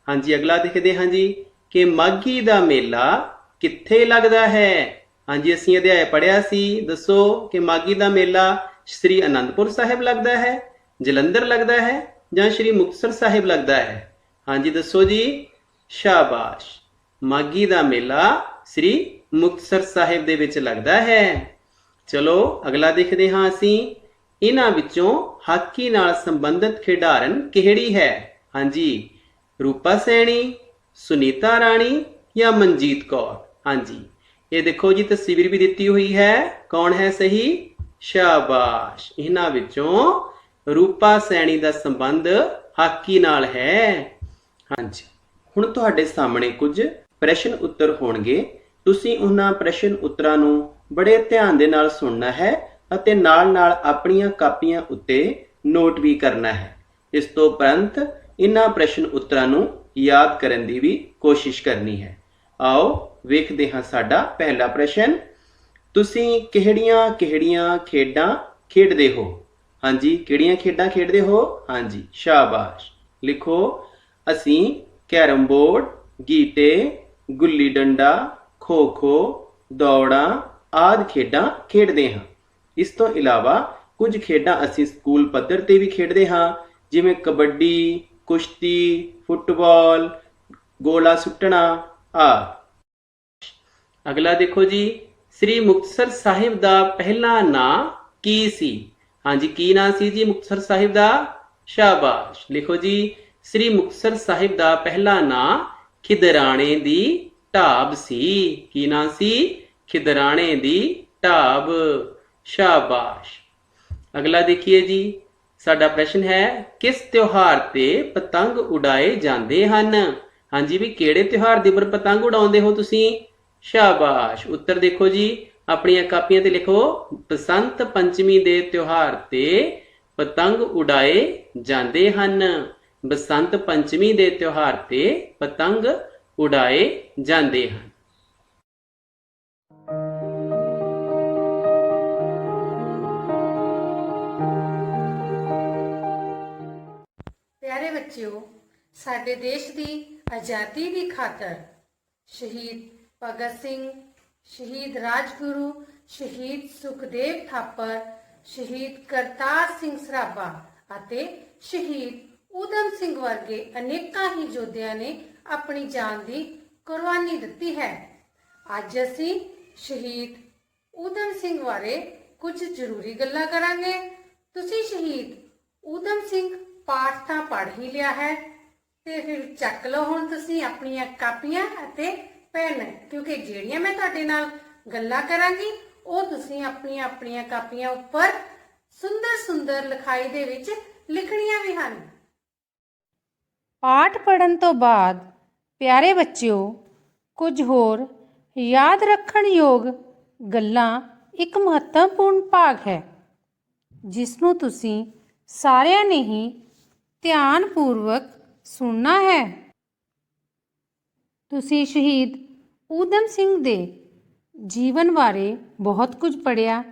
S10: ਹਾਂਜੀ ਅਗਲਾ ਦੇਖਦੇ ਹਾਂ ਜੀ ਕਿ ਮਾਘੀ ਦਾ ਮੇਲਾ ਕਿੱਥੇ ਲੱਗਦਾ ਹੈ? ਹਾਂਜੀ ਅਸੀਂ ਅਧਿਆਇ ਪੜ੍ਹਿਆ ਸੀ। ਦੱਸੋ ਕਿ ਮਾਘੀ ਦਾ ਮੇਲਾ ਸ਼੍ਰੀ ਅਨੰਦਪੁਰ ਸਾਹਿਬ ਲੱਗਦਾ ਹੈ, ਜਲੰਧਰ ਲੱਗਦਾ ਹੈ ਜਾਂ ਸ਼੍ਰੀ ਮੁਕਤਸਰ ਸਾਹਿਬ ਲੱਗਦਾ ਹੈ? ਹਾਂਜੀ ਦੱਸੋ ਜੀ। ਸ਼ਾਬਾਸ਼, ਮਾਘੀ ਦਾ ਮੇਲਾ ਸ਼੍ਰੀ ਮੁਕਤਸਰ ਸਾਹਿਬ ਦੇ ਵਿੱਚ ਲੱਗਦਾ ਹੈ। ਚਲੋ ਅਗਲਾ ਦੇਖਦੇ ਹਾਂ ਅਸੀਂ। ਇਹਨਾਂ ਵਿੱਚੋਂ ਹਾਕੀ ਨਾਲ ਸੰਬੰਧਿਤ ਖਿਡਾਰਨ ਕਿਹੜੀ ਹੈ? ਹਾਂਜੀ, ਰੂਪਾ ਸੈਣੀ, ਸੁਨੀਤਾ ਰਾਣੀ
S15: ਜਾਂ ਮਨਜੀਤ ਕੌਰ? ਹਾਂਜੀ, ਇਹ ਦੇਖੋ ਜੀ ਤਸਵੀਰ ਵੀ ਦਿੱਤੀ ਹੋਈ ਹੈ। ਕੌਣ ਹੈ ਸਹੀ? ਸ਼ਾਬਾਸ਼। ਇਹਨਾਂ ਵਿੱਚੋਂ ਰੂਪਾ ਸੈਣੀ ਦਾ ਸੰਬੰਧ ਹਾਕੀ ਨਾਲ ਹੈ। ਹਾਂਜੀ, ਹੁਣ ਤੁਹਾਡੇ ਸਾਹਮਣੇ ਕੁਝ ਪ੍ਰਸ਼ਨ ਉੱਤਰ ਹੋਣਗੇ। ਤੁਸੀਂ ਉਹਨਾਂ ਪ੍ਰਸ਼ਨ ਉੱਤਰਾਂ ਨੂੰ ਬੜੇ ਧਿਆਨ ਦੇ ਨਾਲ ਸੁਣਨਾ ਹੈ ਅਤੇ ਨਾਲ-ਨਾਲ ਆਪਣੀਆਂ ਕਾਪੀਆਂ ਉੱਤੇ ਨੋਟ ਵੀ ਕਰਨਾ ਹੈ। ਇਸ ਤੋਂ ਉਪਰੰਤ ਇਹਨਾਂ ਪ੍ਰਸ਼ਨ ਉੱਤਰਾਂ ਨੂੰ ਯਾਦ ਕਰਨ ਦੀ ਵੀ ਕੋਸ਼ਿਸ਼ ਕਰਨੀ ਹੈ। ਆਓ ਵੇਖਦੇ ਹਾਂ ਸਾਡਾ ਪਹਿਲਾ ਪ੍ਰਸ਼ਨ। ਤੁਸੀਂ ਕਿਹੜੀਆਂ-ਕਿਹੜੀਆਂ ਖੇਡਾਂ ਖੇਡਦੇ ਹੋ? ਹਾਂਜੀ, ਕਿਹੜੀਆਂ ਖੇਡਾਂ ਖੇਡਦੇ ਹੋ? ਹਾਂਜੀ, ਸ਼ਾਬਾਸ਼। ਲਿਖੋ, ਅਸੀਂ ਕੈਰਮ ਬੋਰਡ, ਗੀਟੇ, ਗੁੱਲੀ ਡੰਡਾ, ਖੋ-ਖੋ, ਦੌੜਾਂ ਆਦਿ ਖੇਡਾਂ ਖੇਡਦੇ ਹਾਂ। ਇਸ ਤੋਂ ਇਲਾਵਾ ਕੁਝ ਖੇਡਾਂ ਅਸੀਂ ਸਕੂਲ ਪੱਧਰ ਤੇ ਵੀ ਖੇਡਦੇ ਹਾਂ, ਜਿਵੇਂ ਕਬੱਡੀ, ਕੁਸ਼ਤੀ, ਫੁੱਟਬਾਲ, ਗੋਲਾ ਸੁੱਟਣਾ ਆਦਿ। ਅਗਲਾ ਦੇਖੋ ਜੀ, ਸ੍ਰੀ ਮੁਕਤਸਰ ਸਾਹਿਬ ਦਾ ਪਹਿਲਾ ਨਾਂ ਕੀ ਸੀ? ਹਾਂਜੀ, ਕੀ ਨਾਂ ਸੀ ਜੀ ਮੁਕਤਸਰ ਸਾਹਿਬ ਦਾ? ਸ਼ਾਬਾਸ਼। ਲਿਖੋ ਜੀ, ਸ੍ਰੀ ਮੁਕਤਸਰ ਸਾਹਿਬ ਦਾ ਪਹਿਲਾ ਨਾਂ ਖਿਦਰਾਣੇ ਦੀ ਢਾਬ ਸੀ। ਕੀ ਨਾਂ ਸੀ? ਖਿਦਰਾਣੇ ਦੀ ਢਾਬ। ਸ਼ਾਬਾਸ਼। ਅਗਲਾ ਦੇਖੀਏ ਜੀ, ਸਾਡਾ ਪ੍ਰਸ਼ਨ ਹੈ, ਕਿਸ ਤਿਉਹਾਰ ਤੇ ਪਤੰਗ ਉਡਾਏ ਜਾਂਦੇ ਹਨ? ਹਾਂਜੀ ਵੀ, ਕਿਹੜੇ ਤਿਉਹਾਰ ਦੇ ਉੱਪਰ ਪਤੰਗ ਉਡਾਉਂਦੇ ਹੋ ਤੁਸੀਂ? ਸ਼ਾਬਾਸ਼। ਉੱਤਰ ਦੇਖੋ ਜੀ, ਆਪਣੀਆਂ ਕਾਪੀਆਂ ਤੇ ਲਿਖੋ, ਬਸੰਤ ਪੰਚਮੀ ਦੇ ਤਿਉਹਾਰ ਤੇ ਪਤੰਗ ਉਡਾਏ ਜਾਂਦੇ ਹਨ। ਬਸੰਤ ਪੰਚਮੀ ਦੇ ਤਿਉਹਾਰ ਤੇ ਪਤੰਗ ਉਡਾਏ ਜਾਂਦੇ ਹਨ।
S16: ਪਿਆਰੇ ਬੱਚਿਓ, ਸਾਡੇ ਦੇਸ਼ ਦੀ ਆਜ਼ਾਦੀ ਦੀ ਖਾਤਰ ਸ਼ਹੀਦ ਭਗਤ ਸਿੰਘ, ਸ਼ਹੀਦ ਰਾਜਗੁਰੂ, ਸ਼ਹੀਦ ਸੁਖਦੇਵ ਥਾਪਰ, ਸ਼ਹੀਦ ਕਰਤਾਰ ਸਿੰਘ ਸਰਾਭਾ ਅਤੇ ਸ਼ਹੀਦ ਊਧਮ ਸਿੰਘ ਵਰਗੇ ਅਨੇਕਾਂ ਹੀ ਯੋਧਿਆਂ ਨੇ ਆਪਣੀ ਜਾਨ ਦੀ ਕੁਰਬਾਨੀ ਦਿੱਤੀ ਹੈ। ਅੱਜ ਅਸੀਂ ਸ਼ਹੀਦ ਊਧਮ ਸਿੰਘ ਬਾਰੇ ਕੁਝ ਜ਼ਰੂਰੀ ਗੱਲਾਂ ਕਰਾਂਗੇ। ਤੁਸੀਂ ਸ਼ਹੀਦ ਊਧਮ ਸਿੰਘ ਪਾਠ ਤਾਂ ਪੜ੍ਹ ਹੀ ਲਿਆ ਹੈ, ਤੇ ਫਿਰ ਚੱਕ ਲਓ ਹੁਣ ਤੁਸੀਂ ਆਪਣੀਆਂ ਕਾਪੀਆਂ ਅਤੇ ਪੈਨ, ਕਿਉਂਕਿ ਜਿਹੜੀਆਂ ਮੈਂ ਤੁਹਾਡੇ ਨਾਲ ਗੱਲਾਂ ਕਰਾਂਗੀ ਉਹ ਤੁਸੀਂ ਆਪਣੀਆਂ ਕਾਪੀਆਂ ਉੱਪਰ ਸੁੰਦਰ ਲਿਖਾਈ ਦੇ ਵਿੱਚ ਲਿਖਣੀਆਂ ਵੀ ਹਨ।
S4: ਪਾਠ ਪੜ੍ਹਨ ਤੋਂ ਬਾਅਦ ਪਿਆਰੇ ਬੱਚਿਓ, ਕੁਝ ਹੋਰ ਯਾਦ ਰੱਖਣ ਯੋਗ ਗੱਲਾਂ ਇੱਕ ਮਹੱਤਵਪੂਰਨ ਭਾਗ ਹੈ, ਜਿਸ ਨੂੰ ਤੁਸੀਂ ਸਾਰਿਆਂ ਨੇ ਹੀ ਧਿਆਨਪੂਰਵਕ ਸੁਣਨਾ ਹੈ। ਤੁਸੀਂ ਸ਼ਹੀਦ ਊਧਮ ਸਿੰਘ ਦੇ ਜੀਵਨ ਬਾਰੇ ਬਹੁਤ ਕੁਝ ਪੜ੍ਹਿਆ,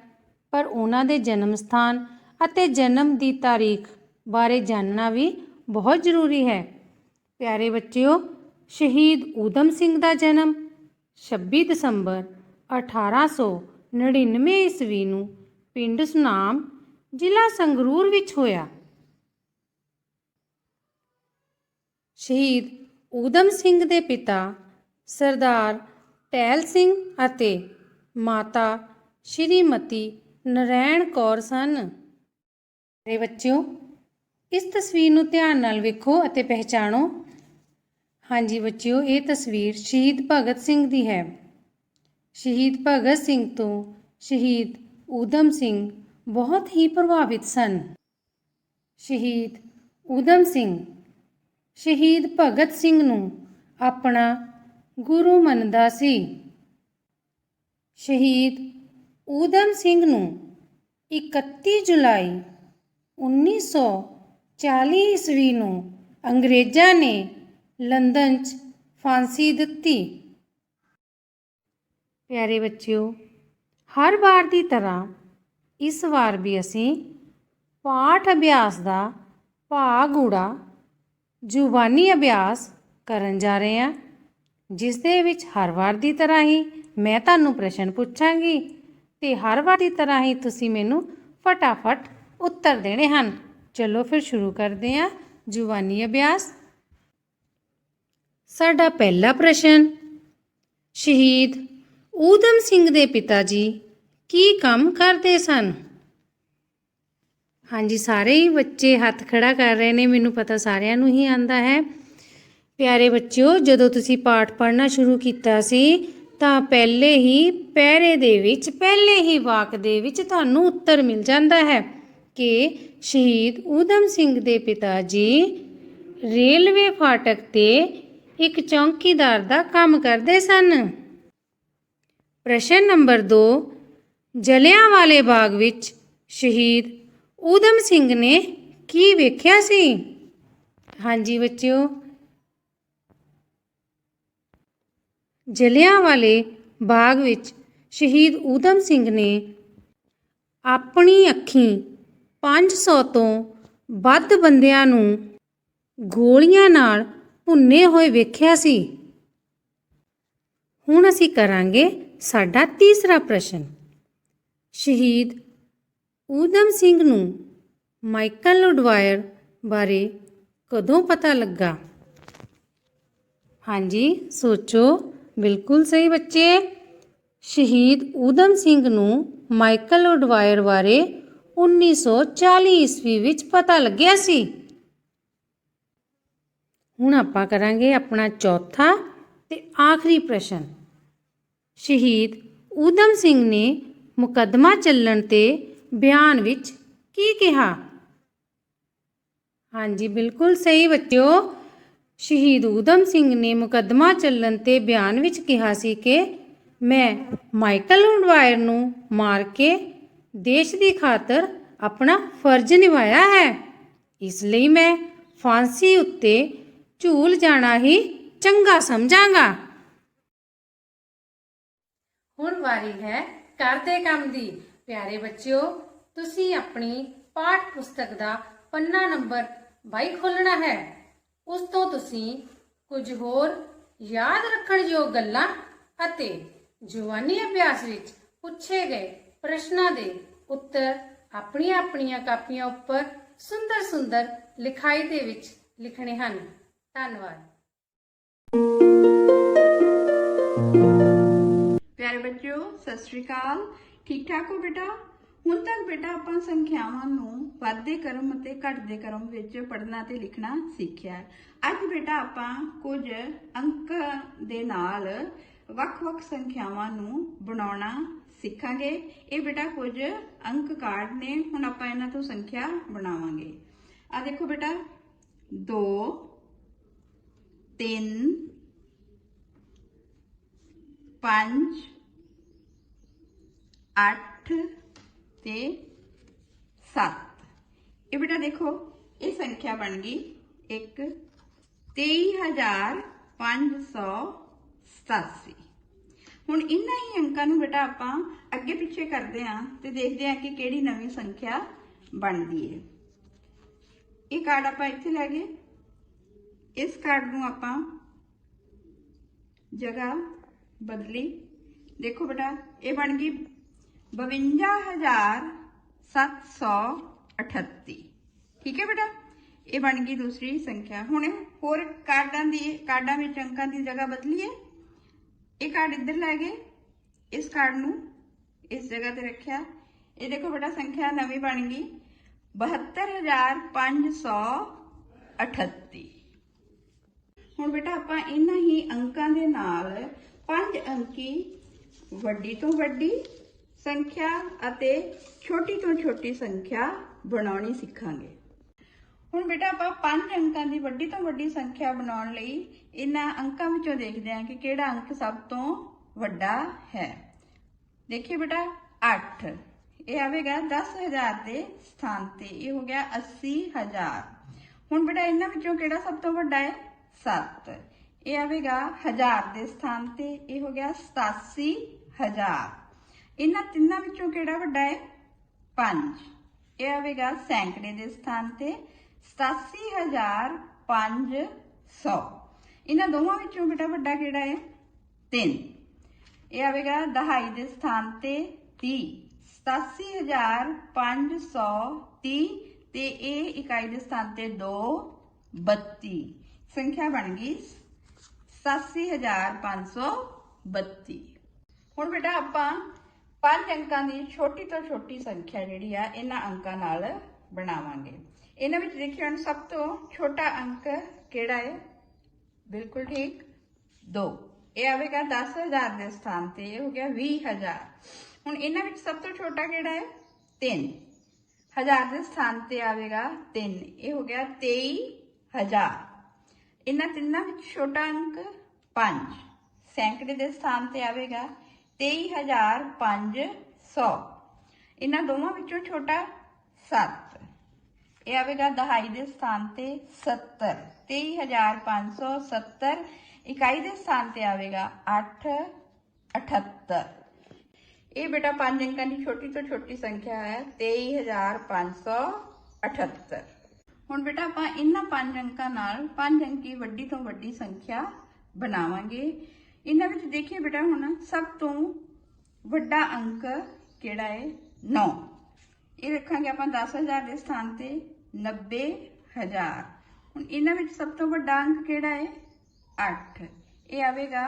S4: ਪਰ ਉਹਨਾਂ ਦੇ ਜਨਮ ਸਥਾਨ ਅਤੇ ਜਨਮ ਦੀ ਤਾਰੀਖ ਬਾਰੇ ਜਾਣਨਾ ਵੀ ਬਹੁਤ ਜ਼ਰੂਰੀ ਹੈ। ਪਿਆਰੇ ਬੱਚਿਓ, ਸ਼ਹੀਦ ਊਧਮ ਸਿੰਘ ਦਾ ਜਨਮ 26 ਦਸੰਬਰ 1899 ਈਸਵੀ ਨੂੰ ਪਿੰਡ ਸੁਨਾਮ, ਜ਼ਿਲ੍ਹਾ ਸੰਗਰੂਰ ਵਿੱਚ ਹੋਇਆ। ਸ਼ਹੀਦ ਊਧਮ ਸਿੰਘ ਦੇ ਪਿਤਾ ਸਰਦਾਰ ਟਹਿਲ ਸਿੰਘ ਅਤੇ ਮਾਤਾ ਸ਼੍ਰੀਮਤੀ ਨਰੈਣ ਕੌਰ ਸਨ। ਮੇਰੇ ਬੱਚਿਓ, ਇਸ ਤਸਵੀਰ ਨੂੰ ਧਿਆਨ ਨਾਲ ਵੇਖੋ ਅਤੇ ਪਹਿਚਾਣੋ। ਹਾਂਜੀ ਬੱਚਿਓ, ਇਹ ਤਸਵੀਰ ਸ਼ਹੀਦ ਭਗਤ ਸਿੰਘ ਦੀ ਹੈ। ਸ਼ਹੀਦ ਭਗਤ ਸਿੰਘ ਤੋਂ ਸ਼ਹੀਦ ਊਧਮ ਸਿੰਘ ਬਹੁਤ ਹੀ ਪ੍ਰਭਾਵਿਤ ਸਨ। ਸ਼ਹੀਦ ਊਧਮ ਸਿੰਘ ਸ਼ਹੀਦ ਭਗਤ ਸਿੰਘ ਨੂੰ ਆਪਣਾ ਗੁਰੂ ਮੰਨਦਾ ਸੀ। ਸ਼ਹੀਦ ਊਧਮ ਸਿੰਘ ਨੂੰ 31 ਜੁਲਾਈ 1940 ਈਸਵੀ ਨੂੰ ਅੰਗਰੇਜ਼ਾਂ ਨੇ ਲੰਦਨ 'ਚ ਫਾਂਸੀ ਦਿੱਤੀ। ਪਿਆਰੇ ਬੱਚਿਓ, ਹਰ ਵਾਰ ਦੀ ਤਰ੍ਹਾਂ ਇਸ ਵਾਰ ਵੀ ਅਸੀਂ ਪਾਠ ਅਭਿਆਸ ਦਾ ਭਾਗ ਊੜਾ ਜ਼ੁਬਾਨੀ ਅਭਿਆਸ ਕਰਨ ਜਾ ਰਹੇ ਹਾਂ, ਜਿਸ ਦੇ ਵਿੱਚ ਹਰ ਵਾਰ ਦੀ ਤਰ੍ਹਾਂ ਹੀ ਮੈਂ ਤੁਹਾਨੂੰ ਪ੍ਰਸ਼ਨ ਪੁੱਛਾਂਗੀ ਤੇ ਹਰ ਵਾਰ ਦੀ ਤਰ੍ਹਾਂ ਹੀ ਤੁਸੀਂ ਮੈਨੂੰ ਫਟਾਫਟ ਉੱਤਰ ਦੇਣੇ ਹਨ। ਚਲੋ ਫਿਰ ਸ਼ੁਰੂ ਕਰਦੇ ਹਾਂ ਜ਼ੁਬਾਨੀ ਅਭਿਆਸ। ਸਾਡਾ ਪਹਿਲਾ ਪ੍ਰਸ਼ਨ, ਸ਼ਹੀਦ ਊਧਮ ਸਿੰਘ ਦੇ ਪਿਤਾ ਜੀ ਕੀ ਕੰਮ ਕਰਦੇ ਸਨ? ਹਾਂਜੀ, ਸਾਰੇ ਹੀ ਬੱਚੇ ਹੱਥ ਖੜਾ ਕਰ ਰਹੇ ਨੇ, ਮੈਨੂੰ ਪਤਾ ਸਾਰਿਆਂ ਨੂੰ ਹੀ ਆਂਦਾ ਹੈ।
S16: ਪਿਆਰੇ ਬੱਚਿਓ, ਜਦੋਂ ਤੁਸੀਂ ਪਾਠ ਪੜ੍ਹਨਾ ਸ਼ੁਰੂ ਕੀਤਾ ਸੀ ਤਾਂ ਪਹਿਲੇ ਹੀ ਪੈਰੇ ਦੇ ਵਿੱਚ, ਪਹਿਲੇ ਹੀ ਵਾਕ ਦੇ ਵਿੱਚ ਤੁਹਾਨੂੰ ਉੱਤਰ ਮਿਲ ਜਾਂਦਾ ਹੈ ਕਿ ਸ਼ਹੀਦ ਊਧਮ ਸਿੰਘ ਦੇ ਪਿਤਾ ਜੀ ਰੇਲਵੇ ਫਾਟਕ ਤੇ ਇੱਕ ਚੌਂਕੀਦਾਰ ਦਾ ਕੰਮ ਕਰਦੇ ਸਨ। ਪ੍ਰਸ਼ਨ ਨੰਬਰ 2, ਜਲਿਆਂਵਾਲੇ ਬਾਗ ਵਿੱਚ ਸ਼ਹੀਦ ਊਧਮ ਸਿੰਘ ਨੇ ਕੀ ਵੇਖਿਆ ਸੀ? ਹਾਂਜੀ ਬੱਚਿਓ, ਜਲਿਆਂਵਾਲੇ ਬਾਗ ਵਿੱਚ ਸ਼ਹੀਦ ਊਧਮ ਸਿੰਘ ਨੇ ਆਪਣੀ ਅੱਖੀਂ 500 ਤੋਂ ਵੱਧ ਬੰਦਿਆਂ ਨੂੰ ਗੋਲੀਆਂ ਨਾਲ ਭੁੰਨੇ ਹੋਏ ਵੇਖਿਆ ਸੀ। ਹੁਣ ਅਸੀਂ ਕਰਾਂਗੇ ਸਾਡਾ ਤੀਸਰਾ ਪ੍ਰਸ਼ਨ। ਸ਼ਹੀਦ ਊਧਮ ਸਿੰਘ ਨੂੰ ਮਾਈਕਲ ਉਡਵਾਇਰ ਬਾਰੇ ਕਦੋਂ ਪਤਾ ਲੱਗਾ? ਹਾਂਜੀ ਸੋਚੋ, ਬਿਲਕੁਲ ਸਹੀ ਬੱਚੇ। ਸ਼ਹੀਦ ਊਧਮ ਸਿੰਘ ਨੂੰ ਮਾਈਕਲ ਉਡਵਾਇਰ ਬਾਰੇ 1940 ਈਸਵੀ ਵਿੱਚ ਪਤਾ ਲੱਗਿਆ ਸੀ। ਹੁਣ ਆਪਾਂ ਕਰਾਂਗੇ ਆਪਣਾ ਚੌਥਾ ਤੇ ਆਖਰੀ ਪ੍ਰਸ਼ਨ। ਸ਼ਹੀਦ ਊਧਮ ਸਿੰਘ ਨੇ ਮੁਕੱਦਮਾ ਚੱਲਣ ਤੇ ਬਿਆਨ ਵਿੱਚ ਕੀ ਕਿਹਾ? ਹਾਂਜੀ ਬਿਲਕੁਲ ਸਹੀ ਬੱਚਿਓ, ਸ਼ਹੀਦ ਊਧਮ ਸਿੰਘ ਨੇ ਮੁਕੱਦਮਾ ਚੱਲਣ ਤੇ ਬਿਆਨ ਵਿੱਚ ਕਿਹਾ ਸੀ ਕਿ ਮੈਂ ਮਾਈਕਲ ਉਡਵਾਇਰ ਨੂੰ ਮਾਰ ਕੇ ਦੇਸ਼ ਦੀ ਖਾਤਰ ਆਪਣਾ ਫਰਜ਼ ਨਿਭਾਇਆ ਹੈ, ਇਸ ਲਈ ਮੈਂ ਫਾਂਸੀ ਉੱਤੇ ਝੂਲ ਜਾਣਾ ਹੀ ਚੰਗਾ ਸਮਝਾਂਗਾ। ਹੁਣ ਵਾਰੀ ਹੈ ਘਰ ਦੇ ਕੰਮ ਦੀ। ਪਿਆਰੇ ਬੱਚਿਓ, ਤੁਸੀਂ ਆਪਣੀ ਪਾਠ ਪੁਸਤਕ ਦਾ ਪੰਨਾ ਨੰਬਰ 22 ਖੋਲ੍ਹਣਾ ਹੈ। ਉਸ ਤੋਂ ਤੁਸੀਂ ਕੁਝ ਹੋਰ ਯਾਦ ਰੱਖਣ ਯੋਗ ਗੱਲਾਂ ਅਤੇ ਜਵਾਨੀ ਅਭਿਆਸ ਵਿੱਚ ਪੁੱਛੇ ਗਏ ਪ੍ਰਸ਼ਨਾਂ ਦੇ ਉੱਤਰ ਆਪਣੀਆਂ ਆਪਣੀਆਂ ਕਾਪੀਆਂ ਉੱਪਰ ਸੁੰਦਰ ਸੁੰਦਰ ਲਿਖਾਈ ਦੇ ਵਿੱਚ ਲਿਖਣੇ ਹਨ। ਧੰਨਵਾਦ।
S17: ਪਿਆਰੇ ਬੱਚਿਓ, ਸਤਿ ਸ਼੍ਰੀ ਅਕਾਲ। ਠੀਕ ਠਾਕ ਹੋ ਬੇਟਾ? ਹੁਣ ਤੱਕ ਬੇਟਾ ਆਪਾਂ ਸੰਖਿਆਵਾਂ ਨੂੰ ਵੱਧਦੇ ਕ੍ਰਮ ਅਤੇ ਘਟਦੇ ਕ੍ਰਮ ਵਿੱਚ ਪੜ੍ਹਨਾ ਤੇ ਲਿਖਣਾ ਸਿੱਖਿਆ। ਅੱਜ ਬੇਟਾ ਆਪਾਂ ਕੁਝ ਅੰਕ ਦੇ ਨਾਲ ਵੱਖ-ਵੱਖ ਸੰਖਿਆਵਾਂ ਨੂੰ ਬਣਾਉਣਾ ਸਿੱਖਾਂਗੇ। ਇਹ ਬੇਟਾ ਕੁਝ ਅੰਕ ਕਾਰਡ ਨੇ, ਹੁਣ ਆਪਾਂ ਇਹਨਾਂ ਤੋਂ ਸੰਖਿਆ ਬਣਾਵਾਂਗੇ। ਆ ਦੇਖੋ ਬੇਟਾ, 2 3 5 8 ਤੇ 7। ਇਹ ਬੇਟਾ ਦੇਖੋ, ਇਹ ਸੰਖਿਆ ਬਣ ਗਈ 23,587। ਹੁਣ ਇਹਨਾਂ ਹੀ ਅੰਕਾਂ ਨੂੰ ਬੇਟਾ ਆਪਾਂ ਅੱਗੇ ਪਿੱਛੇ ਕਰਦੇ ਆਂ ਤੇ ਦੇਖਦੇ ਆਂ ਕਿ ਕਿਹੜੀ ਨਵੀਂ ਸੰਖਿਆ ਬਣਦੀ ਹੈ। ਇਹ ਕਾਰਡ ਆਪਾਂ ਇੱਥੇ ਲੈ ਗਏ, ਇਸ ਕਾਰਡ ਨੂੰ ਆਪਾਂ ਜਗ੍ਹਾ ਬਦਲੀ। ਦੇਖੋ ਬੇਟਾ, ਇਹ ਬਣ ਗਈ 52,738। ਠੀਕ ਹੈ ਬੇਟਾ, ਇਹ ਬਣ ਗਈ ਦੂਸਰੀ ਸੰਖਿਆ। ਹੁਣ ਹੋਰ ਕਾਰਡਾਂ ਵਿੱਚ ਅੰਕਾਂ ਦੀ ਜਗ੍ਹਾ ਬਦਲੀਏ। ਇਹ ਕਾਰਡ ਇੱਧਰ ਲੈ ਗਏ, ਇਸ ਕਾਰਡ ਨੂੰ ਇਸ ਜਗ੍ਹਾ ਤੇ ਰੱਖਿਆ। ਇਹ ਦੇਖੋ ਬੇਟਾ, ਸੰਖਿਆ ਨਵੀਂ ਬਣ ਗਈ 72,538। ਹੁਣ ਬੇਟਾ ਆਪਾਂ ਇਹਨਾਂ ਹੀ ਅੰਕਾਂ ਦੇ ਨਾਲ 5 ਅੰਕੀ ਵੱਡੀ ਤੋਂ ਵੱਡੀ ਸੰਖਿਆ ਅਤੇ ਛੋਟੀ ਤੋਂ ਛੋਟੀ ਸੰਖਿਆ ਬਣਾਉਣੀ ਸਿੱਖਾਂਗੇ। ਹੁਣ ਬੇਟਾ ਆਪਾਂ 5 ਅੰਕਾਂ ਦੀ ਵੱਡੀ ਤੋਂ ਵੱਡੀ ਸੰਖਿਆ ਬਣਾਉਣ ਲਈ ਇਹਨਾਂ ਅੰਕਾਂ ਵਿੱਚੋਂ ਦੇਖਦੇ ਹਾਂ ਕਿ ਕਿਹੜਾ ਅੰਕ ਸਭ ਤੋਂ ਵੱਡਾ ਹੈ। ਦੇਖੀਏ ਬੇਟਾ, 8 ਇਹ ਆਵੇਗਾ 10,000 ਦੇ ਸਥਾਨ ਤੇ, ਇਹ ਹੋ ਗਿਆ 80,000। ਹੁਣ ਬੇਟਾ ਇਹਨਾਂ ਵਿੱਚੋਂ ਕਿਹੜਾ ਸਭ ਤੋਂ ਵੱਡਾ ਹੈ? 7 ਇਹ ਆਵੇਗਾ 1000 ਦੇ ਸਥਾਨ ਤੇ, ਇਹ ਹੋ ਗਿਆ 87,000। ਇਹਨਾਂ ਤਿੰਨਾਂ ਵਿੱਚੋਂ ਕਿਹੜਾ ਵੱਡਾ ਹੈ? 5 ਇਹ ਆਵੇਗਾ ਸੈਂਕੜੇ ਦੇ ਸਥਾਨ ਤੇ, 87,500। ਇਹਨਾਂ ਦੋਵਾਂ ਵਿੱਚੋਂ ਬੇਟਾ ਵੱਡਾ ਕਿਹੜਾ ਹੈ? 3 ਇਹ ਆਵੇਗਾ ਦਹਾਈ ਦੇ ਸਥਾਨ ਤੇ 30, 87,530 ਤੇ ਇਹ ਇਕਾਈ ਦੇ ਸਥਾਨ ਤੇ 2, 32। ਸੰਖਿਆ ਬਣ ਗਈ 87,532। ਹੁਣ ਬੇਟਾ ਆਪਾਂ 5 ਅੰਕਾਂ ਦੀ ਛੋਟੀ ਤੋਂ ਛੋਟੀ ਸੰਖਿਆ ਜਿਹੜੀ ਆ ਇਹਨਾਂ ਅੰਕਾਂ ਨਾਲ ਬਣਾਵਾਂਗੇ। ਇਹਨਾਂ ਵਿੱਚ ਦੇਖਿਓ ਹੁਣ ਸਭ ਤੋਂ ਛੋਟਾ ਅੰਕ ਕਿਹੜਾ ਹੈ? ਬਿਲਕੁਲ ਠੀਕ 2 ਇਹ ਆਵੇਗਾ 10,000 ਦੇ ਸਥਾਨ ਤੇ ਇਹ ਹੋ ਗਿਆ 20,000। ਹੁਣ ਇਹਨਾਂ ਵਿੱਚ ਸਭ ਤੋਂ ਛੋਟਾ ਕਿਹੜਾ ਹੈ 3 1000 ਦੇ ਸਥਾਨ ਤੇ ਆਵੇਗਾ 3 ਇਹ ਹੋ ਗਿਆ 23,000। ਇਹਨਾਂ ਤਿੰਨਾਂ ਵਿੱਚ ਛੋਟਾ ਅੰਕ 5 ਸੈਂਕੜੇ ਦੇ ਸਥਾਨ ਤੇ ਆਵੇਗਾ 23,500। ਇਹਨਾਂ ਦੋਵਾਂ ਵਿੱਚੋਂ ਛੋਟਾ 7 ਇਹ ਆਵੇਗਾ ਦਹਾਈ ਦੇ ਸਥਾਨ ਤੇ 70 23,570। ਇਕਾਈ ਦੇ ਸਥਾਨ ਤੇ ਆਵੇਗਾ 8 78। ਇਹ ਬੇਟਾ 5 ਅੰਕਾਂ ਦੀ ਛੋਟੀ ਤੋਂ ਛੋਟੀ ਸੰਖਿਆ ਹੈ 23,578। ਹੁਣ ਬੇਟਾ ਆਪਾਂ ਇਹਨਾਂ 5 ਅੰਕਾਂ ਨਾਲ 5 ਅੰਕੀ ਵੱਡੀ ਤੋਂ ਵੱਡੀ ਸੰਖਿਆ ਬਣਾਵਾਂਗੇ। ਇਹਨਾਂ ਵਿੱਚ ਦੇਖੀਏ ਬੇਟਾ ਹੁਣ ਸਭ ਤੋਂ ਵੱਡਾ ਅੰਕ ਕਿਹੜਾ ਹੈ 9 ਇਹ ਰੱਖਾਂਗੇ ਆਪਾਂ 10,000 ਦੇ ਸਥਾਨ ਤੇ 90,000। ਹੁਣ ਇਹਨਾਂ ਵਿੱਚ ਸਭ ਤੋਂ ਵੱਡਾ ਅੰਕ ਕਿਹੜਾ ਹੈ 8 ਇਹ ਆਵੇਗਾ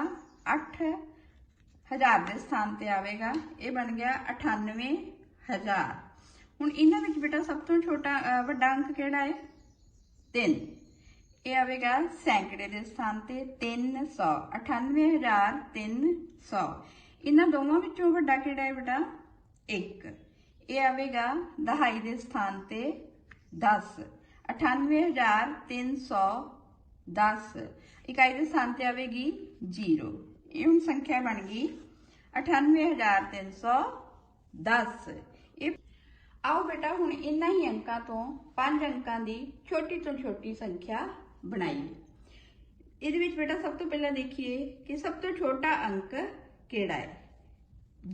S17: 8,000 ਦੇ ਸਥਾਨ ਤੇ ਆਵੇਗਾ ਇਹ ਬਣ ਗਿਆ 98,000। ਹੁਣ ਇਹਨਾਂ ਵਿੱਚ ਬੇਟਾ ਸਭ ਤੋਂ ਛੋਟਾ ਵੱਡਾ ਅੰਕ ਕਿਹੜਾ ਹੈ 3 ਇਹ ਆਵੇਗਾ ਸੈਂਕੜੇ ਦੇ ਸਥਾਨ ਤੇ 300 98,300। ਇਹਨਾਂ ਦੋਵਾਂ ਵਿੱਚੋਂ ਵੱਡਾ ਕਿਹੜਾ ਹੈ ਬੇਟਾ 1 ਇਹ ਆਵੇਗਾ ਦਹਾਈ ਦੇ ਸਥਾਨ ਤੇ 10 98,310। ਇਕਾਈ ਦੇ ਸਥਾਨ ਤੇ ਆਵੇਗੀ 0 ਇਹ ਹੁਣ ਸੰਖਿਆ ਬਣ ਗਈ 98,310। ਇਹ ਆਓ ਬੇਟਾ ਹੁਣ ਇਹਨਾਂ ਹੀ ਅੰਕਾਂ ਤੋਂ 5 ਅੰਕਾਂ ਦੀ ਛੋਟੀ ਤੋਂ ਛੋਟੀ ਸੰਖਿਆ ਬਣਾਈਏ। ਇਹਦੇ ਵਿੱਚ ਬੇਟਾ ਸਭ ਤੋਂ ਪਹਿਲਾਂ ਦੇਖੀਏ ਕਿ ਸਭ ਤੋਂ ਛੋਟਾ ਅੰਕ ਕਿਹੜਾ ਹੈ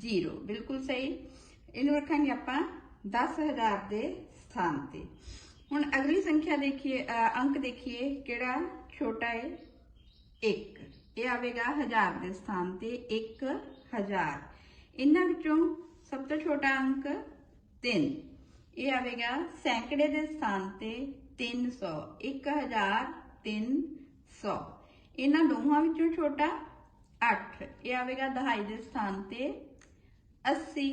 S17: 0 ਬਿਲਕੁਲ ਸਹੀ। ਇਹਨੂੰ ਰੱਖਾਂਗੇ ਆਪਾਂ 10,000 ਦੇ ਸਥਾਨ ਤੇ। ਹੁਣ ਅਗਲੀ ਸੰਖਿਆ ਦੇਖੀਏ ਅੰਕ ਦੇਖੀਏ ਕਿਹੜਾ ਛੋਟਾ ਹੈ 1 ਇਹ ਆਵੇਗਾ 1000 ਦੇ ਸਥਾਨ ਤੇ 1000। ਇਹਨਾਂ ਵਿੱਚੋਂ ਸਭ ਤੋਂ ਛੋਟਾ ਅੰਕ 3 ਇਹ ਆਵੇਗਾ ਸੈਂਕੜੇ ਦੇ ਸਥਾਨ ਤੇ 300 1300। ਇਹਨਾਂ ਦੋਹਾਂ ਵਿੱਚੋਂ ਛੋਟਾ 8 ਇਹ ਆਵੇਗਾ ਦਹਾਈ ਦੇ ਸਥਾਨ ਤੇ 80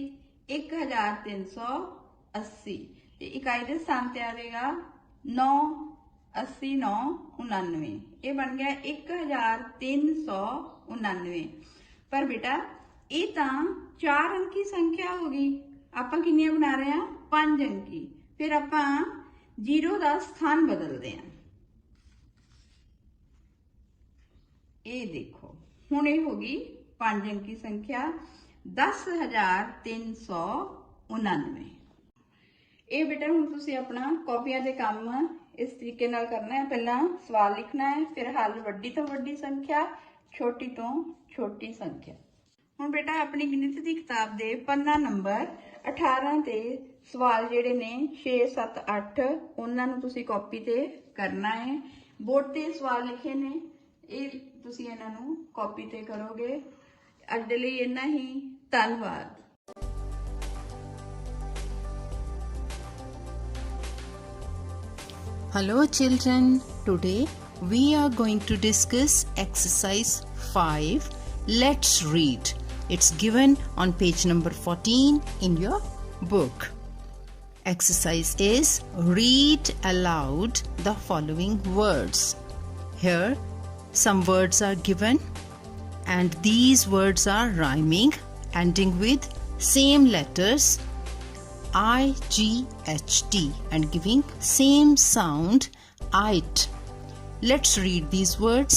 S17: 1380। ਤੇ ਇਕਾਈ ਦੇ ਸਥਾਨ ਤੇ ਆਵੇਗਾ 9 80 9 99 ਇਹ ਬਣ ਗਿਆ 1399। ਪਰ ਬੇਟਾ ਇਹ ਤਾਂ 4 ਅੰਕੀ ਸੰਖਿਆ ਹੋ ਗਈ। ਆਪਾਂ ਕਿੰਨੀਆਂ ਬਣਾ ਰਹੇ ਹਾਂ 5 ਅੰਕੀ। ਫਿਰ ਆਪਾਂ 0 ਦਾ ਸਥਾਨ ਬਦਲਦੇ ਹਾਂ। ਇਹ ਦੇਖੋ ਹੁਣ ਇਹ ਹੋ ਗਈ 5 ਅੰਕੀ ਸੰਖਿਆ 10,399। ਇਹ ਬੇਟਾ ਹੁਣ ਤੁਸੀਂ ਆਪਣਾ ਕਾਪੀਆਂ ਦੇ ਕੰਮ ਇਸ ਤਰੀਕੇ ਨਾਲ ਕਰਨਾ ਹੈ। ਪਹਿਲਾਂ ਸਵਾਲ ਲਿਖਣਾ ਹੈ ਫਿਰ ਹੱਲ ਵੱਡੀ ਤੋਂ ਵੱਡੀ ਸੰਖਿਆ ਛੋਟੀ ਤੋਂ ਛੋਟੀ ਸੰਖਿਆ। ਹੁਣ ਬੇਟਾ ਆਪਣੀ ਗਣਿਤ ਦੀ ਕਿਤਾਬ ਦੇ ਪੰਨਾ ਨੰਬਰ 18 ਤੇ ਸਵਾਲ ਜਿਹੜੇ ਨੇ 6 7 8 ਉਹਨਾਂ ਨੂੰ ਤੁਸੀਂ ਕਾਪੀ ਤੇ ਕਰਨਾ ਹੈ। ਬੋਰਡ ਤੇ ਸਵਾਲ ਲਿਖੇ ਨੇ ਇਹ ਤੁਸੀਂ ਇਹਨਾਂ ਨੂੰ ਕਾਪੀ ਤੇ ਕਰੋਗੇ। ਅੱਜ ਦੇ ਲਈ ਇੰਨਾ ਹੀ। ਧੰਨਵਾਦ।
S18: Hello children, today we are going to discuss exercise 5. Let's read. It's given on page number 14 in your book. Exercise is read aloud the following words. Here some words are given and these words are rhyming, ending with same letters I-G-H-T and giving same sound it. Let's read these words.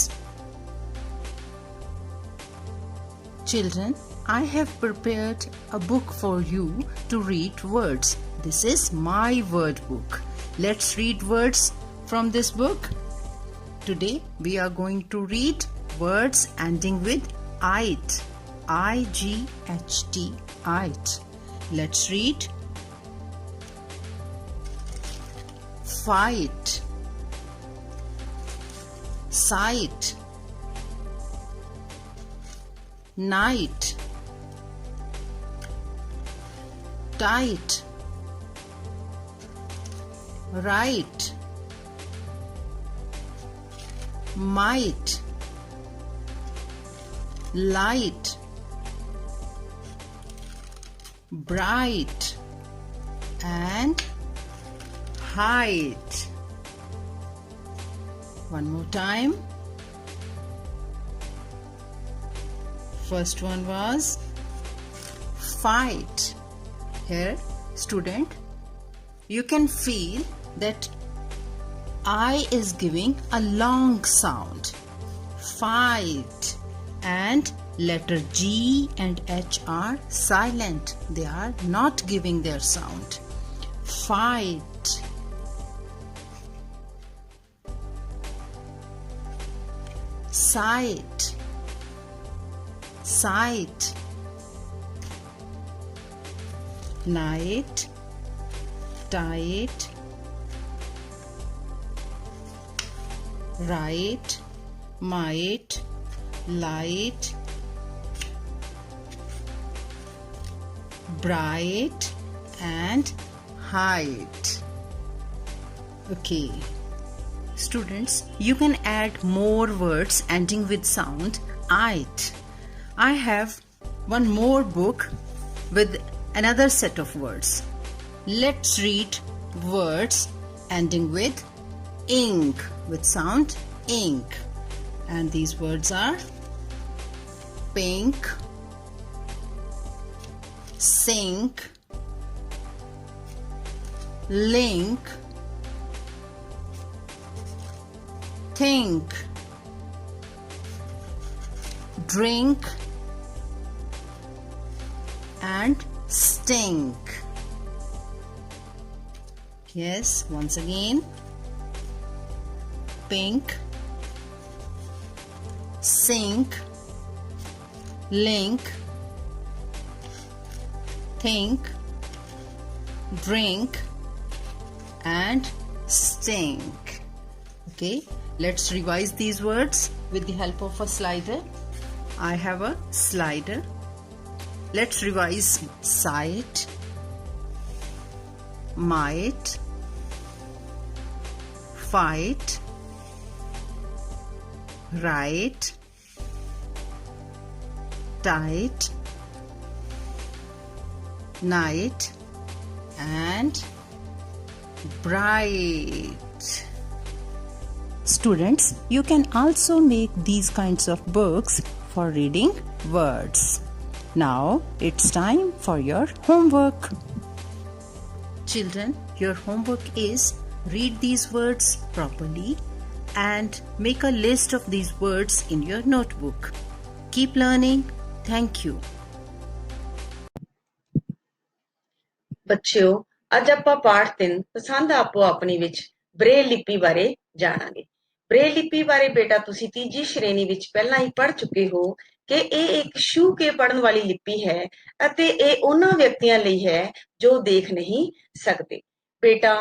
S18: Children, I have prepared a book for you to read words. This is my word book. Let's read words from this book. Today we are going to read words ending with it. I-G-H-T, it. Let's read. Fight, sight, night, tight, right, might, light, bright, and height. One more time. First one was fight. Here, student, you can feel that I is giving a long sound. Fight. And letter G and H are silent. They are not giving their sound. Fight. Sight. Sight. Night. Tight. Right. Might. Light. Bright and height. Okay. Students, you can add more words ending with sound "ite." I have one more book with another set of words. Let's read words ending with ink, with sound ink. And these words are pink, sink, link, think, drink, and stink. Yes, once again. Pink, sink, link, think, drink, and stink. Okay, let's revise these words with the help of a slider. I have a slider. Let's revise sight, might, fight, right, tight, night, and bright. Students, you can also make these kinds of books for reading words. Now it's time for your homework. Children, your homework is read these words properly and make a list of these words in your notebook. Keep learning. Thank you.
S19: ਬੱਚਿਓ, ਅੱਜ ਆਪਾਂ ਪਾਠ 3 ਪਸੰਦ ਆਪੋ ਆਪਣੀ ਵਿੱਚ ਬ੍ਰੇਲ ਲਿਪੀ ਬਾਰੇ ਜਾਣਾਂਗੇ। ਬ੍ਰੇਲ ਲਿਪੀ ਬਾਰੇ ਬੇਟਾ ਤੁਸੀਂ ਤੀਜੀ ਸ਼੍ਰੇਣੀ ਵਿੱਚ ਪਹਿਲਾਂ ਹੀ ਪੜ੍ਹ ਚੁੱਕੇ ਹੋ ਕਿ ਇਹ ਇੱਕ ਛੂਹ ਕੇ ਪੜ੍ਹਨ ਵਾਲੀ ਲਿਪੀ ਹੈ ਅਤੇ ਇਹ ਉਹਨਾਂ ਵਿਅਕਤੀਆਂ ਲਈ ਹੈ ਜੋ ਦੇਖ ਨਹੀਂ ਸਕਦੇ। ਬੇਟਾ,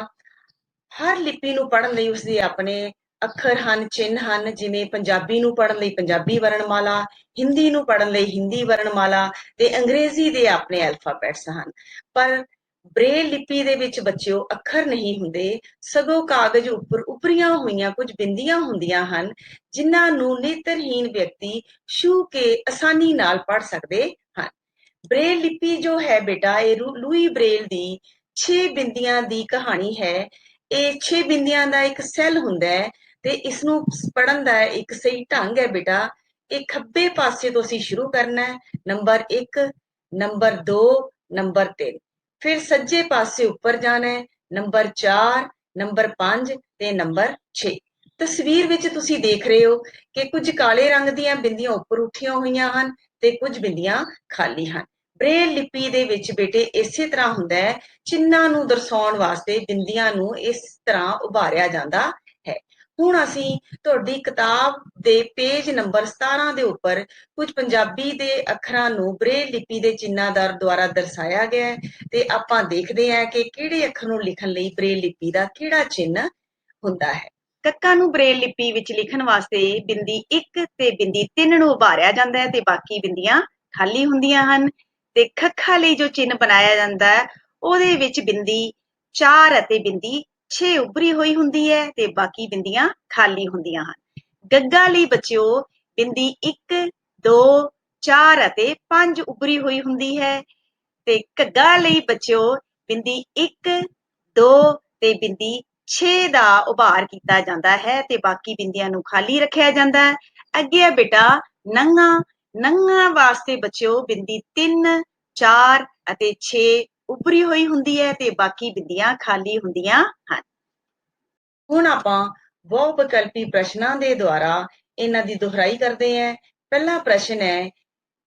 S19: ਹਰ ਲਿਪੀ ਨੂੰ ਪੜ੍ਹਨ ਲਈ ਉਸਦੇ ਆਪਣੇ ਅੱਖਰ ਹਨ, ਚਿੰਨ੍ਹ ਹਨ। ਜਿਵੇਂ ਪੰਜਾਬੀ ਨੂੰ ਪੜ੍ਹਨ ਲਈ ਪੰਜਾਬੀ ਵਰਣਮਾਲਾ, ਹਿੰਦੀ ਨੂੰ ਪੜ੍ਹਨ ਲਈ ਹਿੰਦੀ ਵਰਣਮਾਲਾ ਤੇ ਅੰਗਰੇਜ਼ੀ ਦੇ ਆਪਣੇ ਐਲਫਾਬੈਟਸ ਹਨ। ਪਰ ਬ੍ਰੇਲ ਲਿਪੀ ਦੇ ਵਿੱਚ ਬੱਚਿਓ ਅੱਖਰ ਨਹੀਂ ਹੁੰਦੇ, ਸਗੋਂ ਕਾਗਜ਼ ਉੱਪਰ ਉਭਰੀਆਂ ਹੋਈਆਂ ਕੁਝ ਬਿੰਦੀਆਂ ਹੁੰਦੀਆਂ ਹਨ ਜਿਨ੍ਹਾਂ ਨੂੰ ਨੇਤਰਹੀਨ ਵਿਅਕਤੀ ਛੂਹ ਕੇ ਆਸਾਨੀ ਨਾਲ ਪੜ੍ਹ ਸਕਦੇ ਹਨ। ਬ੍ਰੇਲ ਲਿਪੀ ਜੋ ਹੈ ਬੇਟਾ, ਇਹ ਲੂਈ ਬ੍ਰੇਲ ਦੀ 6 ਬਿੰਦੀਆਂ ਦੀ ਕਹਾਣੀ ਹੈ। ਇਹ 6 ਬਿੰਦੀਆਂ ਦਾ ਇੱਕ ਸੈੱਲ ਹੁੰਦਾ ਹੈ ਤੇ ਇਸਨੂੰ ਪੜ੍ਹਨ ਦਾ ਇੱਕ ਸਹੀ ਢੰਗ ਹੈ ਬੇਟਾ। ਇਹ ਖੱਬੇ ਪਾਸੇ ਤੋਂ ਅਸੀਂ ਸ਼ੁਰੂ ਕਰਨਾ ਹੈ, ਨੰਬਰ 1, ਨੰਬਰ 2, ਨੰਬਰ 3। ਫਿਰ ਸੱਜੇ ਪਾਸੇ ਉੱਪਰ ਜਾਣਾ ਹੈ, ਨੰਬਰ 4, ਨੰਬਰ 5 ਤੇ ਨੰਬਰ 6। ਤਸਵੀਰ ਵਿੱਚ ਤੁਸੀਂ ਦੇਖ ਰਹੇ ਹੋ ਕਿ ਕੁਝ ਕਾਲੇ ਰੰਗ ਦੀਆਂ ਬਿੰਦੀਆਂ ਉੱਪਰ ਉੱਠੀਆਂ ਹੋਈਆਂ ਹਨ ਤੇ ਕੁਝ ਬਿੰਦੀਆਂ ਖਾਲੀ ਹਨ। ਬ੍ਰੇਲ ਲਿਪੀ ਦੇ ਵਿੱਚ ਬੇਟੇ ਇਸੇ ਤਰ੍ਹਾਂ ਹੁੰਦਾ ਹੈ, ਚਿੰਨ੍ਹਾਂ ਨੂੰ ਦਰਸਾਉਣ ਵਾਸਤੇ ਬਿੰਦੀਆਂ ਨੂੰ ਇਸ ਤਰ੍ਹਾਂ ਉਭਾਰਿਆ ਜਾਂਦਾ ਹੈ। ਹੁਣ ਅਸੀਂ ਤੁਹਾਡੀ ਕਿਤਾਬ ਦੇ ਪੇਜ ਨੰਬਰ 17 ਦੇ ਉੱਪਰ ਕੁਝ ਪੰਜਾਬੀ ਦੇ ਅੱਖਰਾਂ ਨੂੰ ਬ੍ਰੇਲ ਲਿਪੀ ਦੇ ਚਿੰਨ੍ਹਾਂ ਦੁਆਰਾ ਦਰਸਾਇਆ ਗਿਆ ਹੈ ਤੇ ਆਪਾਂ ਦੇਖਦੇ ਹਾਂ ਕਿ ਕਿਹੜੇ ਅੱਖਰ ਨੂੰ ਲਿਖਣ ਲਈ ਬ੍ਰੇਲ ਲਿਪੀ ਦਾ ਕਿਹੜਾ ਚਿੰਨ੍ਹ ਹੁੰਦਾ ਹੈ। ਕੱਕਾ ਨੂੰ ਬ੍ਰੇਲ ਲਿਪੀ ਵਿੱਚ ਲਿਖਣ ਵਾਸਤੇ ਬਿੰਦੀ 1 ਤੇ ਬਿੰਦੀ 3 ਨੂੰ ਉਭਾਰਿਆ ਜਾਂਦਾ ਹੈ ਤੇ ਬਾਕੀ ਬਿੰਦੀਆਂ ਖਾਲੀ ਹੁੰਦੀਆਂ ਹਨ। ਤੇ ਖੱਖਾ ਲਈ ਜੋ ਚਿੰਨ੍ਹ ਬਣਾਇਆ ਜਾਂਦਾ ਹੈ ਉਹਦੇ ਵਿੱਚ ਬਿੰਦੀ 4 ਅਤੇ ਬਿੰਦੀ 6 ਉਭਰੀ ਹੋਈ ਹੁੰਦੀ ਹੈ ਤੇ ਬਾਕੀ ਬਿੰਦੀਆਂ ਖਾਲੀ ਹੁੰਦੀਆਂ ਹਨ। ਗੱਗਾ ਲਈ ਬੱਚਿਓ ਬਿੰਦੀ 1, 2, 4 ਅਤੇ 5 ਉਭਰੀ ਹੋਈ ਹੁੰਦੀ ਹੈ ਤੇ ਘੱਗਾ ਲਈ ਬੱਚਿਓ ਬਿੰਦੀ 1, 2 ਤੇ ਬਿੰਦੀ 6 ਦਾ ਉਭਾਰ ਕੀਤਾ ਜਾਂਦਾ ਹੈ ਤੇ ਬਾਕੀ ਬਿੰਦੀਆਂ ਨੂੰ ਖਾਲੀ ਰੱਖਿਆ ਜਾਂਦਾ ਹੈ। ਅੱਗੇ ਹੈ ਬੇਟਾ ਨੰਗਾ। ਨੰਗਾ ਵਾਸਤੇ ਬੱਚਿਓ ਬਿੰਦੀ 3 4 ਅਤੇ 6 ਉੱਭਰੀ ਹੋਈ ਹੁੰਦੀ ਹੈ ਤੇ ਬਾਕੀ ਬਿੰਦੀਆਂ ਖਾਲੀ ਹੁੰਦੀਆਂ ਹਨ। ਹੁਣ ਆਪਾਂ ਬਹੁ ਵਿਕਲਪੀ ਪ੍ਰਸ਼ਨਾਂ ਦੇ ਦੁਆਰਾ ਇਹਨਾਂ ਦੀ ਦੁਹਰਾਈ ਕਰਦੇ ਹਾਂ। ਪਹਿਲਾ ਪ੍ਰਸ਼ਨ ਹੈ,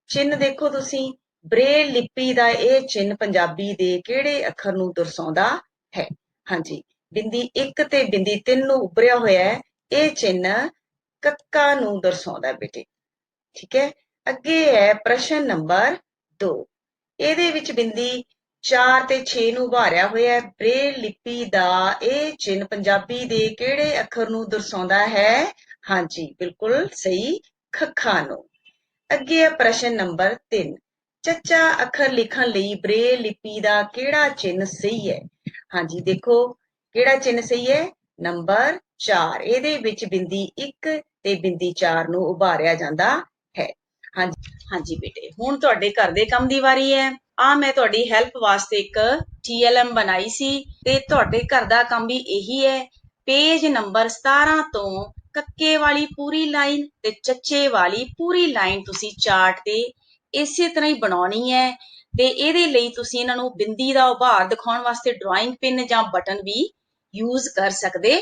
S19: ਚਿੰਨ੍ਹ ਦੇਖੋ ਤੁਸੀਂ, ਬ੍ਰੇਲ ਲਿਪੀ ਦਾ ਇਹ ਚਿੰਨ੍ਹ ਪੰਜਾਬੀ ਦੇ ਕਿਹੜੇ ਅੱਖਰ ਨੂੰ ਦਰਸਾਉਂਦਾ ਹੈ? ਹਾਂਜੀ, ਬਿੰਦੀ 1 ਤੇ ਬਿੰਦੀ 3 ਨੂੰ ਉੱਭਰਿਆ ਹੋਇਆ ਹੈ, ਇਹ ਚਿੰਨ੍ਹ ਕੱਕਾ ਨੂੰ ਦਰਸਾਉਂਦਾ ਬੇਟੇ। ਠੀਕ ਹੈ। ਅੱਗੇ ਹੈ ਪ੍ਰਸ਼ਨ ਨੰਬਰ 2, ਇਹਦੇ ਵਿੱਚ ਬਿੰਦੀ 4 ਤੇ 6 ਨੂੰ ਉਭਾਰਿਆ ਹੋਇਆ ਹੈ, ਬ੍ਰੇਲ ਲਿਪੀ ਦਾ ਇਹ ਚਿੰਨ੍ਹ ਪੰਜਾਬੀ ਦੇ ਕਿਹੜੇ ਅੱਖਰ ਨੂੰ ਦਰਸਾਉਂਦਾ ਹੈ? ਹਾਂਜੀ, ਬਿਲਕੁਲ ਸਹੀ, ਖੱਖਾ ਨੂੰ। ਅੱਗੇ ਹੈ ਪ੍ਰਸ਼ਨ ਨੰਬਰ 3, ਚੱਚਾ ਅੱਖਰ ਲਿਖਣ ਲਈ ਬ੍ਰੇਲ ਲਿਪੀ ਦਾ ਕਿਹੜਾ ਚਿੰਨ੍ਹ ਸਹੀ ਹੈ? ਹਾਂਜੀ, ਦੇਖੋ ਕਿਹੜਾ ਚਿੰਨ੍ਹ ਸਹੀ ਹੈ? ਨੰਬਰ 4, ਇਹਦੇ ਵਿੱਚ ਬਿੰਦੀ 1 ਤੇ ਬਿੰਦੀ 4 ਨੂੰ ਉਭਾਰਿਆ ਜਾਂਦਾ ਹੈ। ਹਾਂਜੀ ਬੇਟੇ, ਹੁਣ ਤੁਹਾਡੇ ਘਰ ਦੇ ਕੰਮ ਦੀ ਵਾਰੀ ਹੈ। ਮੈਂ ਤੁਹਾਡੀ ਹੈਲਪ ਵਾਸਤੇ ਇੱਕ TLM ਬਣਾਈ ਸੀ ਤੇ ਤੁਹਾਡੇ ਘਰ ਦਾ ਕੰਮ ਵੀ ਇਹੀ ਹੈ। ਪੇਜ ਨੰਬਰ 17 ਤੋਂ ਕੱਕੇ ਵਾਲੀ ਪੂਰੀ ਲਾਈਨ ਤੇ ਚੱਚੇ ਵਾਲੀ ਪੂਰੀ ਲਾਈਨ ਤੁਸੀਂ ਚਾਰਟ ਤੇ ਇਸੇ ਤਰ੍ਹਾਂ ਹੀ ਬਣਾਉਣੀ ਹੈ ਤੇ ਇਹਦੇ ਲਈ ਤੁਸੀਂ ਇਹਨਾਂ ਨੂੰ ਬਿੰਦੀ ਦਾ ਉਭਾਰ ਦਿਖਾਉਣ ਵਾਸਤੇ ਡਰਾਇੰਗ ਪਿੰਨ ਜਾਂ ਬਟਨ ਵੀ ਯੂਜ਼ ਕਰ ਸਕਦੇ